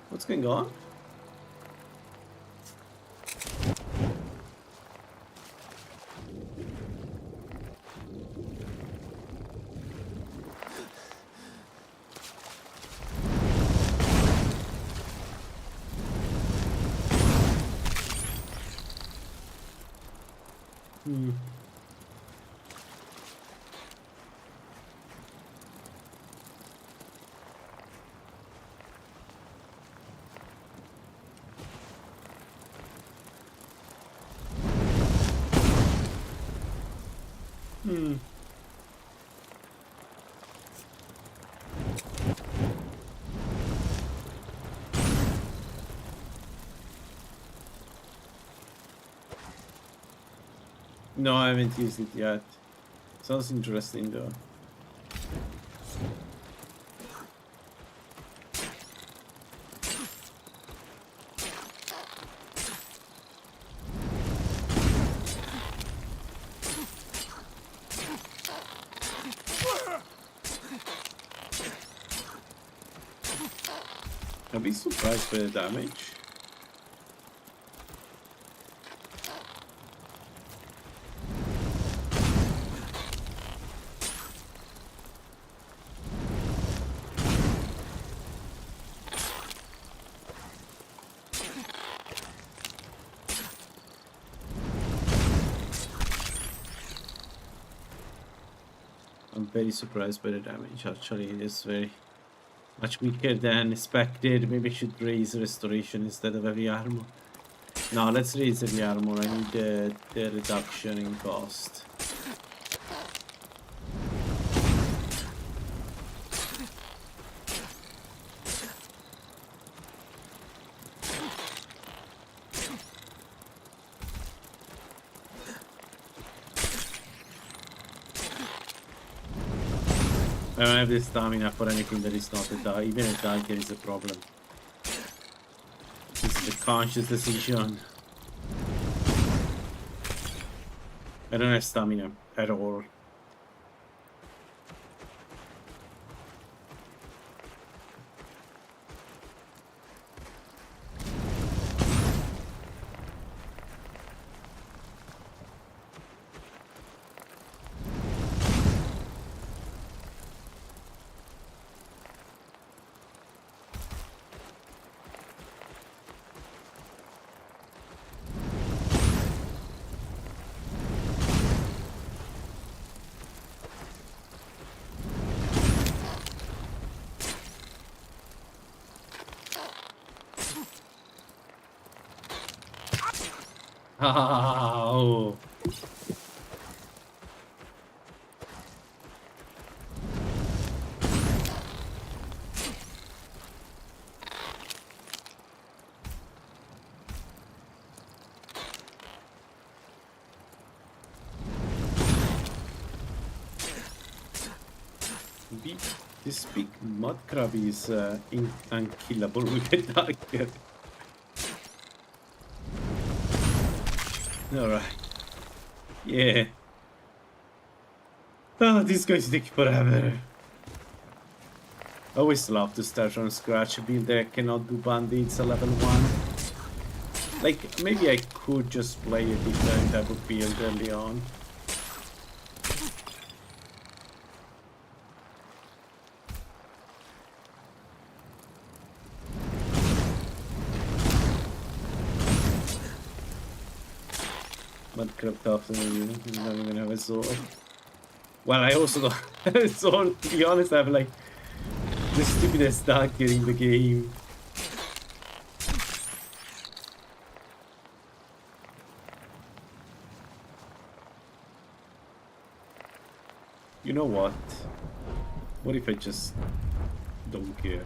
What's going on? No, I haven't used it yet. Sounds interesting though. I'd be surprised by the damage. I'm very surprised by the damage. Actually, it is very much weaker than expected. Maybe I should raise restoration instead of heavy armor. No, let's raise heavy armor. I need the reduction in cost. I don't have the stamina for anything that is not a dagger. Even a dagger is a problem. This is a conscious decision. I don't have stamina at all. Ow. This big mud crab is unkillable with a dagger. Alright. Yeah. Oh, this is going to take forever. I always love to start from scratch, a build that I cannot do bandits at level 1. Like, maybe I could just play a different type of build early on. Mudcrab tough than you don't even have a sword. Well, I also don't have a sword. To be honest, I have like the stupidest dagger in the game. You know what? What if I just don't care?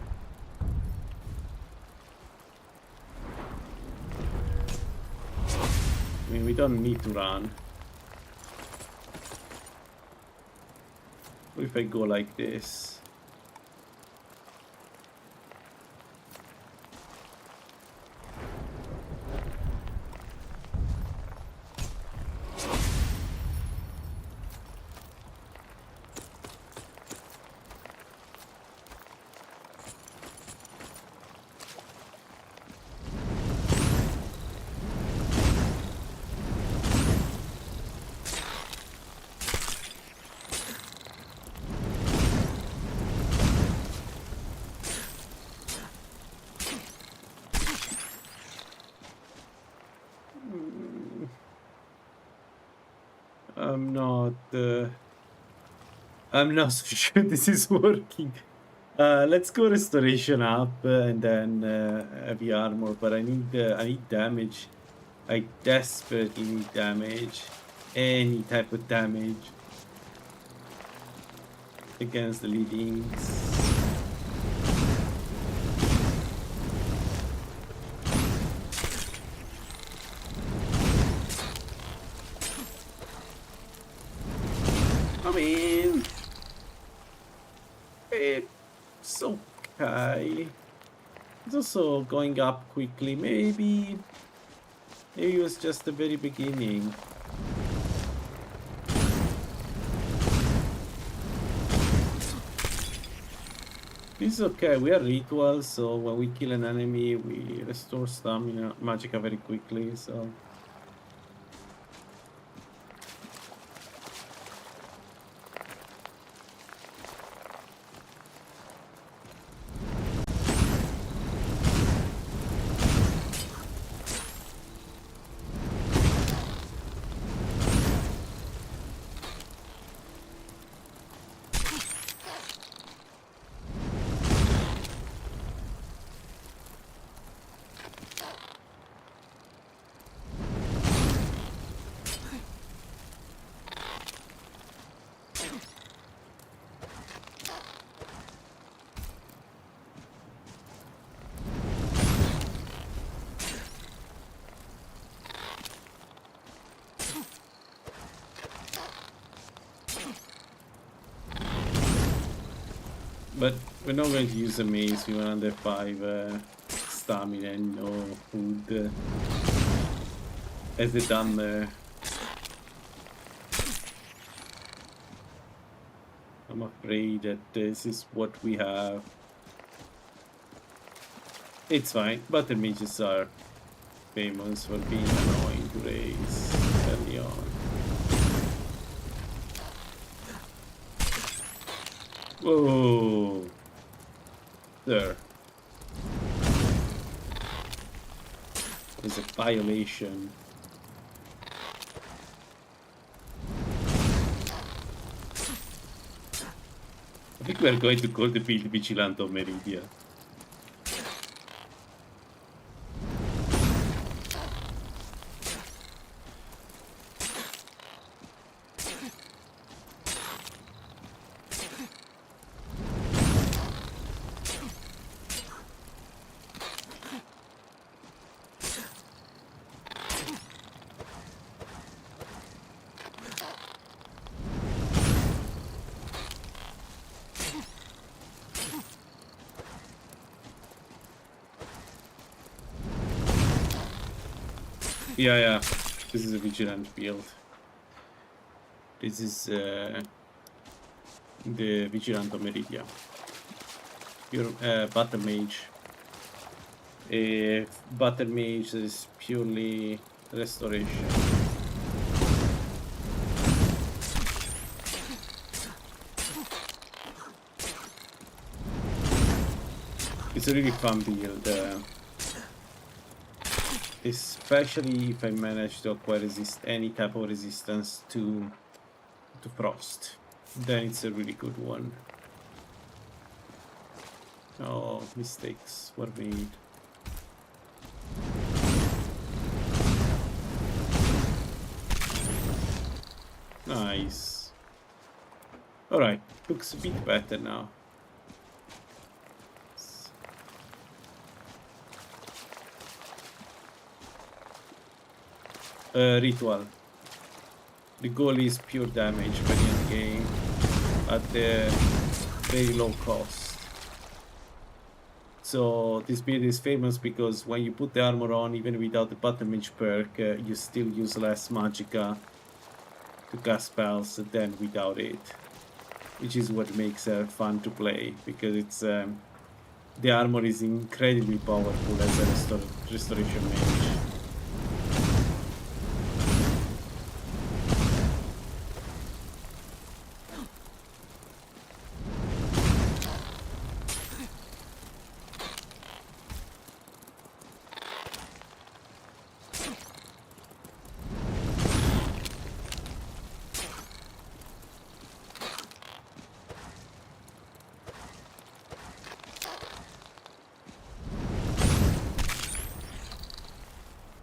I mean, we don't need to run. What if I go like this? I'm not so sure this is working. Let's go restoration up and then heavy armor. But I need damage. I desperately need damage. Any type of damage against the leadings. I mean, it's okay. It's also going up quickly. Maybe it was just the very beginning. This is okay. We are rituals, so when we kill an enemy, we restore stamina, magicka very quickly. So. But we're not going to use a mace. We want under 5 stamina and no food. As they done there. I'm afraid that this is what we have. It's fine. Battlemages are famous for being annoying to raise early on. Whoa! There. There's a violation. I think we're going to call the field Vigilante of Meridia. Yeah, this is a vigilant field. This is the Vigilante of Meridia. Your Battlemage. A Battlemage is purely restoration. It's a really fun build. Especially if I manage to acquire any type of resistance to frost, then it's a really good one. Oh, mistakes were made. Nice. Alright, looks a bit better now. Ritual. The goal is pure damage per in-game at a very low cost. So this build is famous because when you put the armor on, even without the Battlemage perk, you still use less magicka to cast spells than without it, which is what makes fun to play, because it's the armor is incredibly powerful as a restoration mage.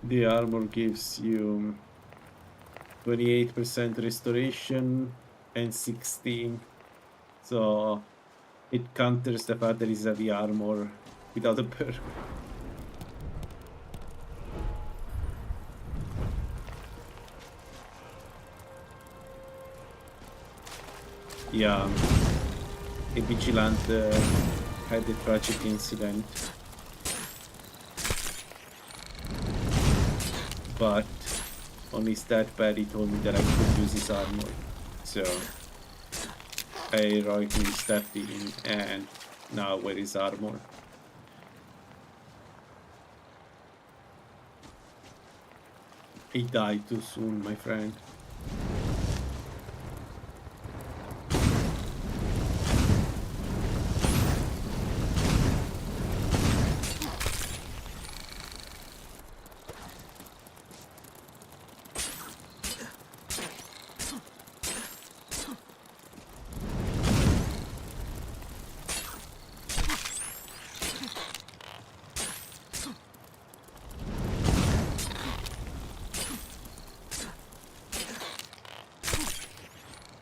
The armor gives you 28% restoration and 16, so it counters the fact that it's heavy armor without a perk. Yeah, a Vigilant had a tragic incident. But on his deathbed he told me that I could use his armor, so I heroically stepped in and now wear his armor. He died too soon, my friend.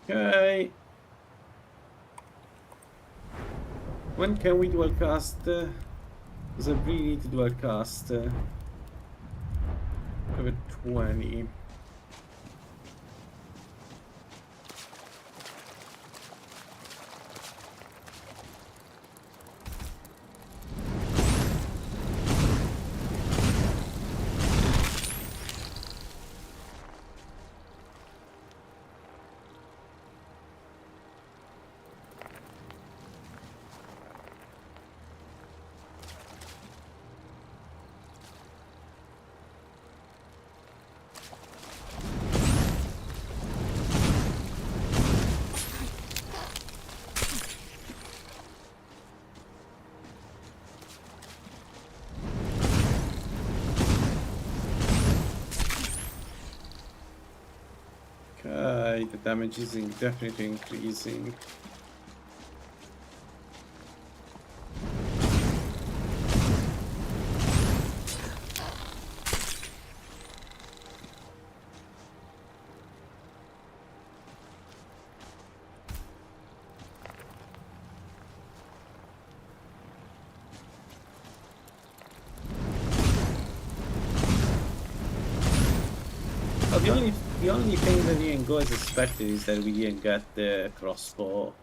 Okay. When can we dual cast? Because I really need to dual cast. Over 20. Okay, the damage is definitely increasing. The only thing that didn't go as expected is that we didn't get the crossbow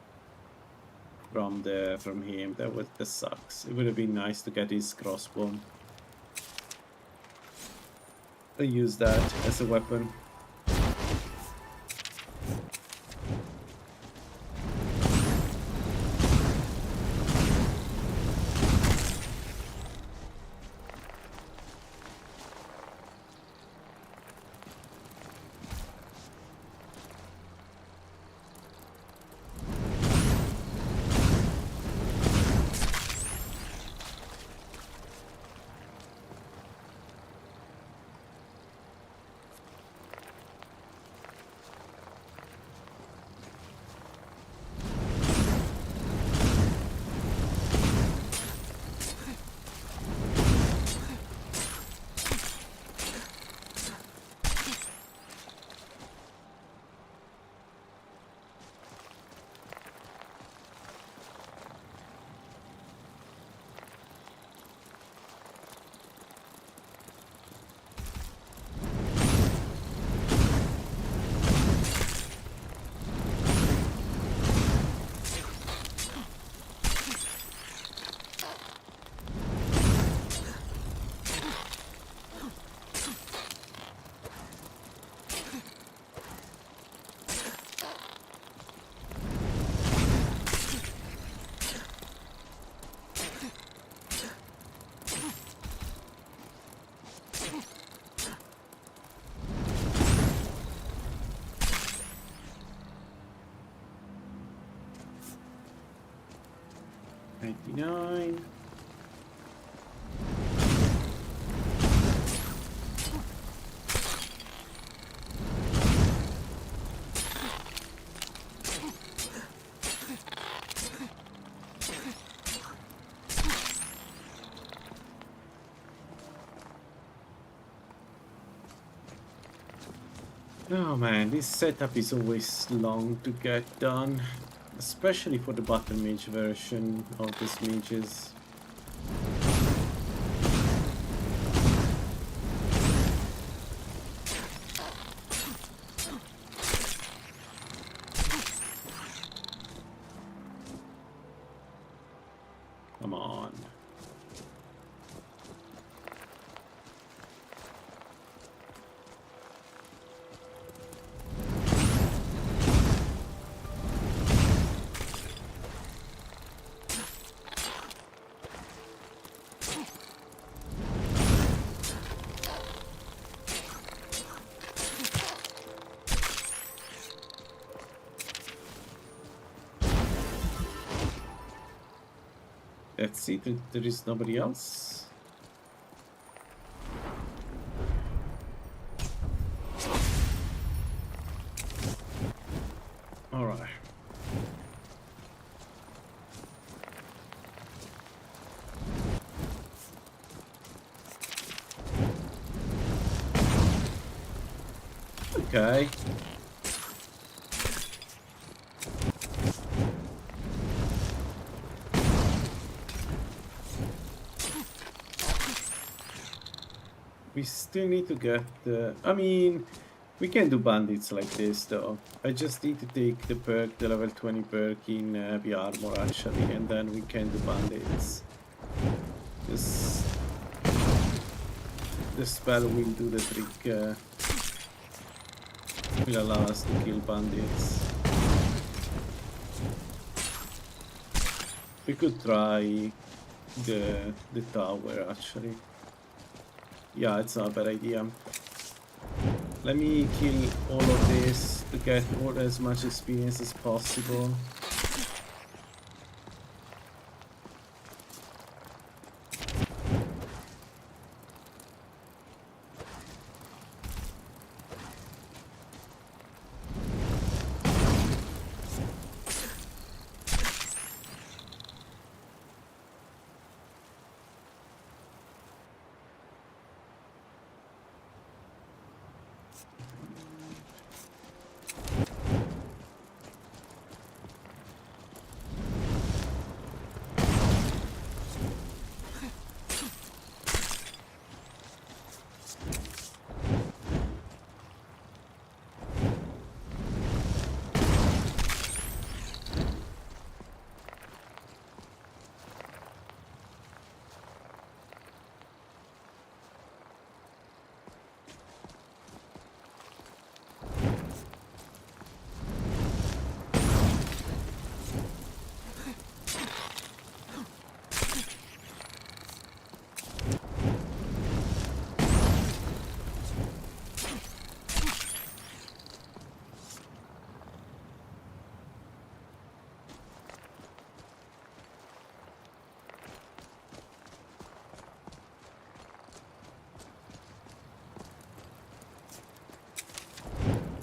from him. That sucks. It would have been nice to get his crossbow. I use that as a weapon. 59. Oh man, this setup is always long to get done, especially for the Battlemage version of this mages. Come on. Let's see, there is nobody else. All right. Okay. We still need to get the... I mean, we can do bandits like this though. I just need to take the perk, the level 20 perk in heavy armor actually, and then we can do bandits. This the spell will do the trick. Will allow us to kill bandits. We could try the tower actually. Yeah, it's not a bad idea. Let me kill all of this to get as much experience as possible.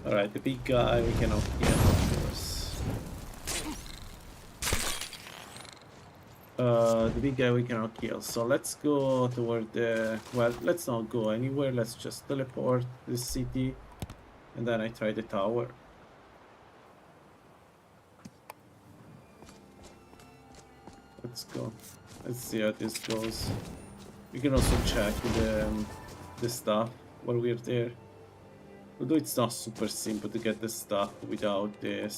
Alright, the big guy we cannot kill, of course. The big guy we cannot kill, so let's go toward the... Well, let's not go anywhere, let's just teleport this city, and then I try the tower. Let's go. Let's see how this goes. We can also check the stuff while we're there. Although it's not super simple to get the stuff without the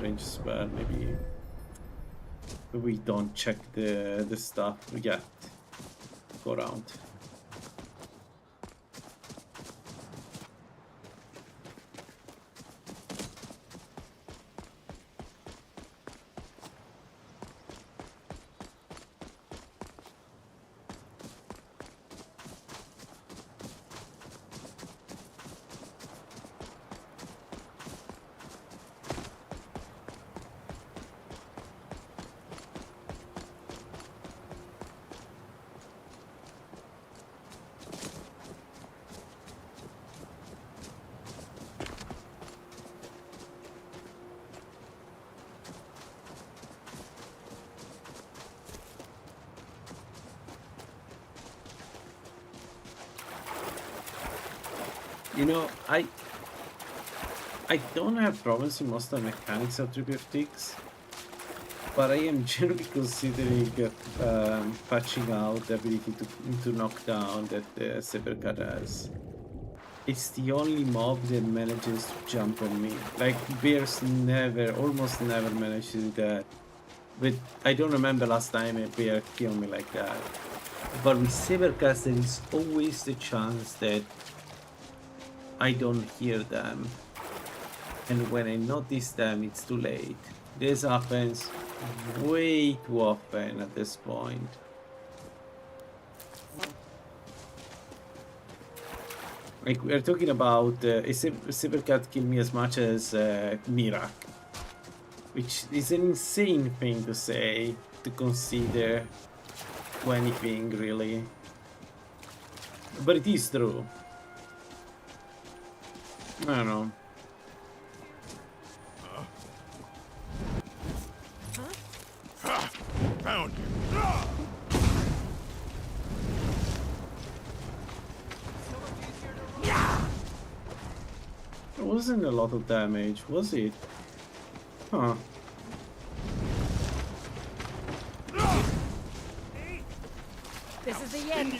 range spell, maybe we don't check the stuff yet. Go around. You know, I don't have problems with most of the mechanics of 3bftweaks, but I am generally considering patching out the ability to knock down that the Sabercat has. It's the only mob that manages to jump on me. Like, bears almost never manage to do that. But I don't remember last time a bear killed me like that. But with Sabercats, there is always the chance that I don't hear them. And when I notice them, it's too late. This happens way too often at this point. Like, we're talking about a Sabercat kill me as much as Mirak. Which is an insane thing to say, to consider to anything, really. But it is true. I don't know. Found you. It wasn't a lot of damage, was it? Huh. This is the end.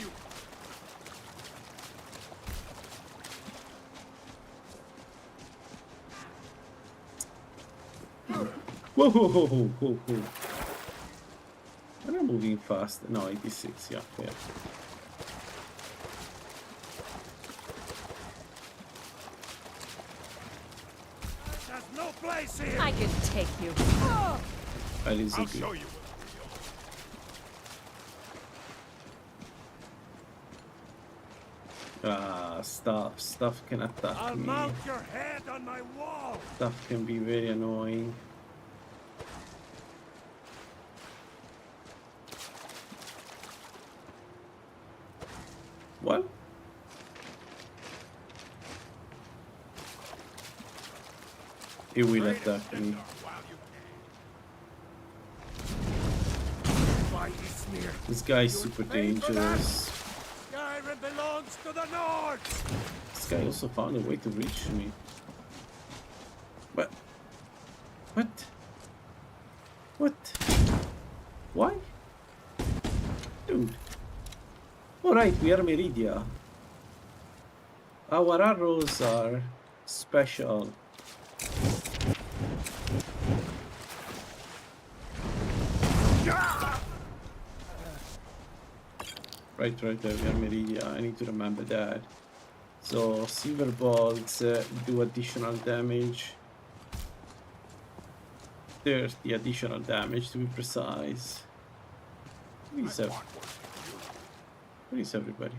Whoa, whoa, whoa, whoa, whoa, whoa. Am I moving fast? No, 86, yeah, fair. There's no place here. I can take you. That is I'll a show good. you. Stuff can attack I'll me. mount your head on my wall. Stuff can be very annoying. What? It will attack me. This guy is super dangerous. Skyrim belongs to the North. This guy also found a way to reach me. What? What? What? Why? Dude. Alright, we are Meridia. Our arrows are special. Right there, we are Meridia. I need to remember that. So, silver bolts do additional damage. 30 additional damage to be precise. Where is everybody?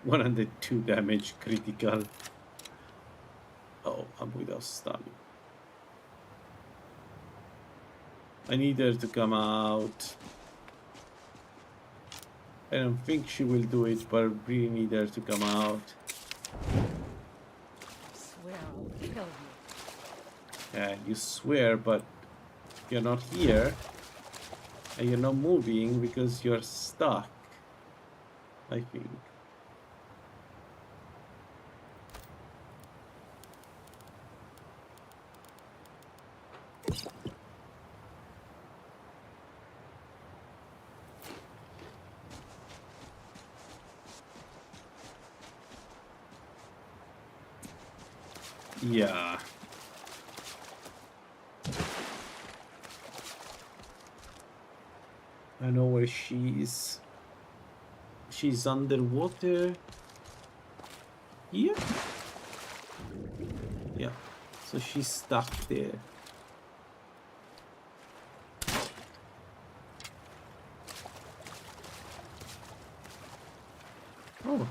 One under 2 damage critical. Oh, I'm without stunning. I need her to come out. I don't think she will do it, but I really need her to come out. I swear I'll kill you. Yeah, you swear, but you're not here. And you're not moving because you're stuck, I think. Yeah. I know where she is. She's underwater. Here? Yeah. So she's stuck there. Oh,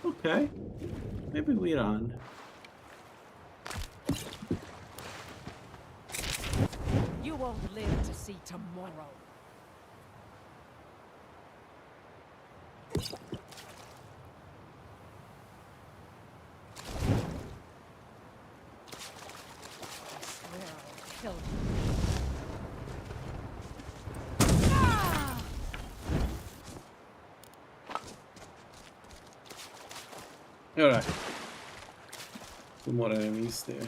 okay. Maybe we run. You won't live to see tomorrow. I swear I'll kill you. Alright. Two more enemies there.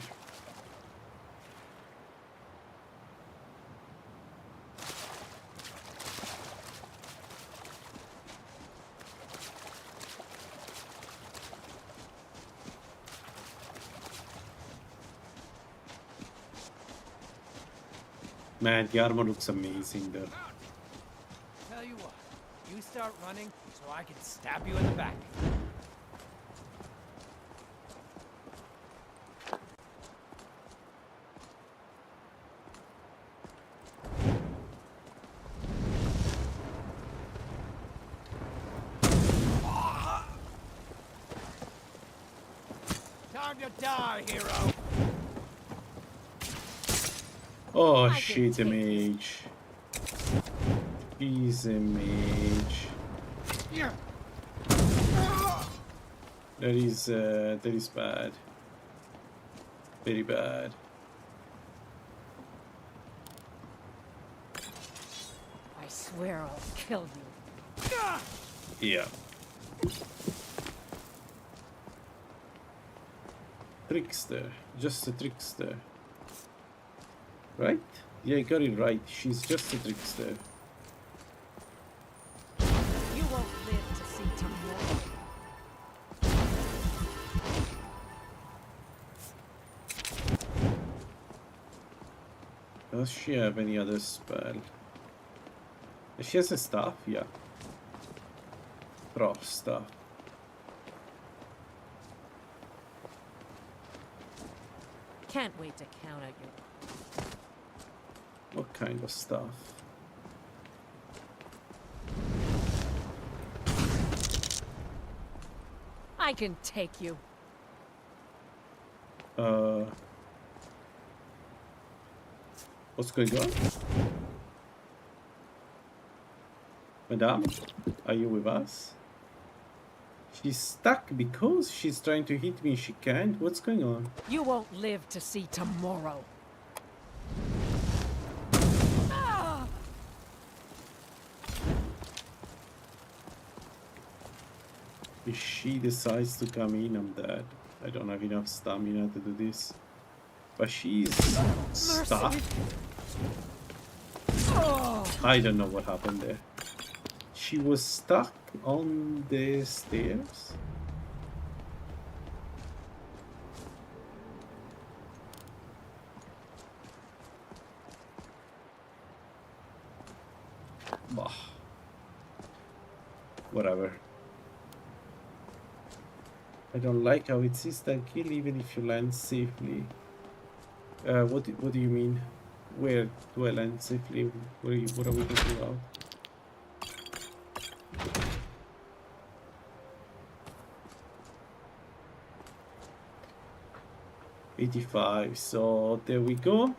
Man, the armor looks amazing there. Tell you what, you start running so I can stab you in the back. Time to die, hero. Oh, she's a mage. He's a mage. That is bad. Very bad. I swear I'll kill you. Yeah. Trickster. Just a trickster. Right? Yeah, I got it right. She's just a trickster. You won't live to see tomorrow. Does she have any other spell? She has a staff? Yeah. Throw staff. Can't wait to count out your... What kind of stuff? I can take you. What's going on? Madame, are you with us? She's stuck because she's trying to hit me. She can't. What's going on? You won't live to see tomorrow. If she decides to come in, I'm dead. I don't have enough stamina to do this. But she's stuck. I don't know what happened there. She was stuck on the stairs. Bah. Whatever. I don't like how it says that kill even if you land safely. What do you mean? Where do I land safely? What are we talking about? $85. So there we go.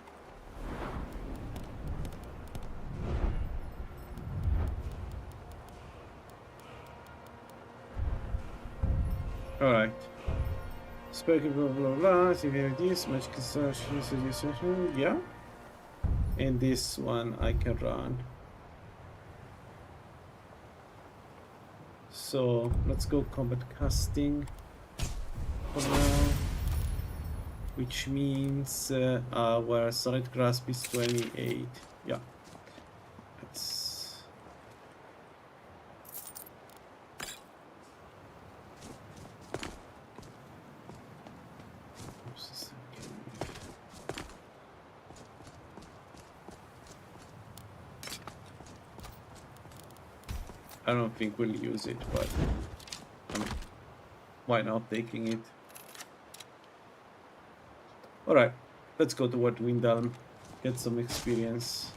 All right. Spoken blah blah blah. If you have this much construction, yeah. And this one I can run. So let's go combat casting for now, which means our solid grasp is 28. Yeah. That's I don't think we'll use it, but I mean, why not taking it? Alright, let's go toward Windhelm, get some experience.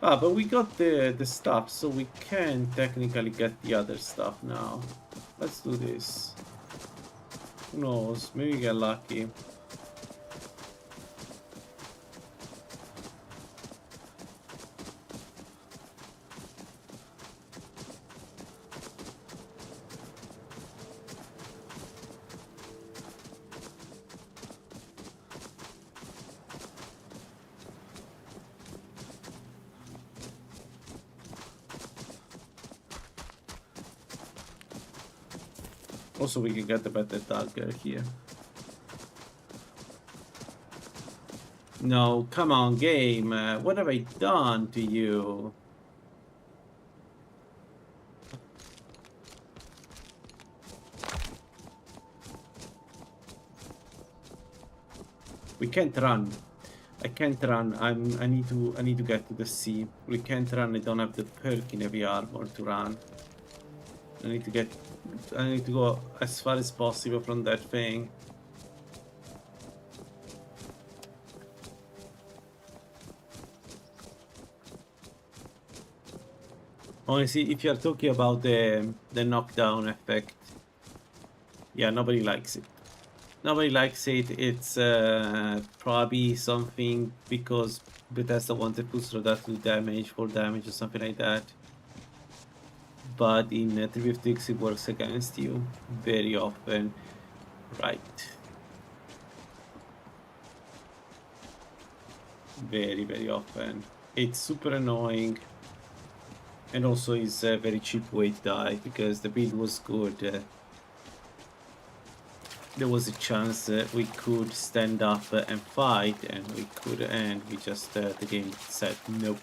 Ah, but we got the stuff, so we can technically get the other stuff now. Let's do this. Who knows, maybe get lucky. Also, we can get a better dagger here. No, come on, game. What have I done to you? We can't run. I can't run. I need to get to the sea. We can't run. I don't have the perk in heavy armor to run. I need to go as far as possible from that thing. Honestly, if you're talking about the knockdown effect, yeah, nobody likes it. Nobody likes it. It's probably something because Bethesda wanted to throw that to damage, for damage or something like that. But in 3bftweaks it works against you very often. Right. Very, very often. It's super annoying. And also it's a very cheap way to die because the build was good. There was a chance we could stand up and fight, and we could, and we just the game said nope.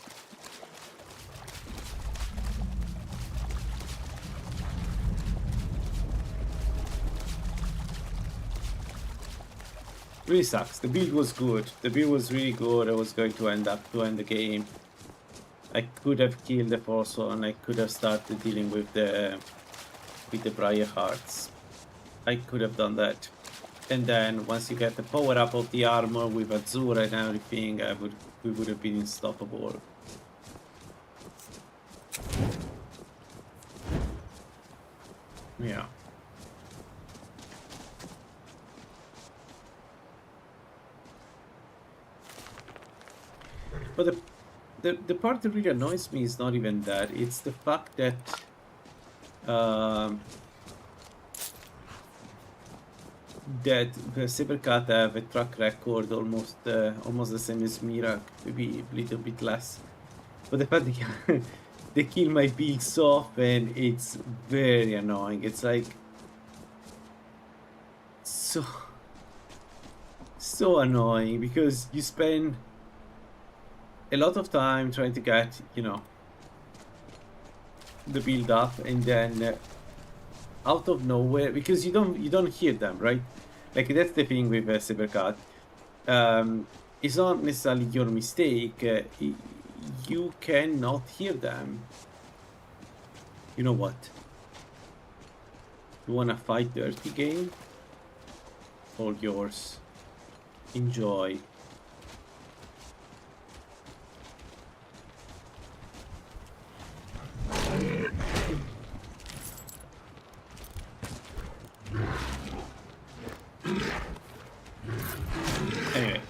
Really sucks. The build was good. The build was really good. I was going to end the game. I could have killed the first one. I could have started dealing with the Briar Hearts. I could have done that. And then once you get the power up of the armor with Azura and everything, we would have been unstoppable. Yeah. But the part that really annoys me is not even that. It's the fact that that the Cybercat have a track record almost the same as Mirak, maybe a little bit less. But the fact that they kill my build so often, it's very annoying. It's like so annoying because you spend a lot of time trying to get, you know, the build up, and then out of nowhere, because you don't hear them, right? Like that's the thing with Cybercat. It's not necessarily your mistake. You cannot hear them. You know what? You wanna fight dirty game? All yours. Enjoy. Anyway.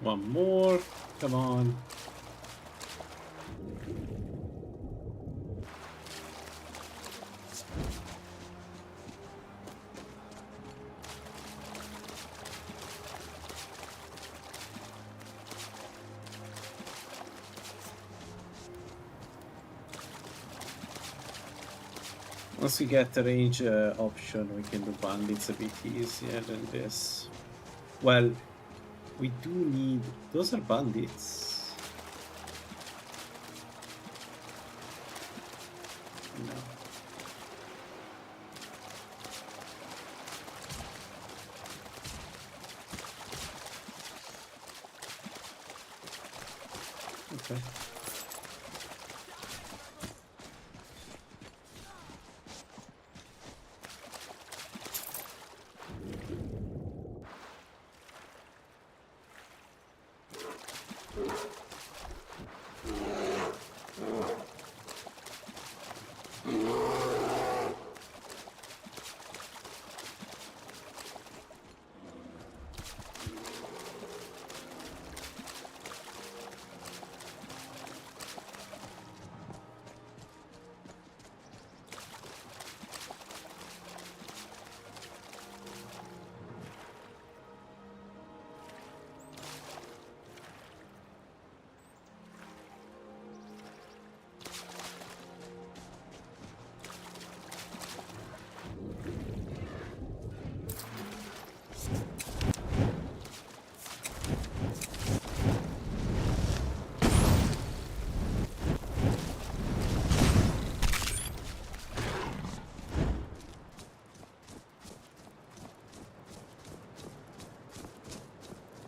One more. Come on. Once we get the range option, we can do bandits a bit easier than this. Well, we do need... Those are bandits. No. Okay.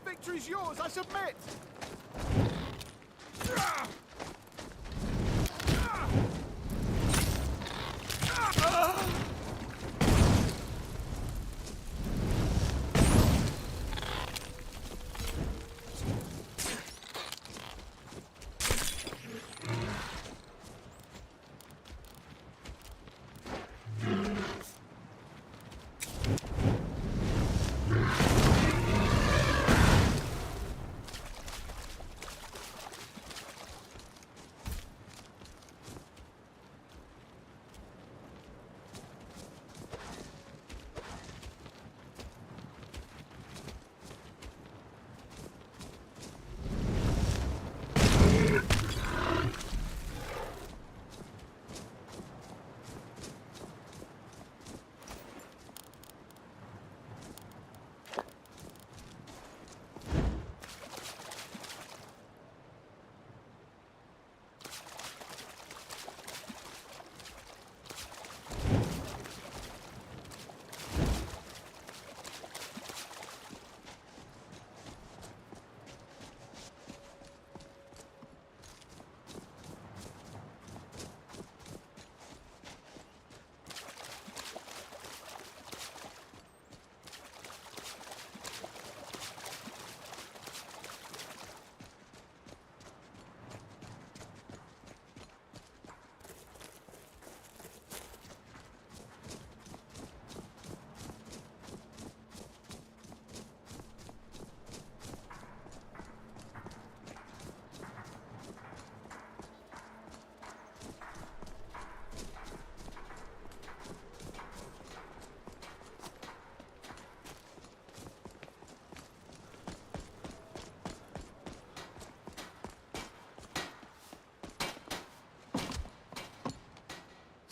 Victory's yours, I submit!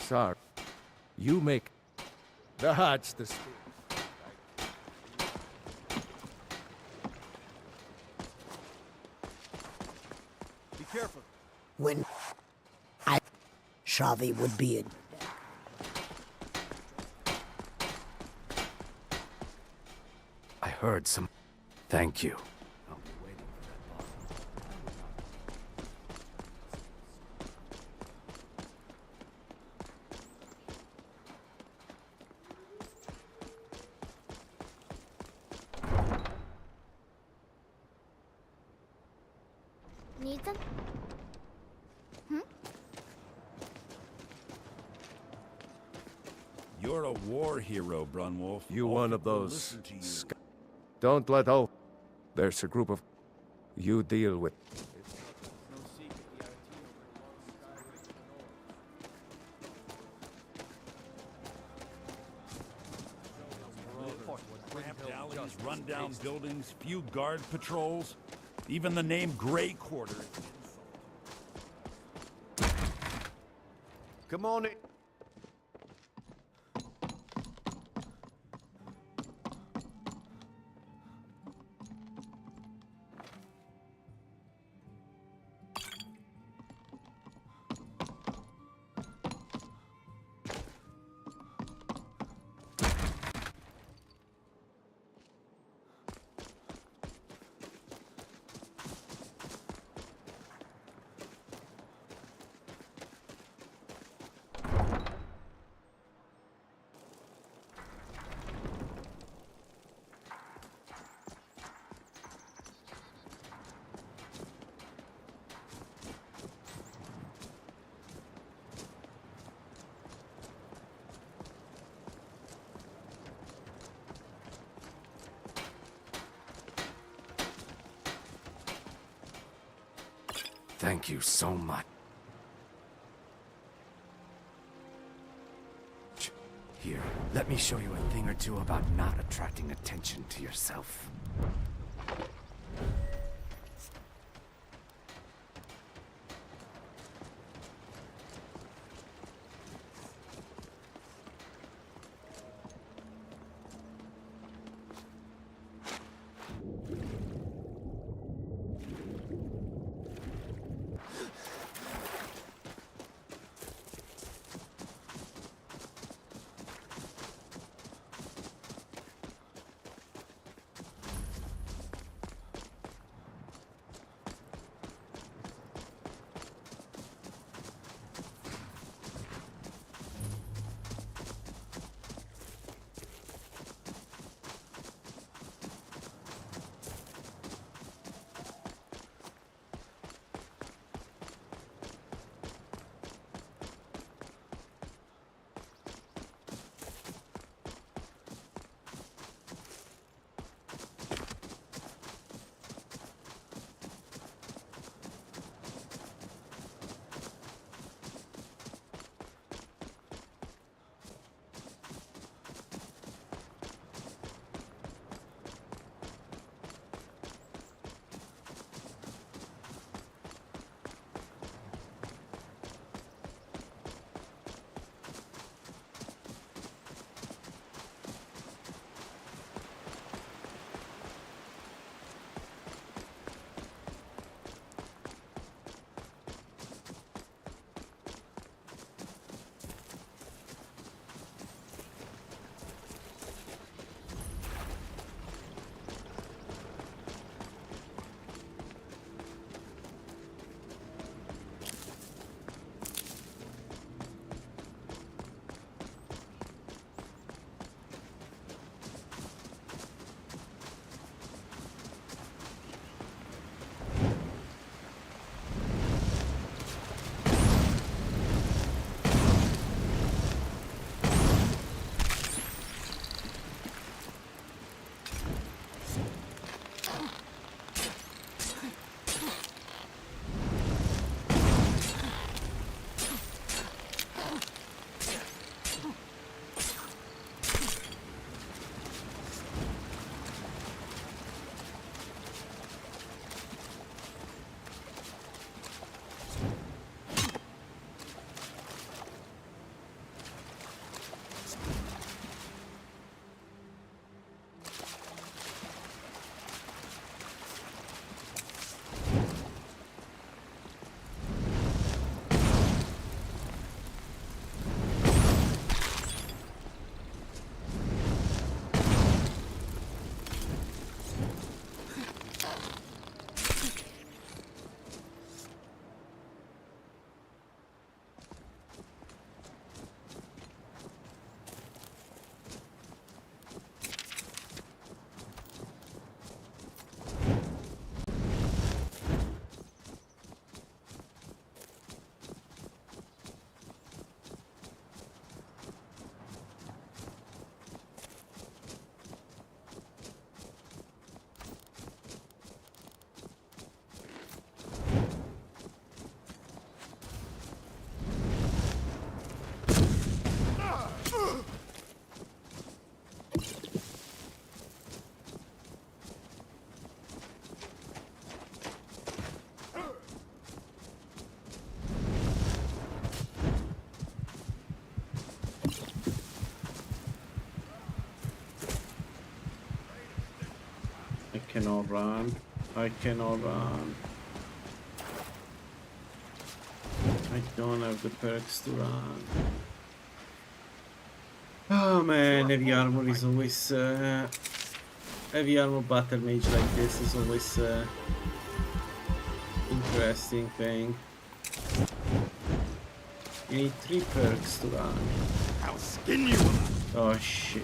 Sorry. You make the heart's the spirit. Be careful. When Shavi would be in. I heard some... Thank you. Need them? You're a war hero, Brunwolf. You All one of people those... listen to you. Don't let all... There's a group of... You deal with... Cramped alleys, run-down buildings, few guard patrols. Even the name Grey Quarter is an insult. Come on in. Thank you so much. Here, let me show you a thing or two about not attracting attention to yourself. cannot run. I cannot run. I don't have the perks to run. Oh man, heavy armor is always heavy armor battle mage like this is always interesting thing. You need 3 perks to run. I'll skin you. Oh shit.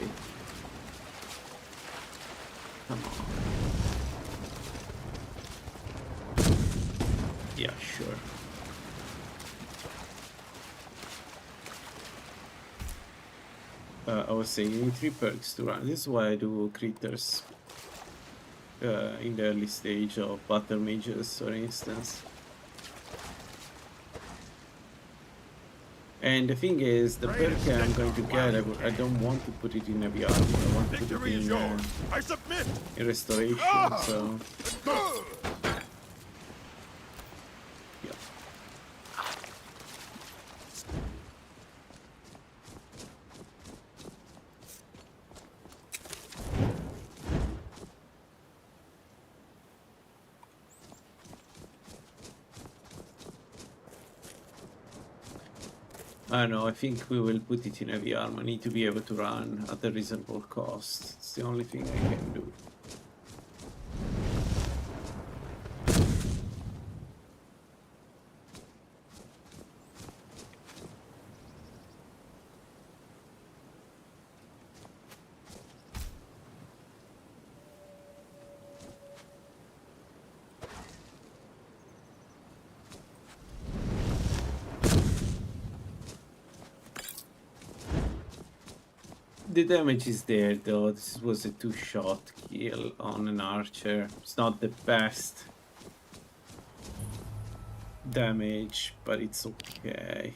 Come on. Yeah, sure. I was saying you need 3 perks to run. This is why I do critters in the early stage of battle mages, for instance. And the thing is, the perk I'm going to get, I don't want to put it in heavy armor. I want to put it in restoration. So. Yeah. I don't know, I think we will put it in heavy armor. I need to be able to run at a reasonable cost. It's the only thing I can do. The damage is there though. This was a 2-shot kill on an archer. It's not the best damage, but it's okay.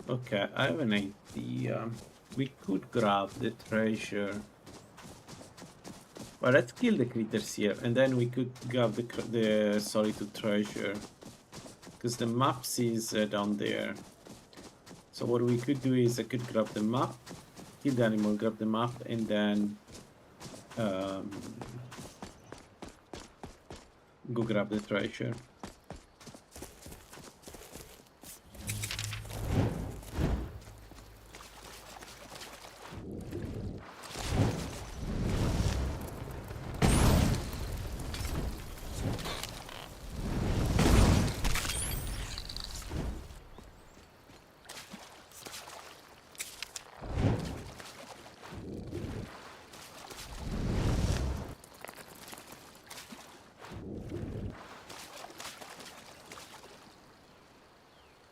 Okay, I have an idea. We could grab the treasure. Well, let's kill the critters here, and then we could grab the solitude treasure, because the maps is down there. So what we could do is I could grab the map, kill the animal, grab the map, and then go grab the treasure.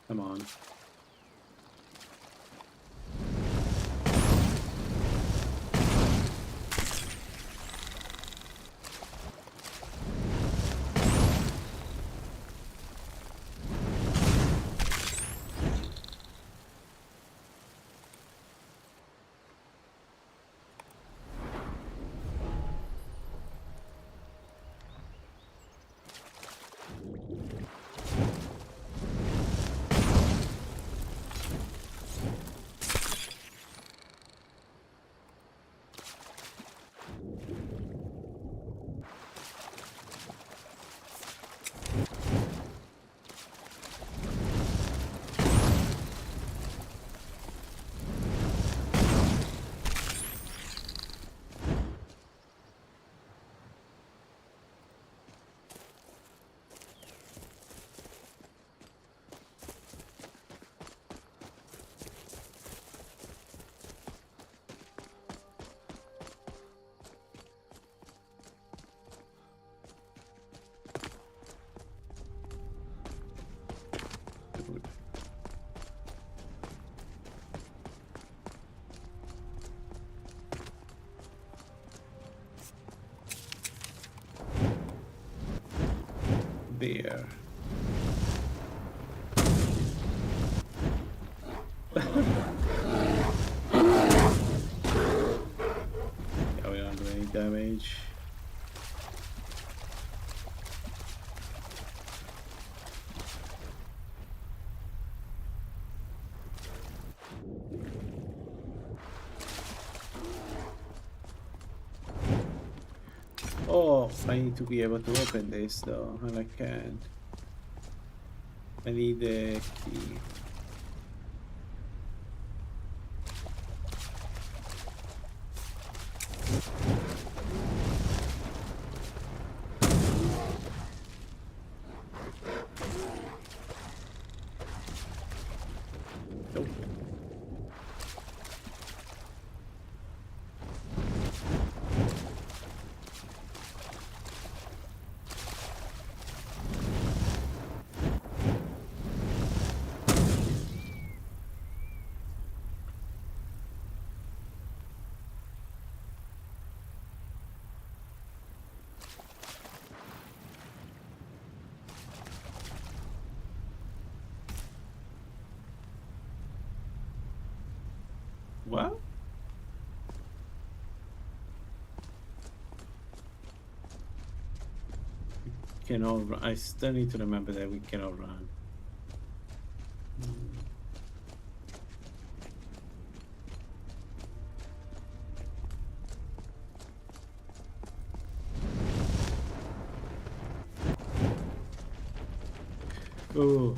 Come on. There. Yeah, we don't do any damage. Oh, I need to be able to open this though, and I can't. I need the key. Nope. What? Cannot run. I still need to remember that we cannot run. Oh.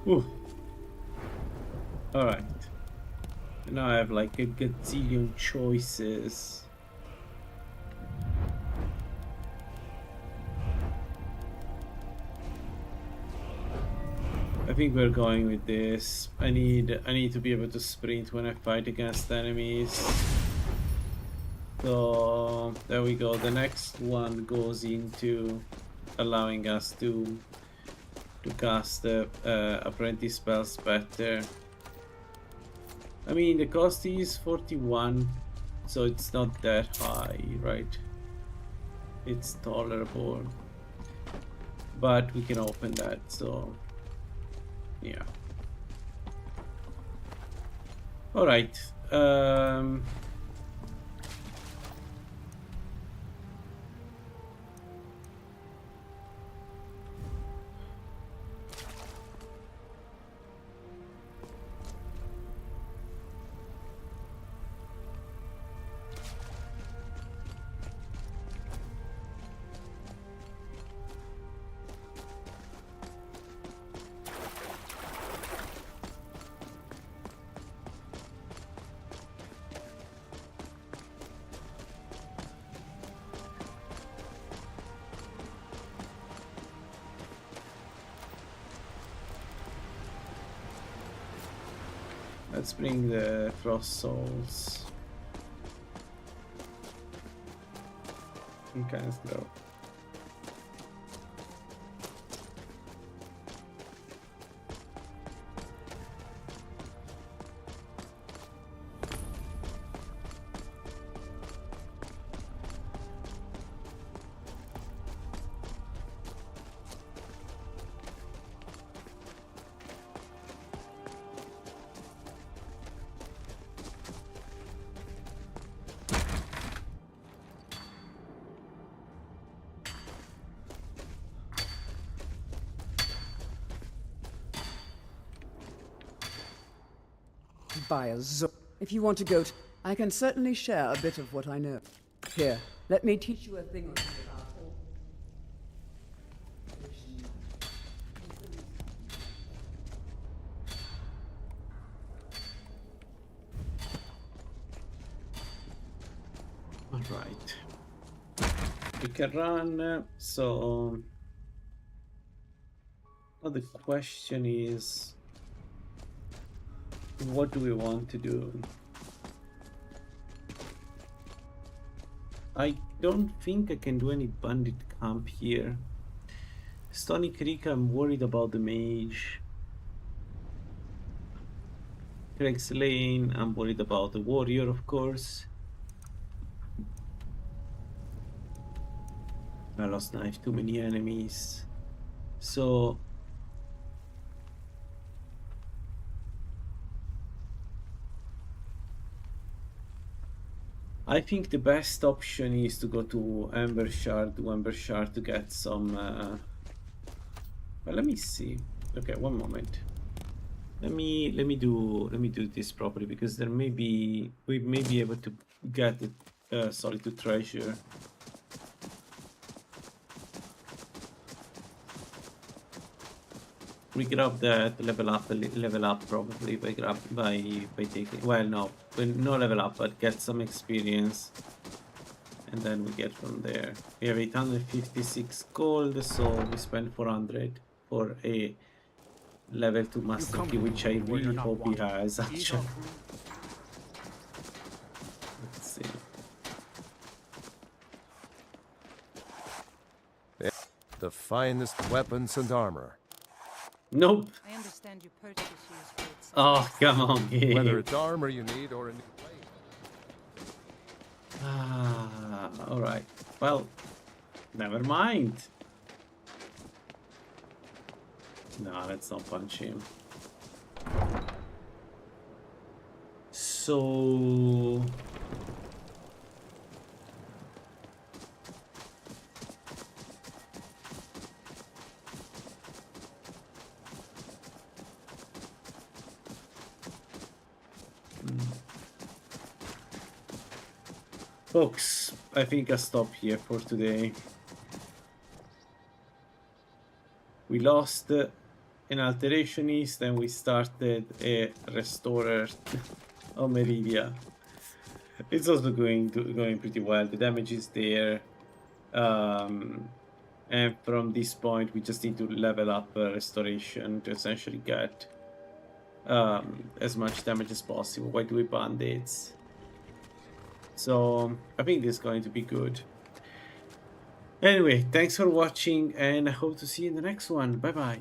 Ooh. Alright. Now I have like a gazillion choices. I think we're going with this. I need to be able to sprint when I fight against enemies. So there we go. The next one goes into allowing us to cast the apprentice spells better. I mean, the cost is 41, so it's not that high, right? It's tolerable, but we can open that, so yeah. All right. Let's bring the Frost Souls. Okay, let's go. By a if you want to go I can certainly share a bit of what I know. Here, let me teach you a thing or two about all. Alright. We can run, so now the question is, what do we want to do? I don't think I can do any bandit camp here. Stony Creek, I'm worried about the mage. Craig's Lane, I'm worried about the warrior, of course. I lost knife, too many enemies. So I think the best option is to go to Ember Shard to get some well, let me see. Okay, one moment. Let me do this properly, because there may be, we may be able to get it solitude treasure. We grab that, level up probably by taking, well, no level up, but get some experience, and then we get from there. We have 856 gold, so we spend 400 for a level 2 master key, which I really hope he has actually. Let's see. The finest weapons and armor. Nope. I understand you purchase yours for its Oh, come on, game. Whether it's armor you need or a new blade. Ah, alright. Well, never mind. No, let's not punch him. So... Folks, I think I'll stop here for today. We lost an alterationist and we started a restorer of Meridia. It's also going pretty well. The damage is there. And from this point we just need to level up restoration to essentially get as much damage as possible. Why do we band-aids? So I think this is going to be good. Anyway, thanks for watching, and I hope to see you in the next one. Bye bye.